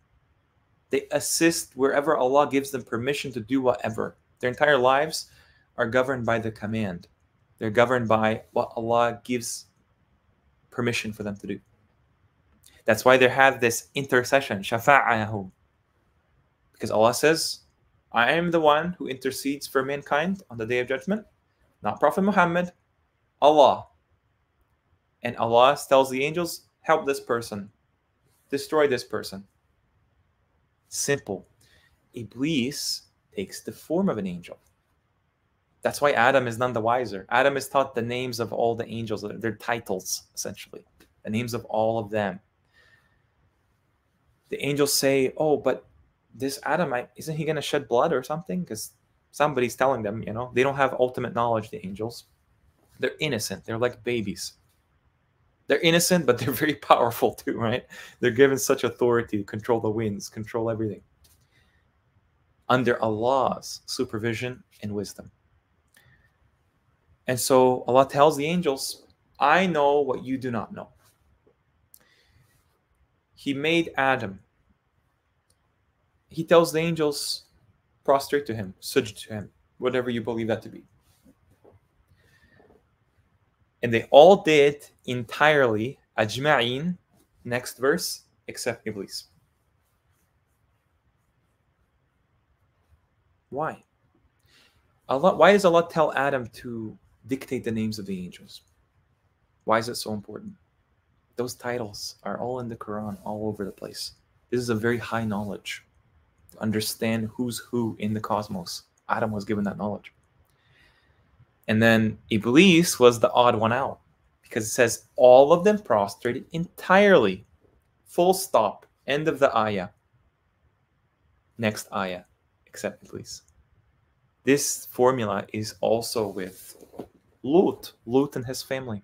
They assist wherever Allah gives them permission to do whatever. Their entire lives are governed by the command. They're governed by what Allah gives permission for them to do. That's why they have this intercession, shafa'ahum. Because Allah says, I am the one who intercedes for mankind on the Day of Judgment, not Prophet Muhammad, Allah. And Allah tells the angels, help this person, destroy this person. Simple. Iblis takes the form of an angel. That's why Adam is none the wiser. Adam is taught the names of all the angels, their titles, essentially. The names of all of them. The angels say, oh, but this Adam, isn't he going to shed blood or something? Because somebody's telling them, you know, they don't have ultimate knowledge, the angels. They're innocent. They're like babies. They're innocent, but they're very powerful too, right? They're given such authority to control the winds, control everything. Under Allah's supervision and wisdom. And so Allah tells the angels, I know what you do not know. He made Adam. He tells the angels, prostrate to him, sujood to him, whatever you believe that to be. And they all did entirely, ajma'in, next verse, except Iblis. Why? Why does Allah tell Adam to dictate the names of the angels? Why is it so important? Those titles are all in the Quran, all over the place. This is a very high knowledge to understand who's who in the cosmos. Adam was given that knowledge. And then Iblis was the odd one out, because it says all of them prostrated entirely. Full stop. End of the ayah. Next ayah, except Iblis. This formula is also with Lut and his family.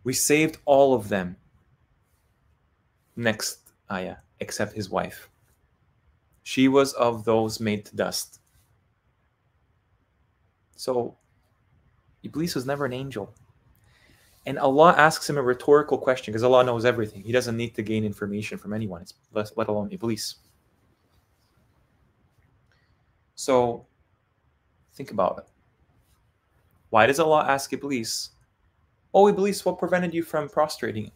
We saved all of them. Next ayah, except his wife. She was of those made to dust. So Iblis was never an angel. And Allah asks him a rhetorical question because Allah knows everything. He doesn't need to gain information from anyone, let alone Iblis. So think about it. Why does Allah ask Iblis, "Oh, Iblis, what prevented you from prostrating?"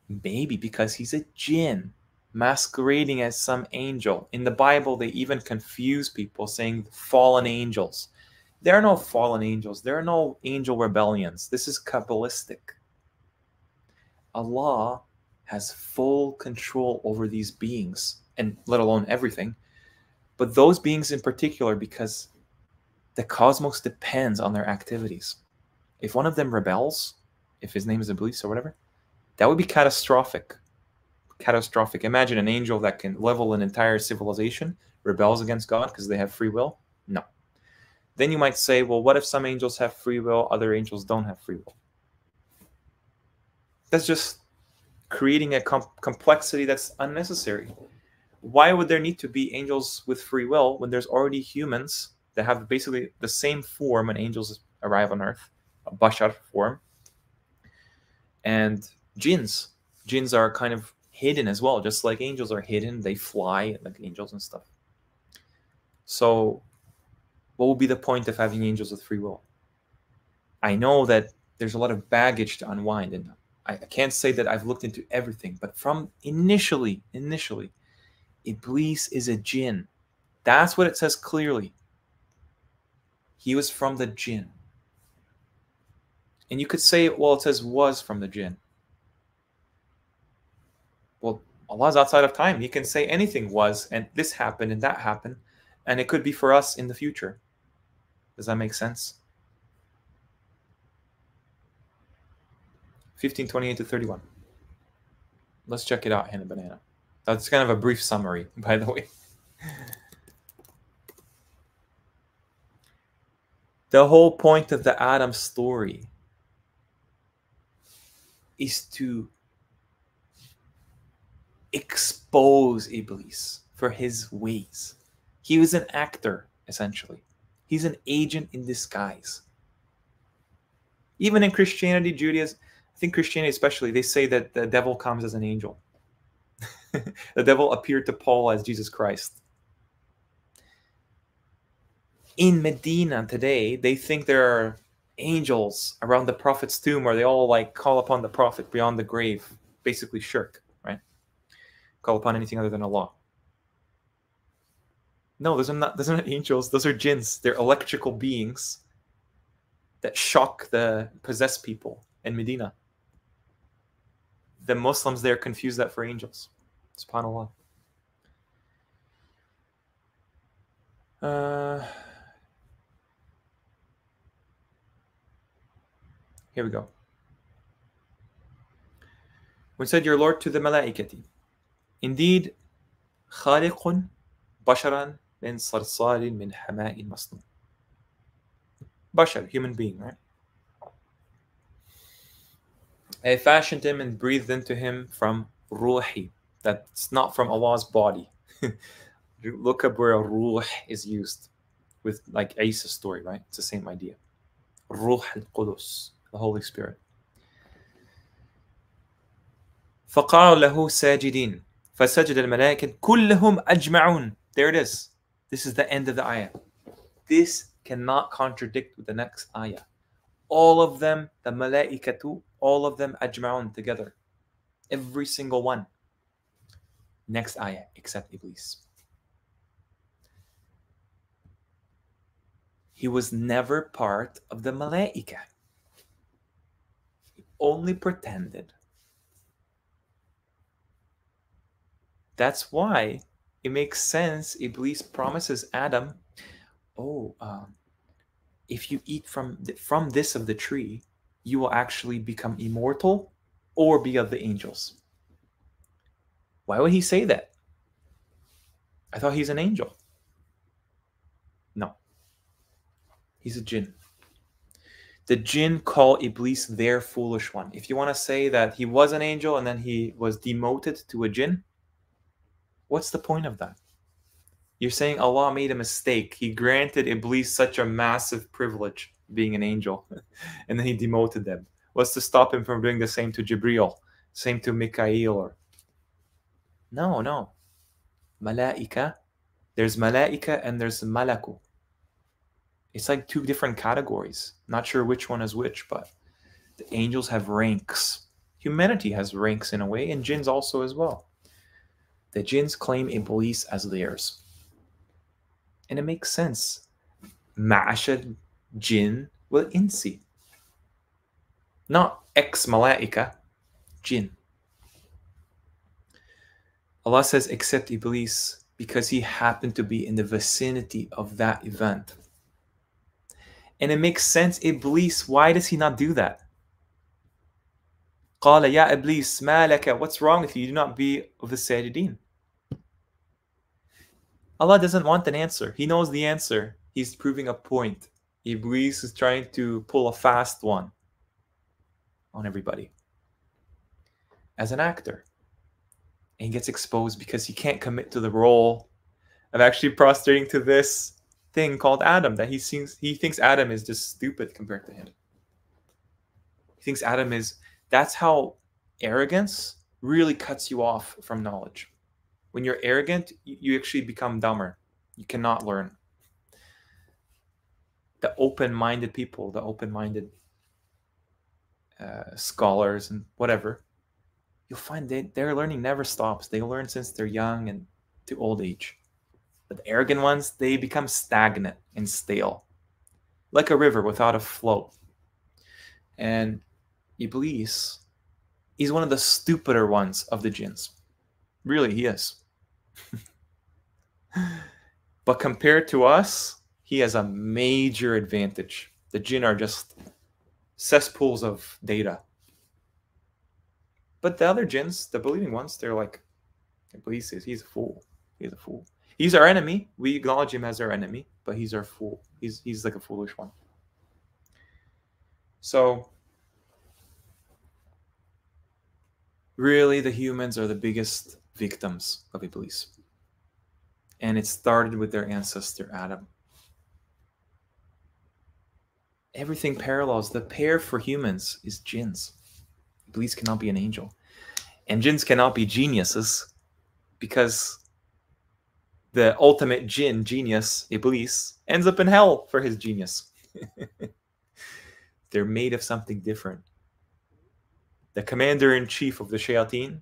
Maybe because he's a jinn masquerading as some angel. In the Bible, they even confuse people saying fallen angels. There are no fallen angels. There are no angel rebellions. This is Kabbalistic. Allah has full control over these beings, and let alone everything. But those beings in particular, because the cosmos depends on their activities. If one of them rebels, if his name is Iblis or whatever, that would be catastrophic. Catastrophic. Imagine an angel that can level an entire civilization, rebels against God because they have free will. No. Then you might say, well, what if some angels have free will, other angels don't have free will? That's just creating a complexity that's unnecessary. Why would there need to be angels with free will when there's already humans that have basically the same form when angels arrive on Earth, a bashar form, and jinns. Jinns are kind of hidden as well, just like angels are hidden. They fly like angels and stuff. So what would be the point of having angels with free will? I know that there's a lot of baggage to unwind, and I can't say that I've looked into everything, but from initially, Iblis is a jinn. That's what it says clearly. He was from the jinn. And you could say, well, it says was from the jinn. Well, Allah's outside of time. He can say anything was, and this happened, and that happened, and it could be for us in the future. Does that make sense? 1528 to 31. Let's check it out, Hannah Banana. That's kind of a brief summary, by the way. The whole point of the Adam story is to expose Iblis for his ways. He was an actor, essentially. He's an agent in disguise. Even in Christianity, Judaism, I think Christianity especially, they say that the devil comes as an angel. The devil appeared to Paul as Jesus Christ. In Medina today, they think there are angels around the prophet's tomb where they all like call upon the prophet beyond the grave. Basically shirk, right? Call upon anything other than Allah. No, those are not angels. Those are jinns. They're electrical beings that shock the possessed people in Medina. The Muslims there confuse that for angels. SubhanAllah. Here we go. We said your Lord to the malaikati. Indeed, خالق بشرا من صلصال من حماء مسنون. Bashar, human being, right? I fashioned him and breathed into him from ruhi. That's not from Allah's body. Look up where ruh is used with like Isa's story, right? It's the same idea. Ruh al-Qudus, the Holy Spirit. فَقَعُوا لَهُ سَاجِدِينَ فَسَجَدَ الْمَلَائِكَةُ كُلُّهُمْ أَجْمَعُونَ. There it is. This is the end of the ayah. This cannot contradict with the next ayah. All of them, the malaikatu, all of them ajma'un together. Every single one. Next ayah, except Iblis. He was never part of the malaika. He only pretended. That's why it makes sense. Iblis promises Adam, if you eat from this of the tree, you will actually become immortal or be of the angels. Why would he say that? I thought he's an angel. No. He's a jinn. The jinn call Iblis their foolish one. If you want to say that he was an angel and then he was demoted to a jinn, what's the point of that? You're saying Allah made a mistake. He granted Iblis such a massive privilege, being an angel, and then he demoted them. What's to stop him from doing the same to Jibreel, same to Mikael? Or no. Malaika. There's malaika and there's malaku. It's like two different categories. Not sure which one is which, but the angels have ranks. Humanity has ranks in a way, and jinns also as well. The jinns claim Iblis as theirs. And it makes sense. Ma'ashad jinn wal insi. Not ex-malaika, jinn. Allah says, except Iblis, because he happened to be in the vicinity of that event. And it makes sense. Iblis, why does he not do that? قال يا إبليس ما لك? What's wrong with you? You do not be of the sajideen. Allah doesn't want an answer. He knows the answer. He's proving a point. Iblis is trying to pull a fast one on everybody as an actor. And he gets exposed because he can't commit to the role of actually prostrating to this thing called Adam, that he thinks Adam is just stupid compared to him. He thinks Adam is... That's how arrogance really cuts you off from knowledge. When you're arrogant, you actually become dumber. You cannot learn. The open-minded people, the open-minded scholars and whatever, you'll find their learning never stops. They learn since they're young and to old age. But the arrogant ones, they become stagnant and stale, like a river without a flow. And Iblis, he's one of the stupider ones of the jinns. Really, he is. But compared to us, he has a major advantage. The jinn are just cesspools of data. But the other jinns, the believing ones, they're like, Iblis says, he's a fool. He's a fool. He's our enemy. We acknowledge him as our enemy, but he's our fool. He's like a foolish one. So, really, the humans are the biggest victims of Iblis. And it started with their ancestor, Adam. Everything parallels. The pair for humans is jinns. Iblis cannot be an angel. And jinns cannot be geniuses, because the ultimate jinn, genius, Iblis, ends up in hell for his genius. They're made of something different. The commander-in-chief of the shayateen,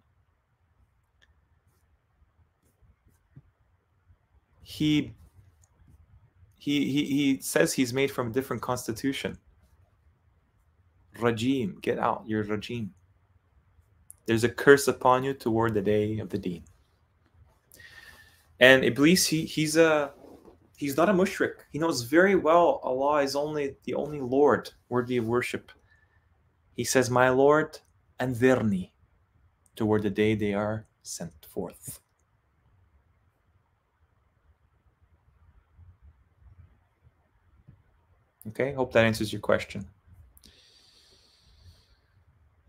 he says he's made from a different constitution. Rajim, get out, you're Rajim. There's a curse upon you toward the day of the deen. And Iblis, he's not a mushrik. He knows very well Allah is the only Lord worthy of worship. He says, my Lord, anzirni, toward the day they are sent forth. Okay, hope that answers your question.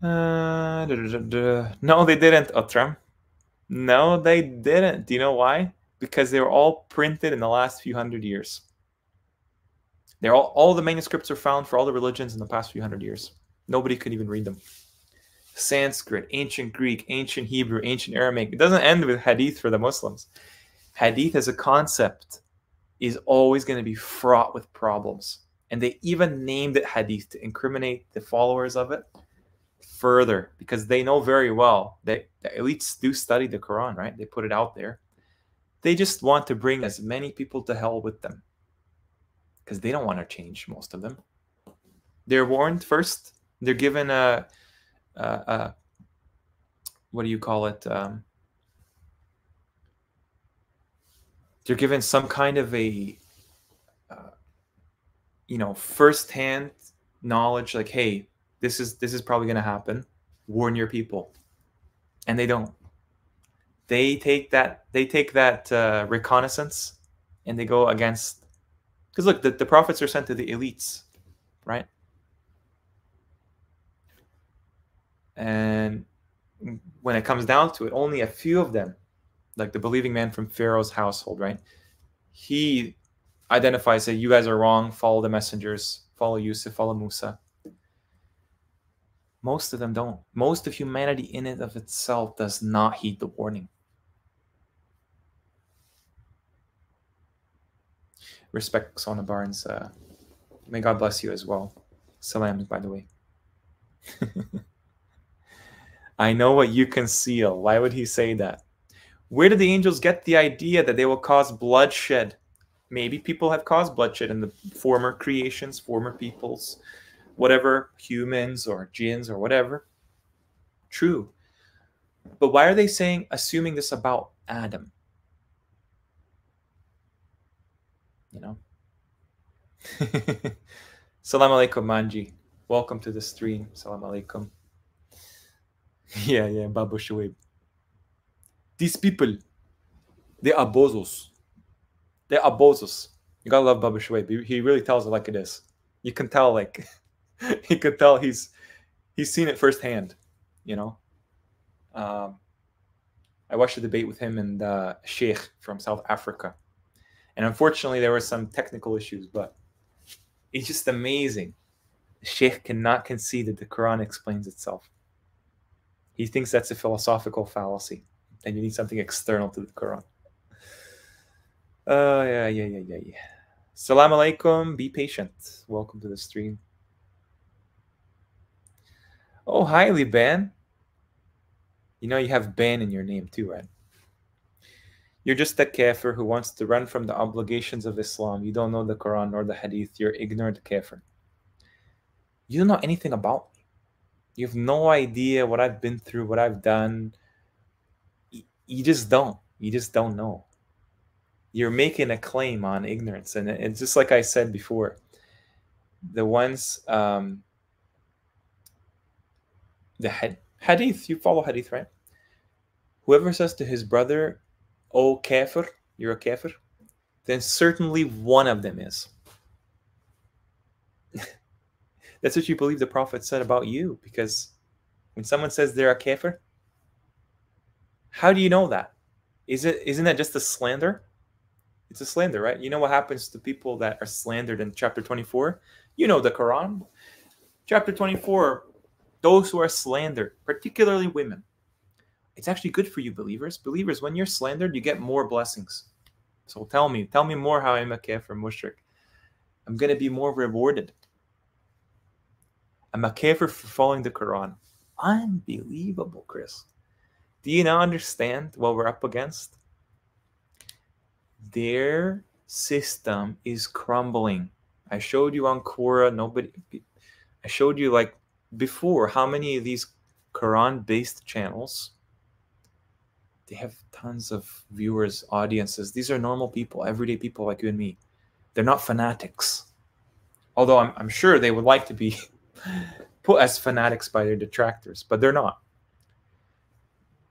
No, they didn't, Utram. No, they didn't. Do you know why? Because they were all printed in the last few hundred years. They're all the manuscripts are found for all the religions in the past few hundred years. Nobody could even read them. Sanskrit, ancient Greek, ancient Hebrew, ancient Aramaic. It doesn't end with hadith for the Muslims. Hadith as a concept is always going to be fraught with problems. And they even named it hadith to incriminate the followers of it further, because they know very well that the elites do study the Quran, right? They put it out there. They just want to bring as many people to hell with them, because they don't want to change, most of them. They're warned first. They're given a what do you call it? They're given some kind of a first-hand knowledge, like, hey, this is probably going to happen. Warn your people. And they don't. They take that reconnaissance and they go against, because look, the prophets are sent to the elites, right? And when it comes down to it, only a few of them, like the believing man from Pharaoh's household, right? He identifies that you guys are wrong, follow the messengers, follow Yusuf, follow Musa. Most of them don't. Most of humanity in and of itself does not heed the warning. Respect, Sona Barnes. May God bless you as well. Salams, by the way. I know what you conceal. Why would he say that? Where did the angels get the idea that they will cause bloodshed? Maybe people have caused bloodshed in the former creations, former peoples, whatever, humans or jinns or whatever. True. But why are they assuming this about Adam? You know? Salam alaikum, Manji. Welcome to the stream. Salam alaikum. Yeah, Babu Shuaib. These people, they are bozos. They're bozos. You gotta love Babu Shuaib. He really tells it like it is. You can tell, like, you could tell he's seen it firsthand, you know? I watched a debate with him and Sheikh from South Africa. And unfortunately, there were some technical issues, but it's just amazing. Sheikh cannot concede that the Quran explains itself. He thinks that's a philosophical fallacy, and you need something external to the Quran. Yeah. Salam alaikum. Be patient. Welcome to the stream. Oh, hi, Liban. You know you have ban in your name too, right? You're just a kafir who wants to run from the obligations of Islam. You don't know the Quran nor the Hadith. You're ignorant kafir. You don't know anything about me. You have no idea what I've been through, what I've done. You just don't. You just don't know. You're making a claim on ignorance. And it's just like I said before. The ones, the Hadith, you follow Hadith, right? Whoever says to his brother, "Oh, kafir, you're a kafir," then certainly one of them is. That's what you believe the Prophet said about you, because when someone says they're a kafir, how do you know that? Isn't that just a slander? It's a slander, right? You know what happens to people that are slandered in chapter 24? You know the Quran. Chapter 24, those who are slandered, particularly women. It's actually good for you, believers. Believers, when you're slandered, you get more blessings. So tell me more how I'm a kafir mushrik. I'm going to be more rewarded. I'm a kafir for following the Quran. Unbelievable, Chris. Do you now understand what we're up against? Their system is crumbling. I showed you on Quora. I showed you like before how many of these Quran-based channels, they have tons of viewers, audiences. These are normal people, everyday people like you and me. They're not fanatics. Although I'm sure they would like to be put as fanatics by their detractors, but they're not.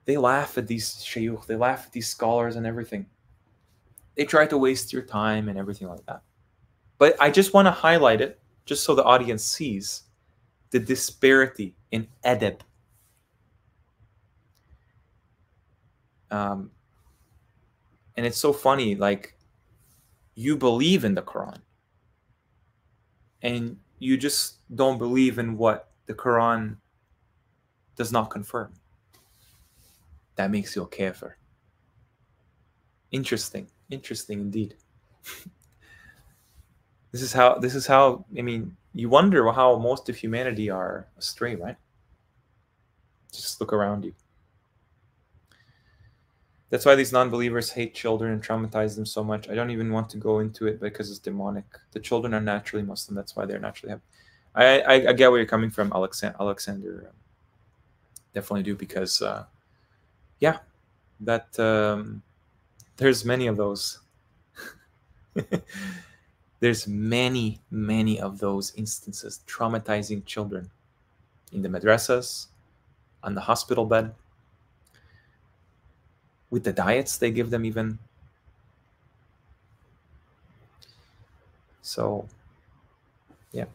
They laugh at these shayukh, they laugh at these scholars and everything. They try to waste your time and everything like that. But I just want to highlight it, just so the audience sees the disparity in adab. And it's so funny, like, you believe in the Quran, and you just don't believe in what the Quran does not confirm. That makes you a kafir. Interesting indeed. This is how, I mean, you wonder how most of humanity are astray, right? Just look around you. That's why these non-believers hate children and traumatize them so much. I don't even want to go into it because it's demonic. The children are naturally Muslim. That's why they're naturally happy. I get where you're coming from, Alexander. Definitely do, because yeah, that there's many of those. There's many of those instances, traumatizing children in the madrasas, on the hospital bed, with the diets they give them even. So yeah,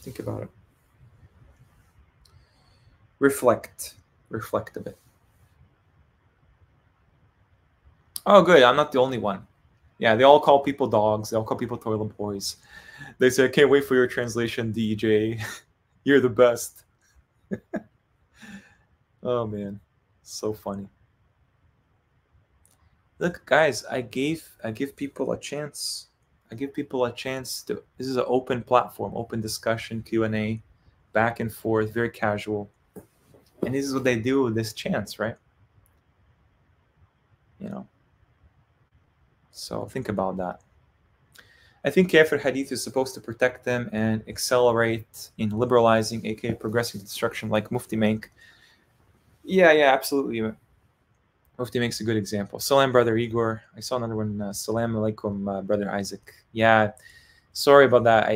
think about it. reflect a bit. Oh, good. I'm not the only one. Yeah, they all call people dogs. They all call people toilet boys. They say, I can't wait for your translation, DJ. You're the best. Oh, man. So funny. Look, guys, I give people a chance. I give people a chance to. This is an open platform, open discussion, Q&A, back and forth, very casual. And this is what they do with this chance, right? You know. So think about that. I think Kafir Hadith is supposed to protect them and accelerate in liberalizing, aka progressing to destruction, like Mufti Menk. Yeah, absolutely. Mufti makes a good example. Salam, brother Igor. I saw another one. Salam alaikum, brother Isaac. Yeah, sorry about that.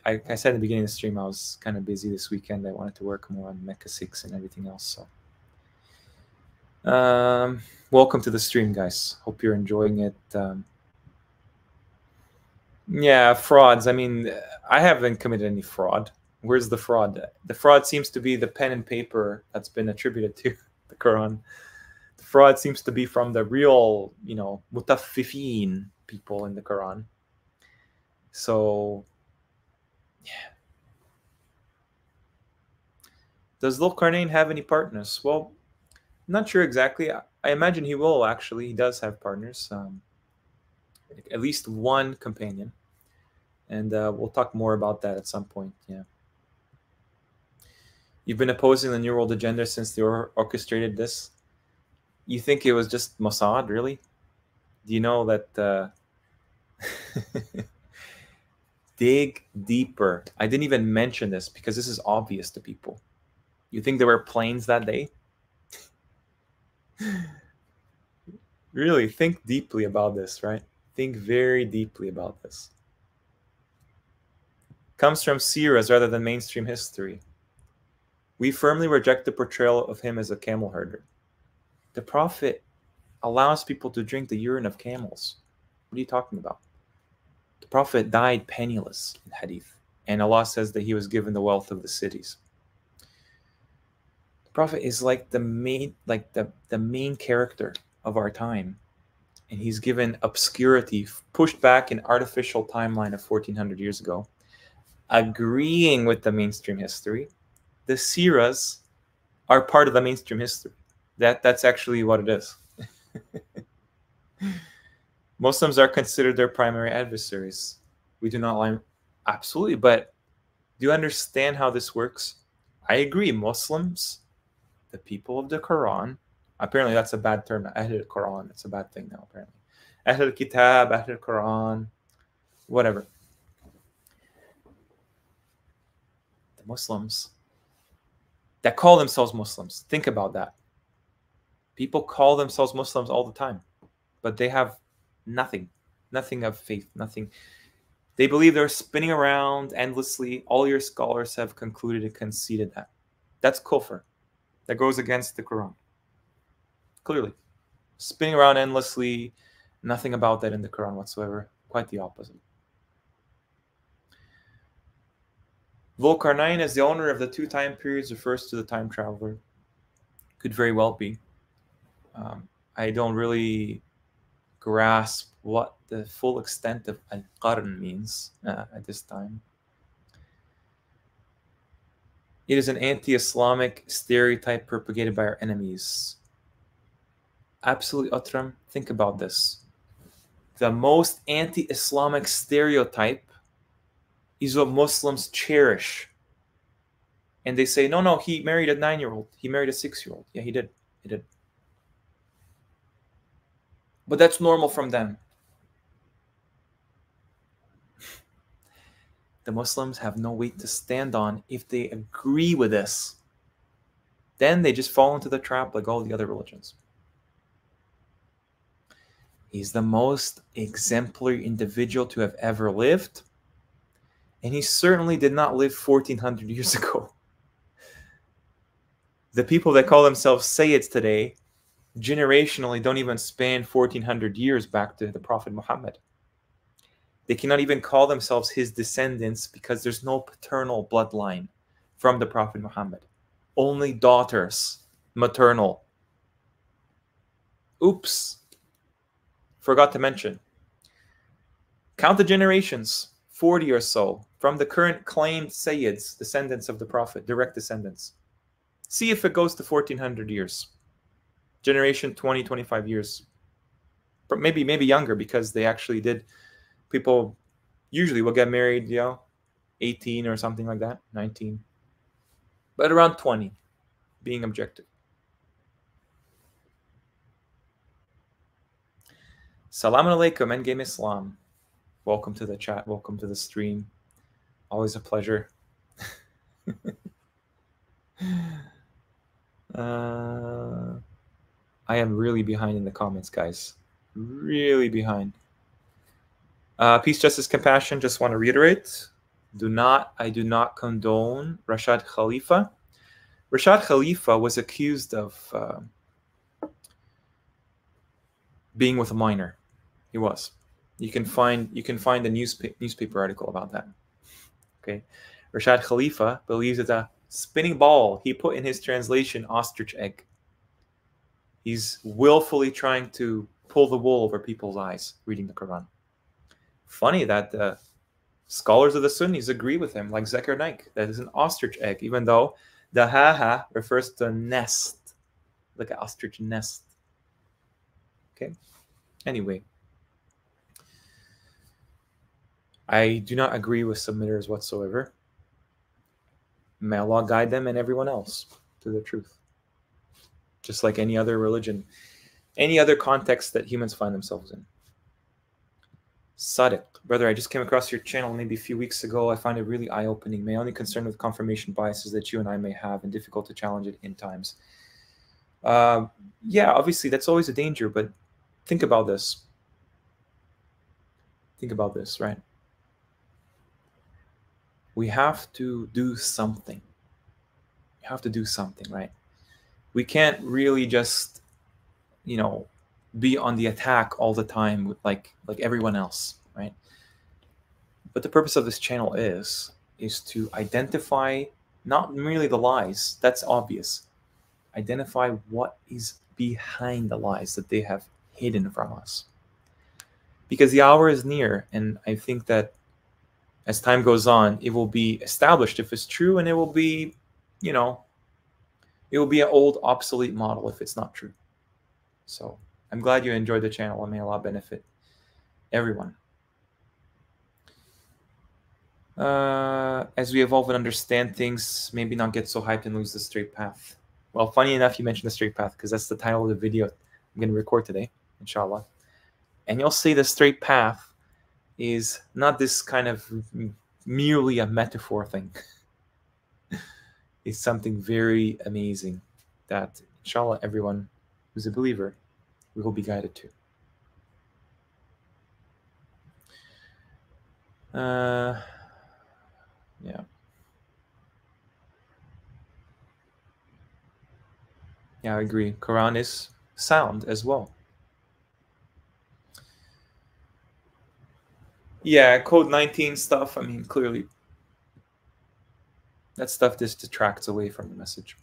I said at the beginning of the stream, I was kind of busy this weekend. I wanted to work more on Mecca 6 and everything else. So, welcome to the stream, guys. Hope you're enjoying it. Yeah, frauds. I mean, I haven't committed any fraud. Where's the fraud? The fraud seems to be the pen and paper that's been attributed to the Quran. The fraud seems to be from the real, mutaffifin people in the Quran. So, yeah. Does Dhul-Qarnayn have any partners? Well, I'm not sure exactly. I imagine he will, actually. He does have partners. At least one companion. And we'll talk more about that at some point. Yeah. You've been opposing the New World agenda since they orchestrated this. You think it was just Mossad, really? Do you know that? Dig deeper. I didn't even mention this because this is obvious to people. You think there were planes that day? Really, think deeply about this, right? Think very deeply about this. Comes from surahs rather than mainstream history. We firmly reject the portrayal of him as a camel herder. The Prophet allows people to drink the urine of camels. What are you talking about? The Prophet died penniless in hadith, and Allah says that he was given the wealth of the cities. The Prophet is like the main character of our time, and he's given obscurity, pushed back an artificial timeline of 1400 years ago, agreeing with the mainstream history. The surahs are part of the mainstream history. That's actually what it is. Muslims are considered their primary adversaries. We do not lie. Absolutely, but do you understand how this works? I agree. Muslims, the people of the Quran, apparently that's a bad term. Ahl al-Quran, it's a bad thing now, apparently. Ahl al-Kitab, Ahl al-Quran, whatever. The Muslims that call themselves Muslims, think about that. People call themselves Muslims all the time, but they have nothing of faith, nothing. They believe they're spinning around endlessly. All your scholars have concluded and conceded that. That's kufr. That goes against the Quran. Clearly. Spinning around endlessly, nothing about that in the Quran whatsoever. Quite the opposite. Dhul-Qarnayn, as the owner of the two time periods, refers to the time traveler. Could very well be. I don't really grasp what the full extent of al-qarn means at this time. It is an anti-Islamic stereotype propagated by our enemies. Absolutely, Utram. Think about this. The most anti-Islamic stereotype is what Muslims cherish. And they say, no, he married a 9-year-old. He married a 6-year-old. Yeah, he did. He did. But that's normal from them. The Muslims have no weight to stand on if they agree with this. Then they just fall into the trap like all the other religions. He's the most exemplary individual to have ever lived. And he certainly did not live 1400 years ago. The people that call themselves Sayyids today, generationally, don't even span 1400 years back to the Prophet Muhammad. They cannot even call themselves his descendants because there's no paternal bloodline from the Prophet Muhammad. only daughters, maternal. Oops. Forgot to mention. Count the generations, 40 or so, from the current claimed Sayyids, descendants of the Prophet, direct descendants. See if it goes to 1400 years. Generation 20, 25 years. Maybe younger, because they actually did. People usually will get married, 18 or something like that, 19. But around 20, being objective. Salaam alaikum, Endgame Islam. Welcome to the chat. Welcome to the stream. Always a pleasure. I am really behind in the comments, guys. Really behind. Peace, justice, compassion. Just want to reiterate. I do not condone Rashad Khalifa. Rashad Khalifa was accused of being with a minor. He was. You can find a newspaper article about that. Okay. Rashad Khalifa believes it's a spinning ball. He put in his translation ostrich egg. He's willfully trying to pull the wool over people's eyes reading the Quran. Funny that the scholars of the Sunnis agree with him, like Zakir Naik. That is an ostrich egg, even though the ha refers to nest, like an ostrich nest. Okay. Anyway, I do not agree with submitters whatsoever. May Allah guide them and everyone else to the truth. Just like any other religion, any other context that humans find themselves in. Sadiq, brother, I just came across your channel maybe a few weeks ago. I find it really eye-opening. My only concern with confirmation biases that you and I may have, and difficult to challenge it in times. Yeah, obviously that's always a danger, but think about this. Think about this, right? We have to do something. We have to do something, right? We can't really just, be on the attack all the time with like everyone else, right? But the purpose of this channel is to identify not merely the lies, that's obvious. Identify what is behind the lies that they have hidden from us. Because the hour is near, and I think that as time goes on, it will be established if it's true, and it will be, it will be an old, obsolete model if it's not true. So I'm glad you enjoyed the channel, and may Allah benefit everyone. As we evolve and understand things, maybe not get so hyped and lose the straight path. Well, funny enough, you mentioned the straight path, because that's the title of the video I'm going to record today, inshallah. And you'll see the straight path is not this kind of merely a metaphor thing. It's something very amazing that, inshallah, everyone who's a believer will be guided to. Yeah. Yeah, I agree. Quran is sound as well. Yeah, code 19 stuff. I mean, clearly, that stuff just detracts away from the message.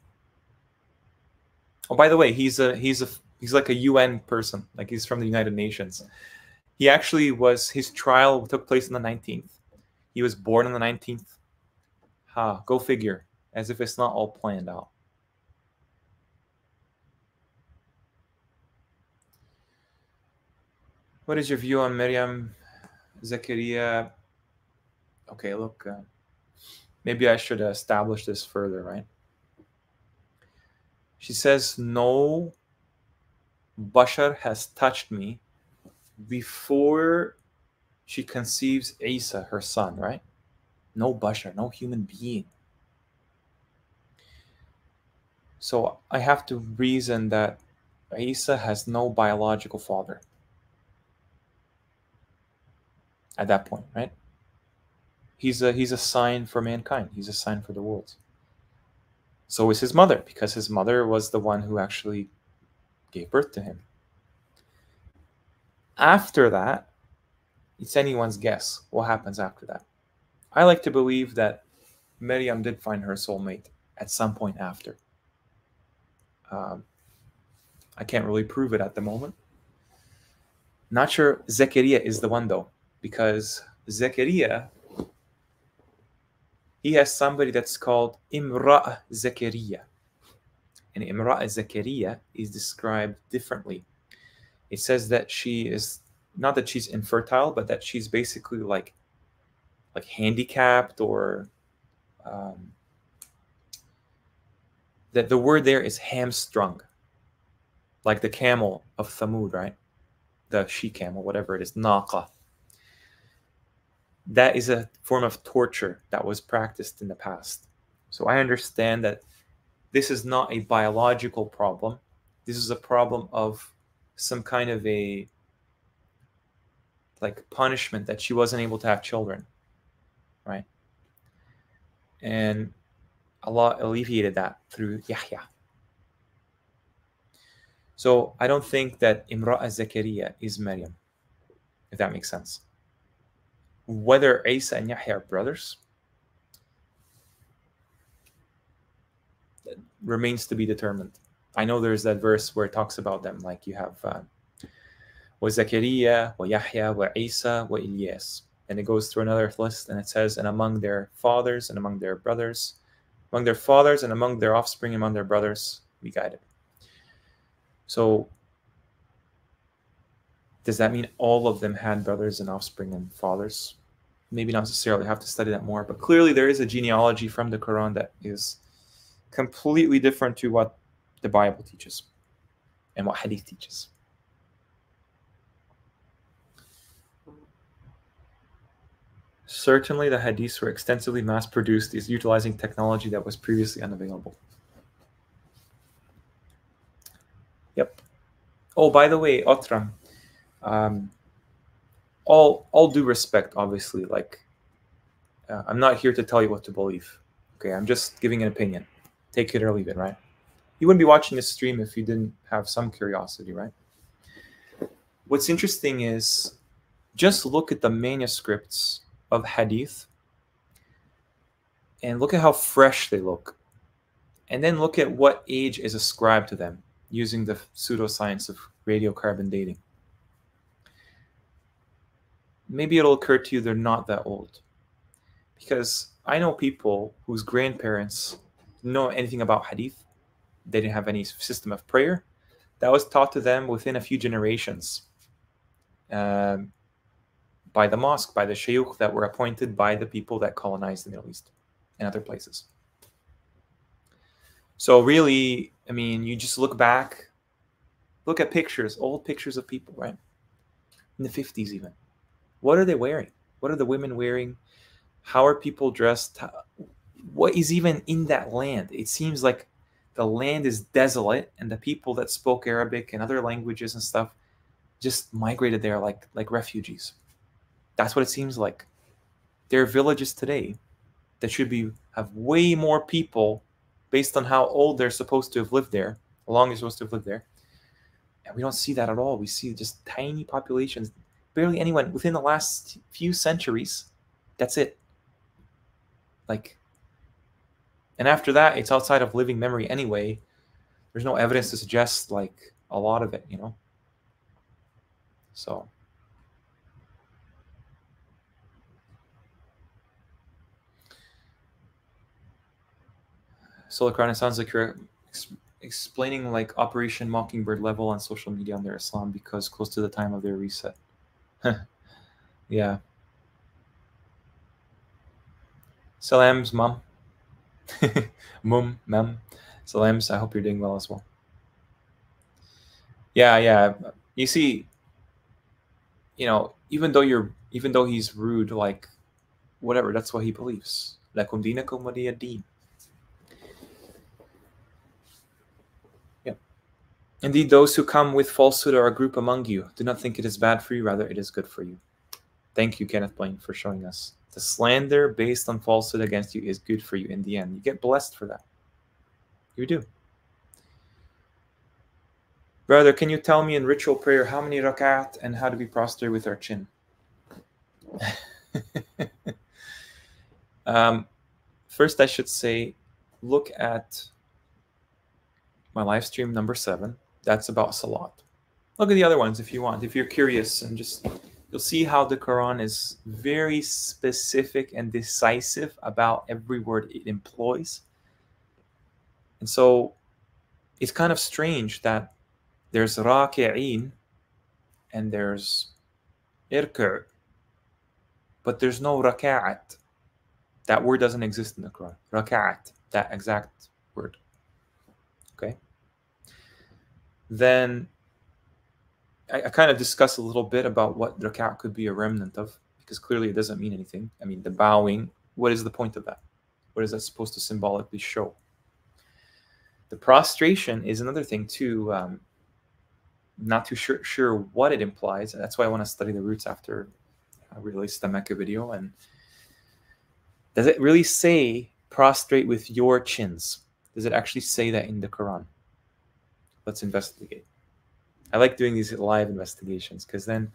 Oh, by the way, he's like a UN person. Like, he's from the United Nations. He actually his trial took place on the 19th. He was born on the 19th. Go figure. As if it's not all planned out. What is your view on Maryam Zakaria? Okay, look, maybe I should establish this further, right? She says, no bashar has touched me before she conceives Isa, her son, right? No bashar, no human being. So I have to reason that Isa has no biological father at that point, right? He's a sign for mankind. He's a sign for the world. So is his mother, because his mother was the one who actually gave birth to him. After that, it's anyone's guess what happens after that. I like to believe that Maryam did find her soulmate at some point after. I can't really prove it at the moment. Not sure Zechariah is the one though, because Zechariah, he has somebody that's called Imra' Zechariah. And Imra' Zechariah is described differently. It says that she is, not that she's infertile, but that she's basically like handicapped, or that the word there is hamstrung, like the camel of Thamud, right? The she-camel, whatever it is, naqa. That is a form of torture that was practiced in the past. So I understand that this is not a biological problem. This is a problem of some kind of a like punishment that she wasn't able to have children, right? And Allah alleviated that through Yahya. So I don't think that Imra'a Zakaria is Maryam, if that makes sense. Whether Isa and Yahya are brothers remains to be determined. I know there's that verse where it talks about them, like you have wa Zakaria, wa Yahya, wa Isa, wa Ilyas. And it goes through another list, and it says, and among their fathers and among their brothers, among their fathers and among their offspring, among their brothers, we guided. So does that mean all of them had brothers and offspring and fathers? Maybe not necessarily. I have to study that more. But clearly there is a genealogy from the Quran that is completely different to what the Bible teaches and what Hadith teaches. Certainly the Hadiths were extensively mass-produced, is utilizing technology that was previously unavailable. Yep. Oh, by the way, Otram, all due respect, obviously, like, I'm not here to tell you what to believe. Okay, I'm just giving an opinion. Take it or leave it, right? You wouldn't be watching this stream if you didn't have some curiosity, right? What's interesting is just look at the manuscripts of Hadith and look at how fresh they look. And then look at what age is ascribed to them using the pseudoscience of radiocarbon dating. Maybe it'll occur to you they're not that old. Because I know people whose grandparents didn't know anything about Hadith. They didn't have any system of prayer. That was taught to them within a few generations by the mosque, by the shayukh that were appointed by the people that colonized the Middle East and other places. So really, I mean, you just look back, look at pictures, old pictures of people, right? In the 50s even. What are they wearing? What are the women wearing? How are people dressed? What is even in that land? It seems like the land is desolate, and the people that spoke Arabic and other languages and stuff just migrated there like refugees. That's what it seems like. There are villages today that should have way more people based on how old they're supposed to have lived there, how long they're supposed to have lived there. And we don't see that at all. We see just tiny populations, barely anyone within the last few centuries. That's it. Like, and after that, it's outside of living memory anyway. There's no evidence to suggest like a lot of it, you know? So. Solar sounds like you're explaining like Operation Mockingbird level on social media on their Islam because close to the time of their reset. Yeah. Salams, mom. Mum. Salams, I hope you're doing well as well. Yeah. You see, you know, even though he's rude, like whatever, that's what he believes. Lakum dinakum waliya din. Yeah. Indeed, those who come with falsehood are a group among you. Do not think it is bad for you, rather it is good for you. Thank you, Kenneth Blaine, for showing us. The slander based on falsehood against you is good for you in the end. You get blessed for that. You do. Brother, can you tell me in ritual prayer how many rakat and how do we prostrate with our chin? First, I should say, look at my live stream number 7. That's about salat. Look at the other ones if you want, if you're curious, and just you'll see how the Quran is very specific and decisive about every word it employs. And so it's kind of strange that there's raki'in and there's irka', but there's no raka'at. That word doesn't exist in the Quran. Raka'at, that exact word. Okay. Then I kind of discuss a little bit about what raka'at could be a remnant of, because clearly it doesn't mean anything. I mean, the bowing, what is the point of that? What is that supposed to symbolically show? The prostration is another thing too. Not too sure what it implies. That's why I want to study the roots after I released the Mecca video. And does it really say prostrate with your chins? Does it actually say that in the Quran? Let's investigate. I like doing these live investigations because then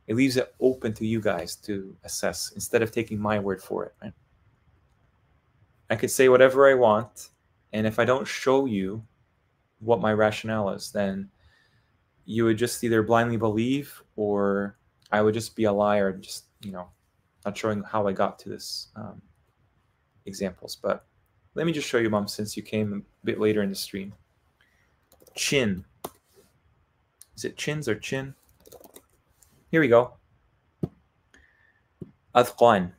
it leaves it open to you guys to assess instead of taking my word for it, right? I could say whatever I want, and if I don't show you what my rationale is, then you would just either blindly believe or I would just be a liar, just, not showing how I got to this examples. But let me just show you, Mom, since you came a bit later in the stream. Chin. Is it chins or chin? Here we go. Adqan.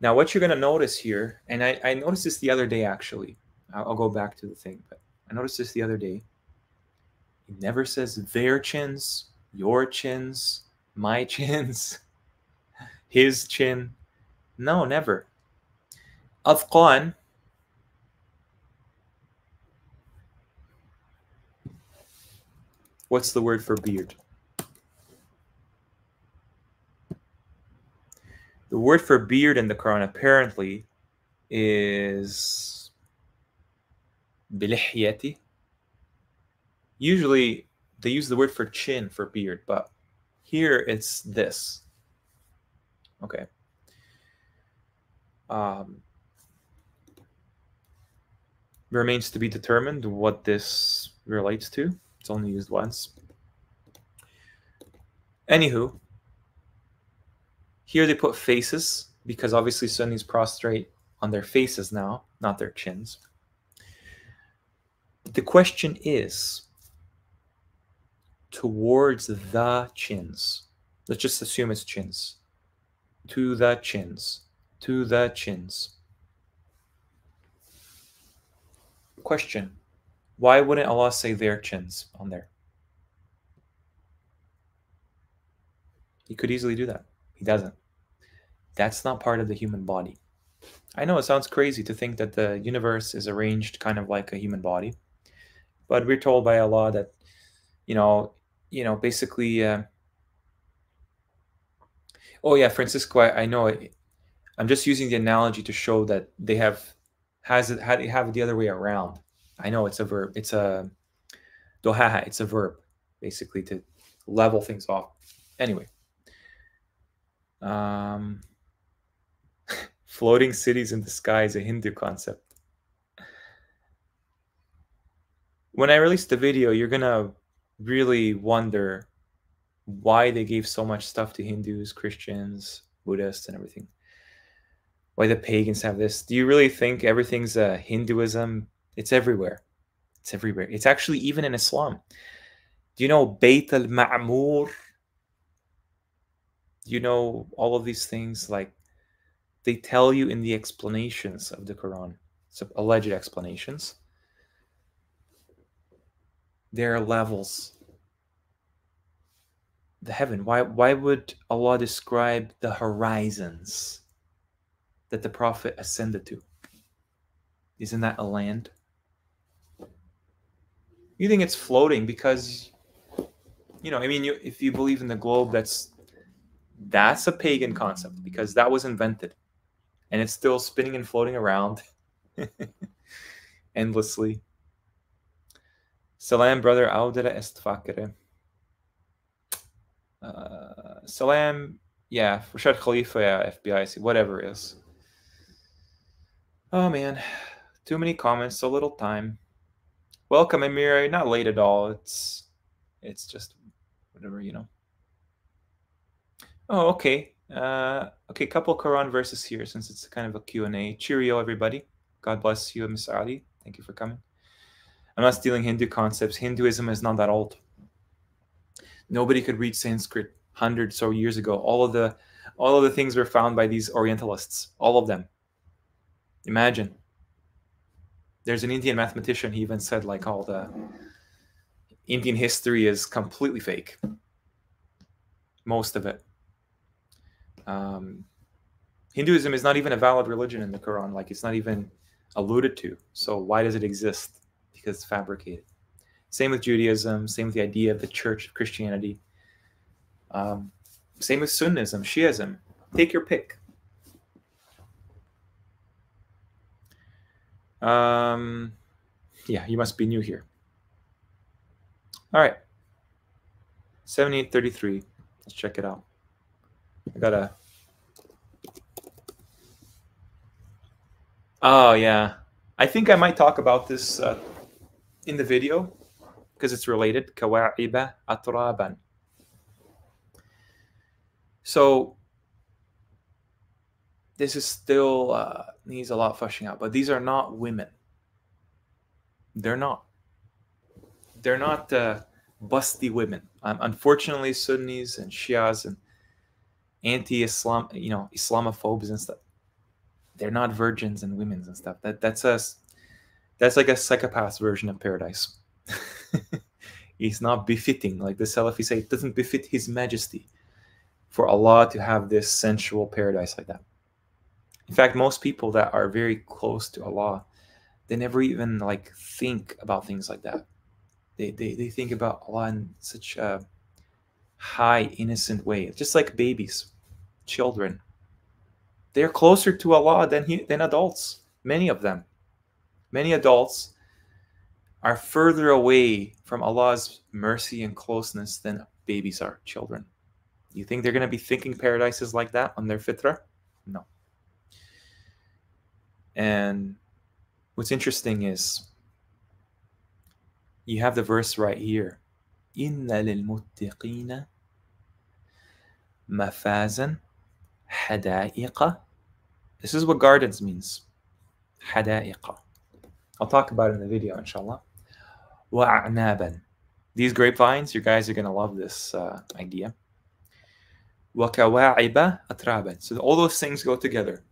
Now, what you're going to notice here, and I noticed this the other day, actually. I'll go back to the thing, but I noticed this the other day. It never says their chins, your chins, my chins, his chin. No, never. Adqan. What's the word for beard? The word for beard in the Quran apparently is bilihyati. Usually they use the word for chin for beard, but here it's this. Okay. Remains to be determined what this relates to. It's only used once. Anywho, here they put faces because obviously Sunnis prostrate on their faces now, not their chins. The question is towards the chins. Let's just assume it's chins. To the chins. To the chins. Question. Why wouldn't Allah say their chins on there? He could easily do that. He doesn't. That's not part of the human body. I know it sounds crazy to think that the universe is arranged kind of like a human body, but we're told by Allah that, basically. Oh yeah, Francisco, I know it. I'm just using the analogy to show that they have it the other way around. I know it's a verb. It's a dohaha. It's a verb, basically to level things off. Anyway. Floating cities in the sky is a Hindu concept. When I release the video, you're gonna really wonder why they gave so much stuff to Hindus, Christians, Buddhists, and everything. Why the pagans have this. Do you really think everything's Hinduism? It's everywhere. It's everywhere. It's actually even in Islam. Do you know Bayt al-Ma'mur? You know all of these things, like they tell you in the explanations of the Quran, so alleged explanations. There are levels. The heaven. Why would Allah describe the horizons that the Prophet ascended to? Isn't that a land? You think it's floating because, if you believe in the globe, that's a pagan concept because that was invented and it's still spinning and floating around endlessly. Salam, brother. Audara est fakere. Salam, yeah, Rashad Khalifa, yeah, FBI, whatever it is. Oh man, Too many comments, so little time. Welcome, Amira. Not late at all. It's just whatever, you know. Oh, okay. Okay, couple Quran verses here since it's kind of a Q&A. Cheerio, everybody. God bless you, Miss Ali. Thank you for coming. I'm not stealing Hindu concepts. Hinduism is not that old. Nobody could read Sanskrit hundreds or years ago. All of the things were found by these Orientalists. All of them. Imagine. There's an Indian mathematician. He even said like all the Indian history is completely fake. Most of it. Hinduism is not even a valid religion in the Quran. Like it's not even alluded to. So why does it exist? Because it's fabricated. Same with Judaism. Same with the idea of the Church of Christianity. Same with Sunnism, Shiism. Take your pick. Yeah, you must be new here. All right. 7833. Let's check it out. I gotta. Oh, yeah. I think I might talk about this in the video because it's related. Kawa'iba atraban. So this is still needs a lot of fleshing out, but these are not women. They're not. They're not busty women. Unfortunately, Sunnis and Shias and anti-Islam, you know, Islamophobes and stuff, they're not virgins and women's and stuff. That's like a psychopath's version of paradise. It's not befitting, like the Salafi say, it doesn't befit His Majesty for Allah to have this sensual paradise like that. In fact, most people that are very close to Allah, they never even like think about things like that. They think about Allah in such a high, innocent way, just like babies, children. They're closer to Allah than adults. Many of them. Many adults are further away from Allah's mercy and closeness than babies are, children. You think they're going to be thinking paradises like that on their fitrah? No. And what's interesting is you have the verse right here. Inna lilmuttaqina mafazan hada'iqa. This is what gardens means. Hada'iqa. I'll talk about it in the video, inshallah. Wa'anaban. These grapevines, you guys are going to love this idea. وَكَوَاعِبَ أَتْرَابًا. So all those things go together.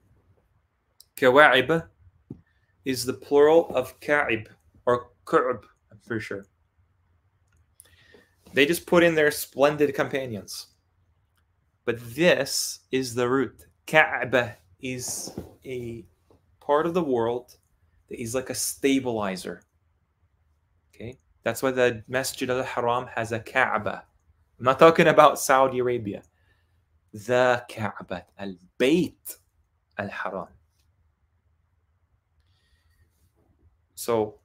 كَوَاعِبَ is the plural of ka'ib or ku'b, I'm pretty sure. They just put in their splendid companions. But this is the root. Ka'ba is a part of the world that is like a stabilizer. Okay? That's why the Masjid al-Haram has a Ka'ba. I'm not talking about Saudi Arabia. The Ka'ba, al-Bayt al-Haram. So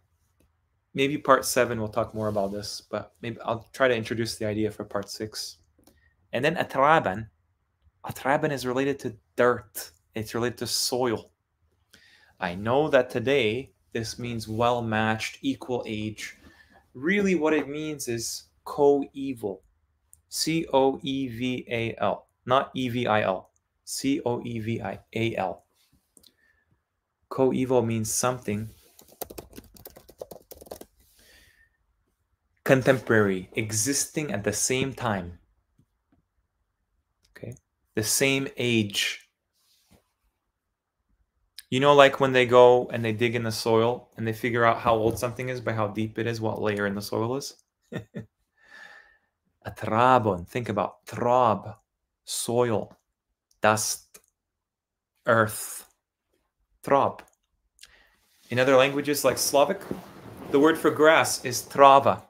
maybe part 7 we'll talk more about this, but maybe I'll try to introduce the idea for part 6. And then atraban. Atraban is related to dirt. It's related to soil. I know that today this means well-matched, equal age. Really what it means is co-eval. C-O-E-V-A-L. Not E-V-I-L. C-O-E-V-I-A-L. Co-eval means something contemporary, existing at the same time. Okay? The same age. You know, like when they go and they dig in the soil and they figure out how old something is by how deep it is, what layer in the soil is? Atrabon. Think about trab, soil, dust, earth. Trab. In other languages like Slavic, the word for grass is trava.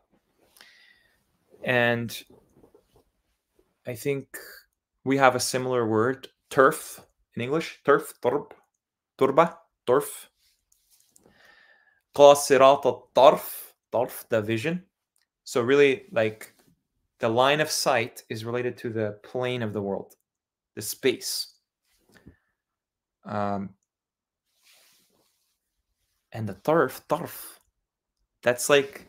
And I think we have a similar word, turf, in English. Turf, turb, turba, turf. Qasirat al-tarf, tarf, the vision. So really, like, the line of sight is related to the plane of the world, the space. And And the tarf, that's like,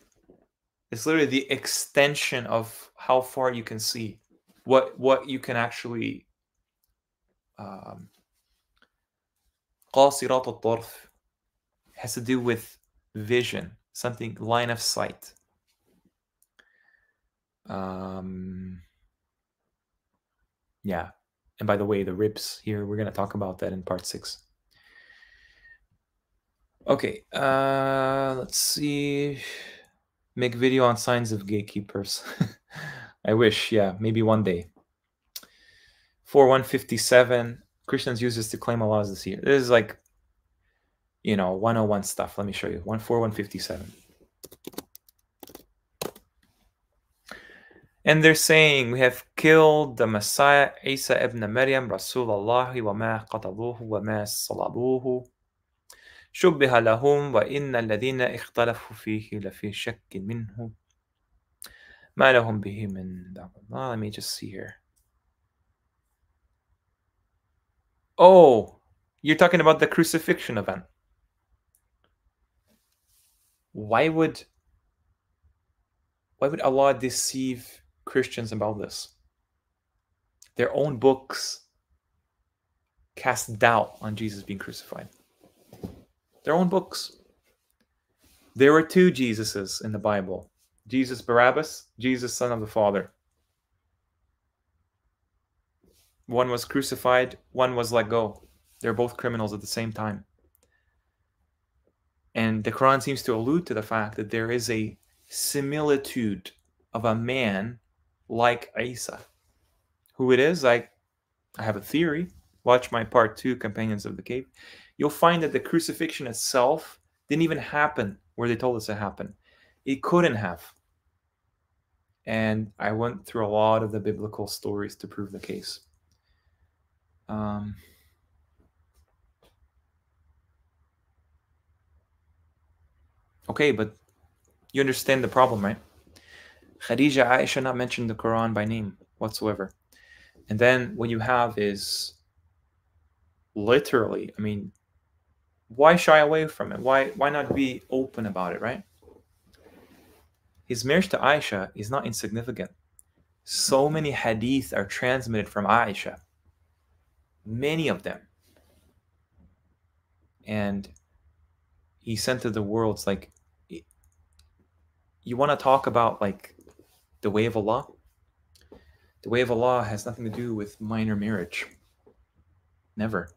it's literally the extension of how far you can see, what you can actually قاصرات الطرف has to do with vision, something, line of sight. Yeah. And by the way, the ribs here, we're going to talk about that in part 6. Okay, let's see. Make video on signs of gatekeepers. I wish, yeah, maybe one day. 4157, Christians use this to claim Allah is the seer. This is like, 101 stuff. Let me show you. 4157. And they're saying, we have killed the Messiah, Isa ibn Maryam, Rasulullah, wa ma qataluhu wa ma salabuhu. شبه لهم وإن الذين اختلفوا فيه لفي شك منه ما لهم به من دعوة. Let me just see here. Oh, you're talking about the crucifixion event. Why would Allah deceive Christians about this? Their own books cast doubt on Jesus being crucified. Their own books. There were 2 Jesuses in the Bible. Jesus Barabbas, Jesus son of the Father. One was crucified, one was let go. They're both criminals at the same time. And the Quran seems to allude to the fact that there is a similitude of a man like Isa. Who it is, I have a theory. Watch my part 2, Companions of the Cave. You'll find that the crucifixion itself didn't even happen where they told us it happened. It couldn't have. And I went through a lot of the biblical stories to prove the case. Okay, but you understand the problem, right? Khadija, Aisha not mentioned the Quran by name whatsoever. And then what you have is literally, I mean, why shy away from it? Why not be open about it, right? His marriage to Aisha is not insignificant. So many hadith are transmitted from Aisha. Many of them. And he sent to the world, it's like, you want to talk about like the way of Allah? The way of Allah has nothing to do with minor marriage. Never.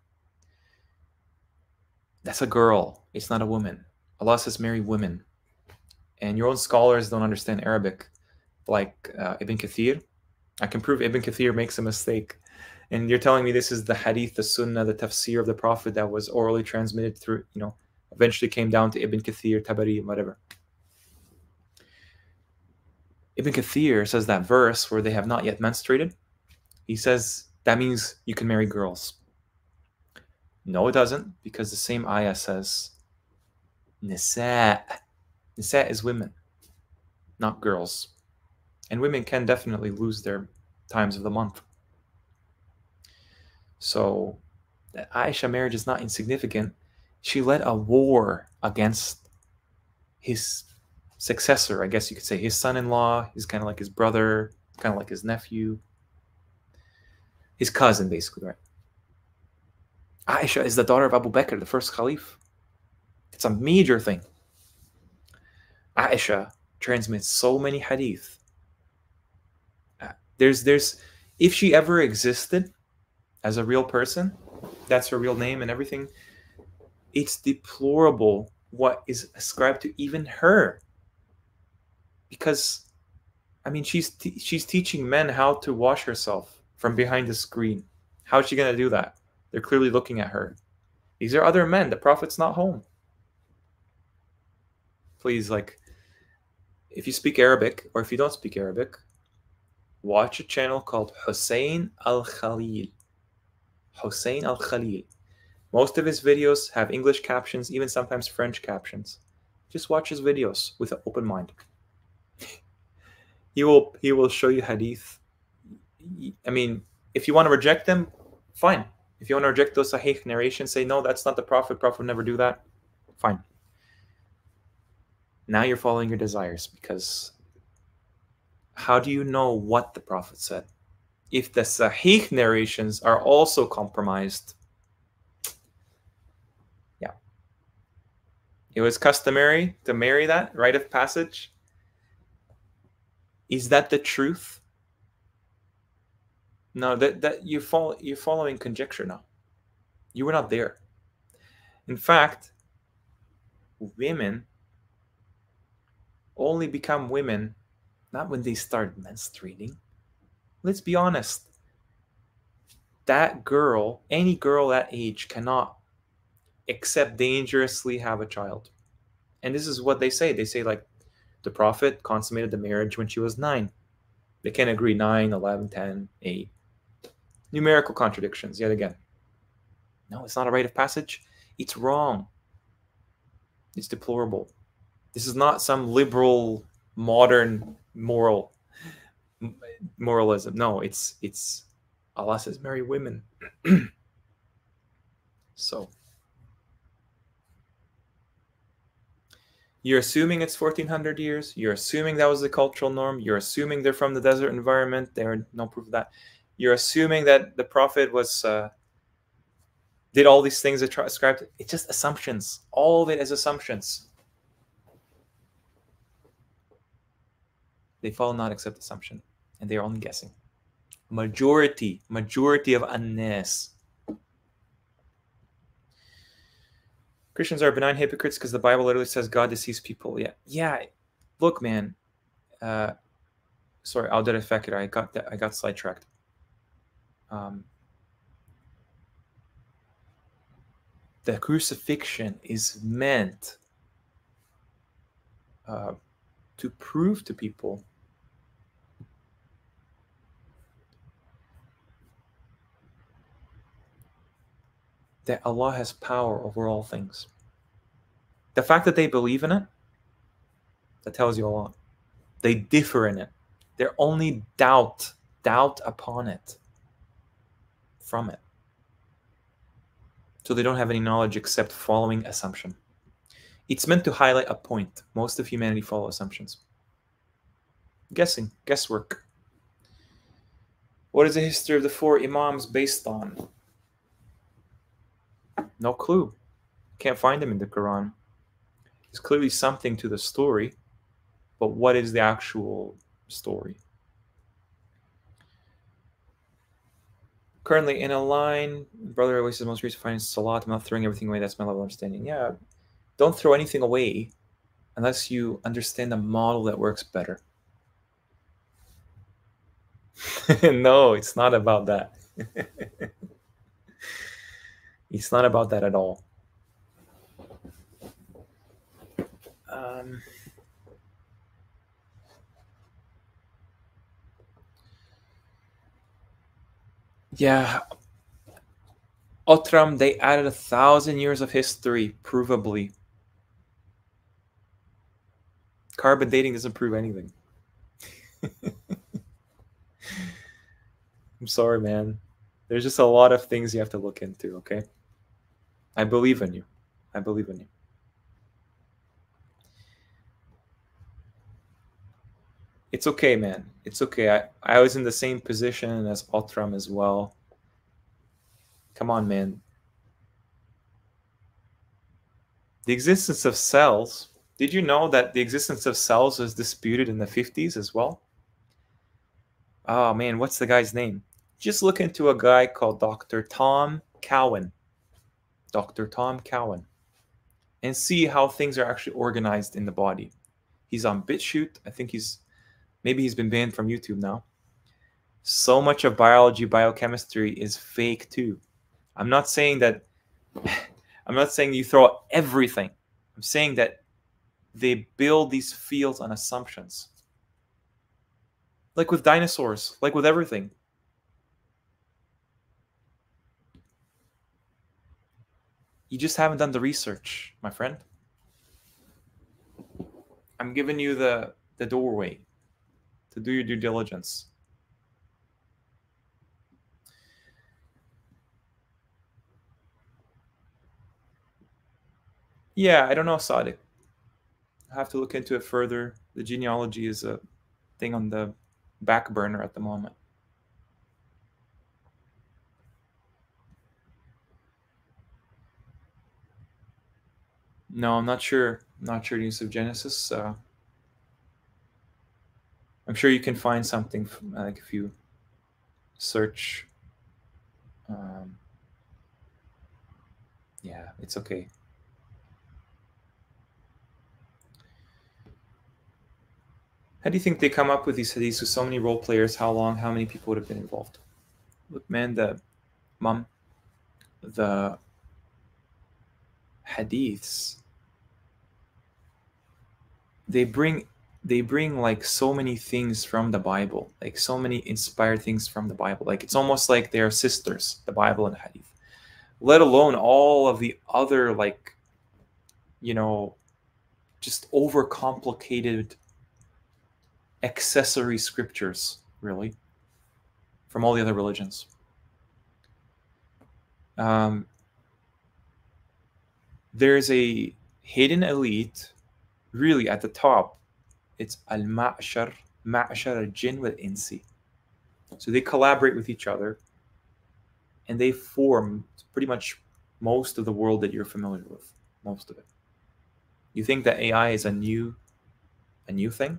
That's a girl. It's not a woman. Allah says marry women. And your own scholars don't understand Arabic, like Ibn Kathir. I can prove Ibn Kathir makes a mistake. And you're telling me this is the hadith, the sunnah, the tafsir of the Prophet that was orally transmitted through, eventually came down to Ibn Kathir, Tabari, whatever. Ibn Kathir says that verse where they have not yet menstruated, he says that means you can marry girls. No, it doesn't, because the same ayah says nisa. Nisa is women, not girls. And women can definitely lose their times of the month. So the Aisha marriage is not insignificant. She led a war against his successor, I guess you could say, his son-in-law. He's kind of like his brother, kind of like his nephew, his cousin, basically, right? Aisha is the daughter of Abu Bakr, the first caliph. It's a major thing. Aisha transmits so many hadith. If she ever existed as a real person, that's her real name and everything, it's deplorable what is ascribed to even her. Because, I mean, she's teaching men how to wash herself from behind the screen. How is she going to do that? They're clearly looking at her. These are other men. The Prophet's not home. Please, like, if you speak Arabic, or if you don't speak Arabic, watch a channel called Hussein Al-Khalil. Hussein Al-Khalil. Most of his videos have English captions, even sometimes French captions. Just watch his videos with an open mind. He will show you hadith. I mean, if you want to reject them, fine. If you want to reject those sahih narrations, say, no, that's not the Prophet. Prophet would never do that. Fine. Now you're following your desires, because how do you know what the Prophet said? If the Sahih narrations are also compromised, yeah. It was customary to marry that rite of passage. Is that the truth? No, that you're following conjecture now. You were not there. In fact, women only become women not when they start menstruating. Let's be honest. That girl, any girl that age, cannot, except dangerously, have a child. And this is what they say. They say, like, the Prophet consummated the marriage when she was 9. They can't agree 9, 11, 10, 8. Numerical contradictions, yet again. No, it's not a rite of passage. It's wrong. It's deplorable. This is not some liberal, modern moralism. No, it's Allah says marry women. So you're assuming it's 1400 years. You're assuming that was the cultural norm. You're assuming they're from the desert environment. There are no proof of that. You're assuming that the Prophet was did all these things ascribed. It's just assumptions. All of it is assumptions. They follow not except assumption, and they are only guessing. Majority of annas. Christians are benign hypocrites because the Bible literally says God deceives people. Yeah. Look, man. Sorry, I'll fakir. I got sidetracked. The crucifixion is meant to prove to people that Allah has power over all things. The fact that they believe in it, that tells you a lot. They differ in it. They're only doubt upon it, from it. So they don't have any knowledge except following assumption. It's meant to highlight a point. Most of humanity follow assumptions. Guessing, guesswork. What is the history of the 4 Imams based on? No clue. Can't find them in the Quran. There's clearly something to the story, but what is the actual story? Currently in a line, brother always says most recent findings salat. I'm not throwing everything away. That's my level of understanding. Yeah, don't throw anything away unless you understand a model that works better. No, it's not about that. It's not about that at all. Yeah, Otram, they added 1,000 years of history, provably. Carbon dating doesn't prove anything. I'm sorry, man. There's just a lot of things you have to look into, okay? I believe in you. I believe in you. It's okay, man. It's okay. I was in the same position as Otram as well. Come on, man. The existence of cells. Did you know that the existence of cells was disputed in the 50s as well? Oh, man, what's the guy's name? Just look into a guy called Dr. Tom Cowan. Dr. Tom Cowan. And see how things are actually organized in the body. He's on BitChute. I think maybe he's been banned from YouTube now. So much of biology, biochemistry is fake too. I'm not saying you throw out everything. I'm saying that they build these fields on assumptions. Like with dinosaurs, like with everything. You just haven't done the research, my friend. I'm giving you the doorway to do your due diligence. Yeah, I don't know, Sadiq. I have to look into it further. The genealogy is a thing on the back burner at the moment. No, I'm not sure. I'm not sure the use of Genesis. I'm sure you can find something like if you search. Yeah, it's okay. How do you think they come up with these hadiths with so many role players? How long? How many people would have been involved? Look, man, the hadiths, they bring like so many things from the Bible, like so many inspired things from the Bible. Like it's almost like they're sisters, the Bible and the hadith. Let alone all of the other, like, just overcomplicated accessory scriptures, really, from all the other religions. There's a hidden elite, really at the top. It's al-ma'shar, al-jinn wal-insi. So they collaborate with each other, and they form pretty much most of the world that you're familiar with, most of it. You think that AI is a new thing?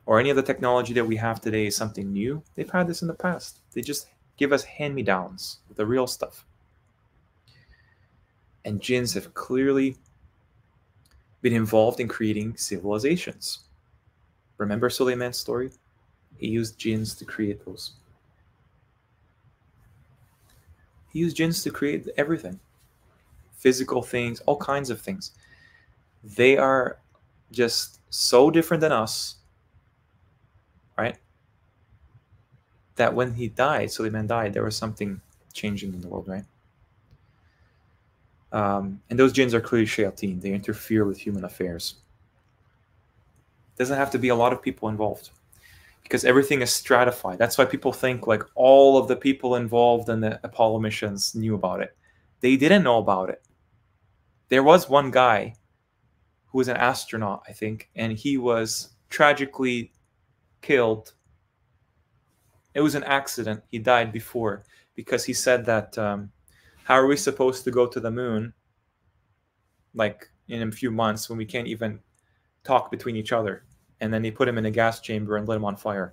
Or any of the technology that we have today is something new? They've had this in the past. They just give us hand-me-downs with the real stuff. And jinns have clearly been involved in creating civilizations. Remember Suleiman's story? He used jinns to create those. He used jinns to create everything. Physical things, all kinds of things. They are just so different than us, right? That when he died, Suleiman died, there was something changing in the world, right? And those jinns are clearly shayateen. They interfere with human affairs. Doesn't have to be a lot of people involved, because everything is stratified. That's why people think like all of the people involved in the Apollo missions knew about it. They didn't know about it. There was one guy who was an astronaut, I think, and he was tragically killed. It was an accident. He died before, because he said that, how are we supposed to go to the moon, like in a few months, when we can't even talk between each other? And then they put him in a gas chamber and lit him on fire.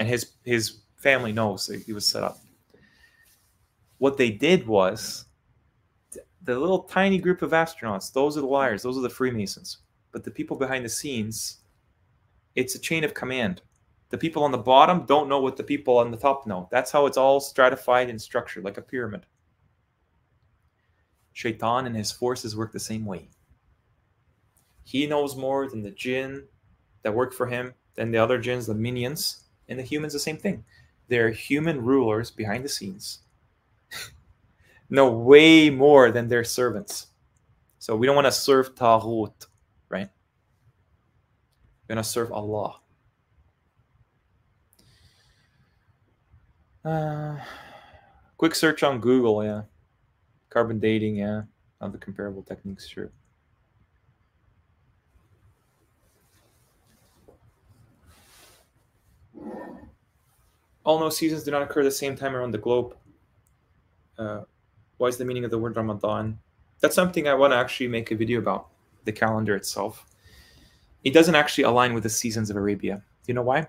And his family knows that he was set up. What they did was, the little tiny group of astronauts, those are the liars, those are the Freemasons. But the people behind the scenes, it's a chain of command. The people on the bottom don't know what the people on the top know. That's how it's all stratified and structured, like a pyramid. Shaitan and his forces work the same way. He knows more than the jinn that work for him, than the other jinns, the minions, and the humans, the same thing. They're human rulers behind the scenes. Know way more than their servants. So we don't want to serve Taghut, right? We're going to serve Allah. Quick search on Google, yeah. Carbon dating, yeah. Other comparable techniques, sure. All no seasons do not occur at the same time around the globe. What is the meaning of the word Ramadan? That's something I want to actually make a video about, the calendar itself. It doesn't actually align with the seasons of Arabia. Do you know why?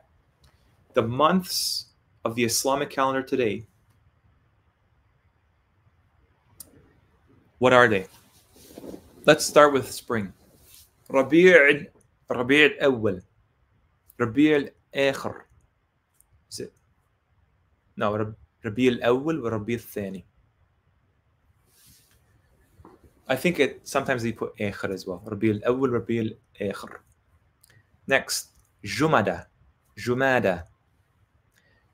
The months of the Islamic calendar today, what are they? Let's start with spring. Rabi' al-awwal. Rabi' al-akhir. Is it? No, Rabi' al-awwal wa Rabi' al-thani. I think sometimes they put akhir as well. Rabi' al-awwal, Rabi' al-akhir. Next, Jumada. Jumada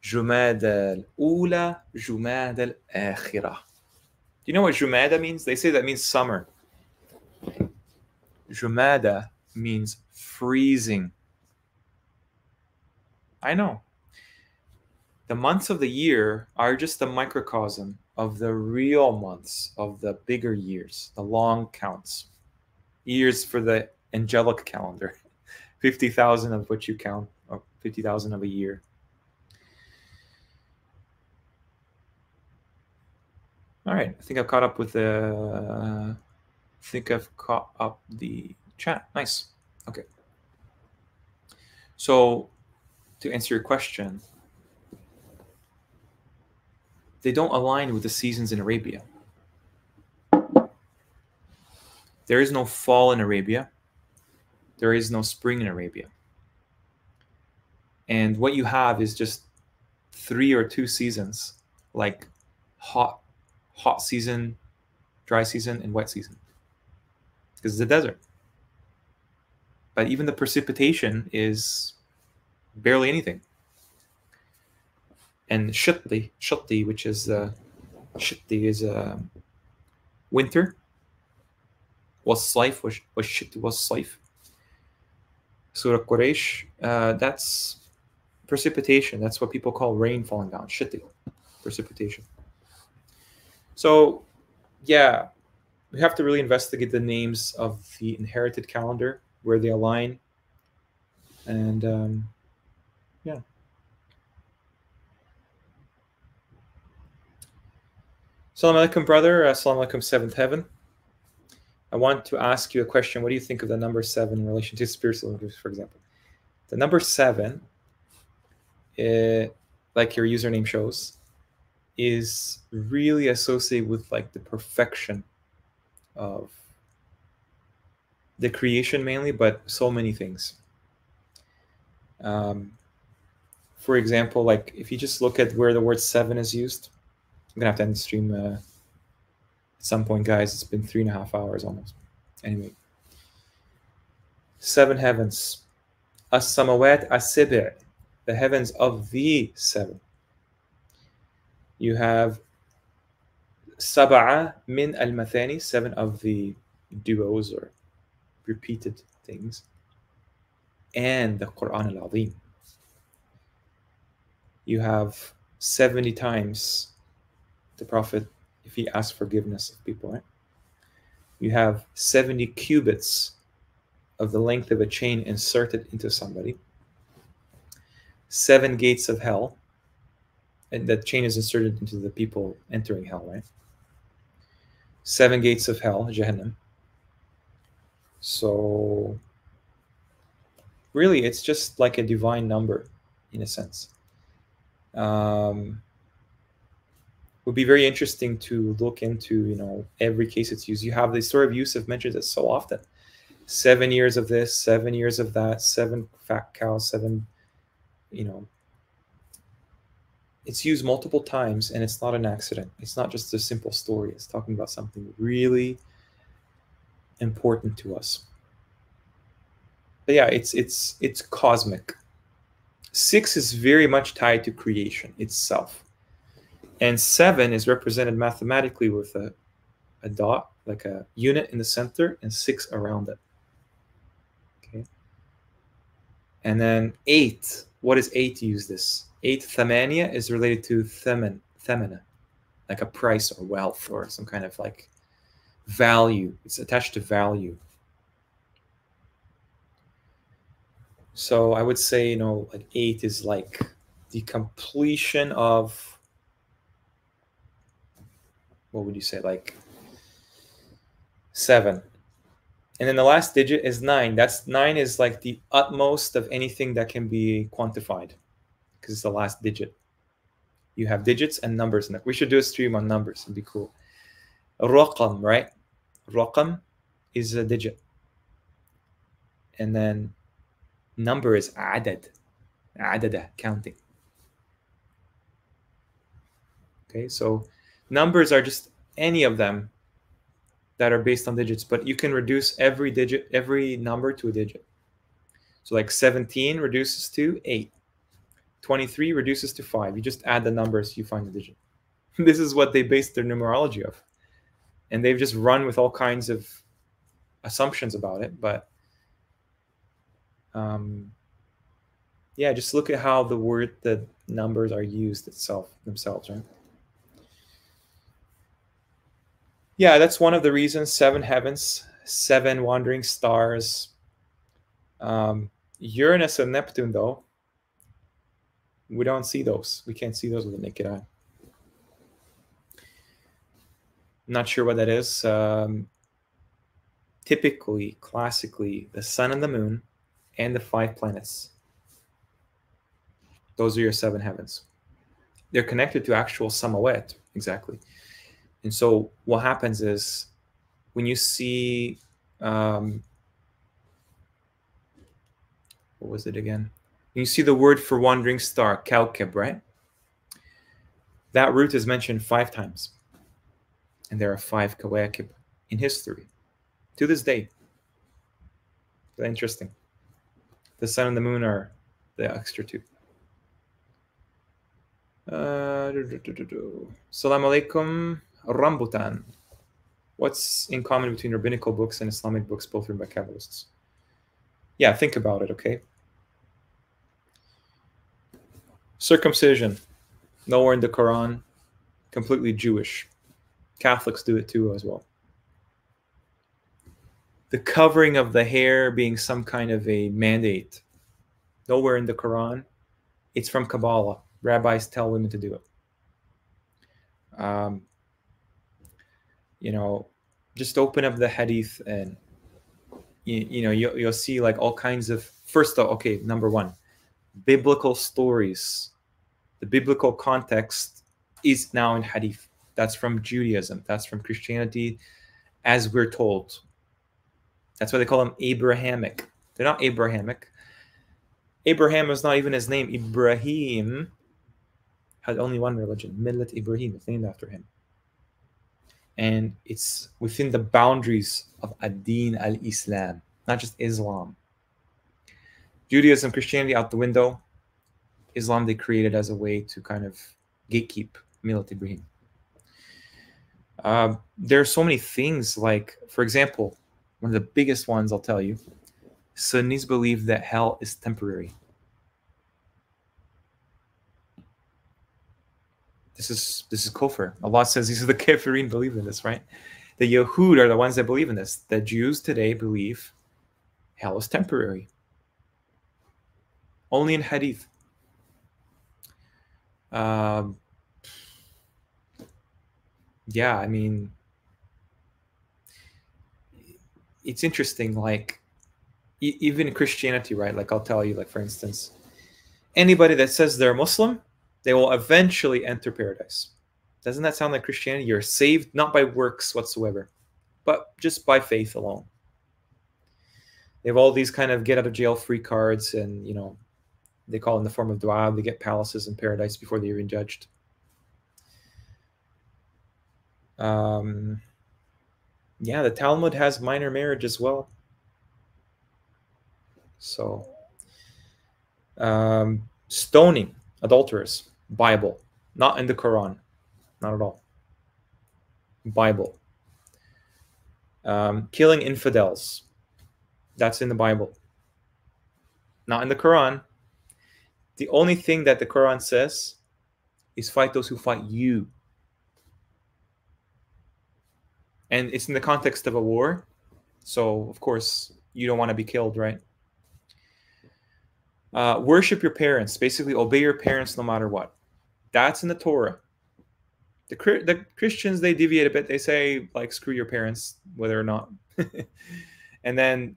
al-ula, Jumada al-akhirah. Do you know what Jumada means? They say that means summer. Jumada means freezing. I know. The months of the year are just a microcosm of the real months of the bigger years, the long counts. Years for the angelic calendar. 50,000 of what you count, or 50,000 of a year. All right, I think I've caught up with the. I think I've caught up the chat. Nice. Okay. So, to answer your question, they don't align with the seasons in Arabia. There is no fall in Arabia. There is no spring in Arabia. And what you have is just 3 or 2 seasons, like hot season, dry season, and wet season. Because it's a desert. But even the precipitation is barely anything. And shutli, which is winter. والصيف والشتي والصيف. Surah Quraysh, that's precipitation. That's what people call rain falling down. Shitty, precipitation. So, yeah, we have to really investigate the names of the inherited calendar, where they align. And, yeah. Assalamu alaikum, brother. Assalamu alaikum, seventh heaven. I want to ask you a question. What do you think of the number 7 in relation to spiritual language, for example? The number 7, like your username shows, is really associated with like the perfection of the creation mainly, but so many things. For example, like if you just look at where the word 7 is used, I'm gonna have to end the stream at some point, guys. It's been 3.5 hours almost. Anyway, 7 heavens, as-samawat as-sib', the heavens of the 7. You have sab'a min al-mathani, 7 of the duos or repeated things, and the Qur'an al-Azim. You have 70 times the Prophet, if he asks forgiveness of people, right? You have 70 cubits of the length of a chain inserted into somebody. 7 gates of hell, and that chain is inserted into the people entering hell, right? 7 gates of hell, Jahannam. So really, it's just like a divine number, in a sense. Would be very interesting to look into, every case it's used. You have the story of Yusuf mentions it so often. 7 years of this, 7 years of that, 7 fat cows, 7, it's used multiple times, and it's not an accident. It's not just a simple story. It's talking about something really important to us. But yeah, it's cosmic. 6 is very much tied to creation itself. And 7 is represented mathematically with a dot, like a unit in the center, and 6 around it. Okay. And then 8, what is 8 use this? 8, thamania, is related to thamana, like a price or wealth or some kind of like value. It's attached to value. So I would say, like 8 is like the completion of, what would you say, like 7. And then the last digit is 9. 9 is like the utmost of anything that can be quantified, because it's the last digit. You have digits and numbers in it. We should do a stream on numbers. It'd be cool. Raqam, right? Raqam is a digit. And then number is adad. Adada, counting. Okay, so numbers are just any of them that are based on digits, but you can reduce every number to a digit. So like 17 reduces to 8. 23 reduces to 5. You just add the numbers, you find the digit. This is what they based their numerology of. And they've just run with all kinds of assumptions about it. But yeah, just look at how the numbers are used themselves, right? Yeah, that's one of the reasons. 7 heavens, 7 wandering stars, Uranus and Neptune, though, we don't see those. We can't see those with the naked eye. Not sure what that is. Typically, classically, the sun and the moon and the 5 planets. Those are your 7 heavens. They're connected to actual Samawat, exactly. And so what happens is when you see, what was it again? When you see the word for wandering star, Kawkab, right? That root is mentioned 5 times. And there are 5 Kawakib in history to this day. Very interesting. The sun and the moon are the extra 2. Salam alaikum, Rambutan. What's in common between rabbinical books and Islamic books, both written by Kabbalists? Yeah, think about it, okay? Circumcision, nowhere in the Quran, completely Jewish. Catholics do it too as well. The covering of the hair being some kind of a mandate, nowhere in the Quran. It's from Kabbalah. Rabbis tell women to do it. You know, just open up the hadith and you'll see like all kinds of, first of all, okay, number 1, biblical stories. The biblical context is now in hadith. That's from Judaism. That's from Christianity, as we're told. That's why they call them Abrahamic. They're not Abrahamic. Abraham is not even his name. Ibrahim had only one religion, Millat Ibrahim. It's named after him. And it's within the boundaries of ad-Din al-Islam, not just Islam. Judaism, Christianity out the window. Islam they created as a way to kind of gatekeep Millat Ibrahim. There are so many things, like, for example, one of the biggest ones I'll tell you, Sunnis believe that hell is temporary. This is kufr. Allah says these are the kafirin believe in this, right? The Yahud are the ones that believe in this. The Jews today believe hell is temporary. Only in hadith. Yeah, I mean, it's interesting, like, even in Christianity, right? Like, I'll tell you, like, for instance, anybody that says they're Muslim, they will eventually enter paradise. Doesn't that sound like Christianity? You're saved not by works whatsoever, but just by faith alone. They have all these kind of get out of jail free cards, and they call it in the form of dua. They get palaces in paradise before they're even judged. Yeah, the Talmud has minor marriage as well. So, stoning adulterers, Bible, not in the Quran, not at all. Bible. Killing infidels, that's in the Bible, not in the Quran. The only thing that the Quran says is fight those who fight you. And it's in the context of a war. So, of course, you don't want to be killed, right? Worship your parents. Basically, obey your parents no matter what. That's in the Torah. The Christians, they deviate a bit. They say, like, screw your parents, whether or not. And then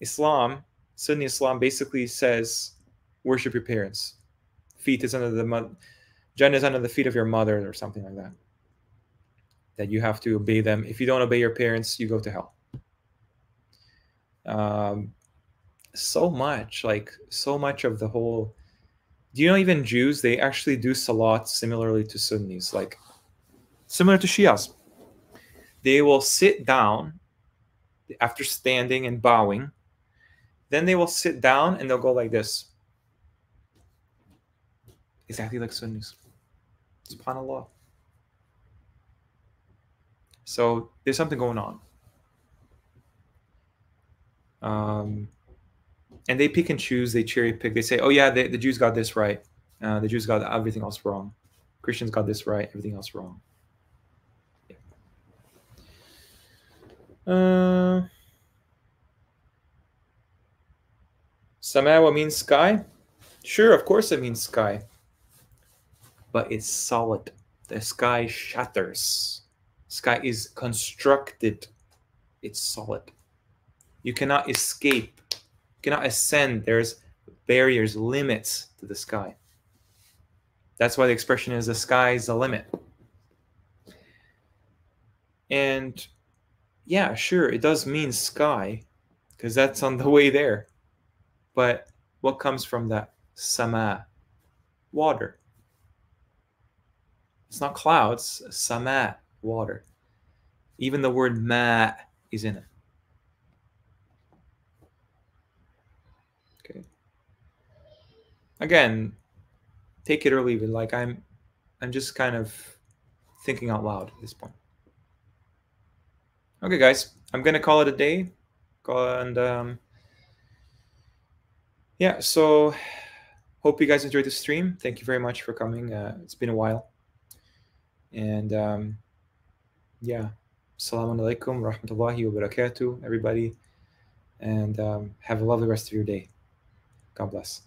Islam, Sunni Islam, basically says, worship your parents. Feet is under the Jannah is under the feet of your mother, or something like that. That you have to obey them. If you don't obey your parents, you go to hell. So much of the whole. Do you know even Jews, they actually do salat similarly to Sunnis, like similar to Shias. They will sit down after standing and bowing. Then they will sit down and they'll go like this. Exactly like Sunnis. SubhanAllah. So there's something going on. And they pick and choose, they cherry pick. They say, oh yeah, the Jews got this right. The Jews got everything else wrong. Christians got this right, everything else wrong. Yeah. Samawa means sky? Sure, of course it means sky. But it's solid. The sky shatters. Sky is constructed. It's solid. You cannot escape. You cannot ascend. There's barriers, limits to the sky. That's why the expression is the sky is the limit. And yeah, sure, it does mean sky, because that's on the way there. But what comes from that? Sama, water. It's not clouds, sama, water. Even the word ma is in it. Okay. Again, take it or leave it. Like I'm just kind of thinking out loud at this point. Okay, guys, I'm gonna call it a day. And yeah, so hope you guys enjoyed the stream. Thank you very much for coming. It's been a while. And yeah, assalamu alaikum rahmatullahi wa barakatuh, everybody. And have a lovely rest of your day. God bless.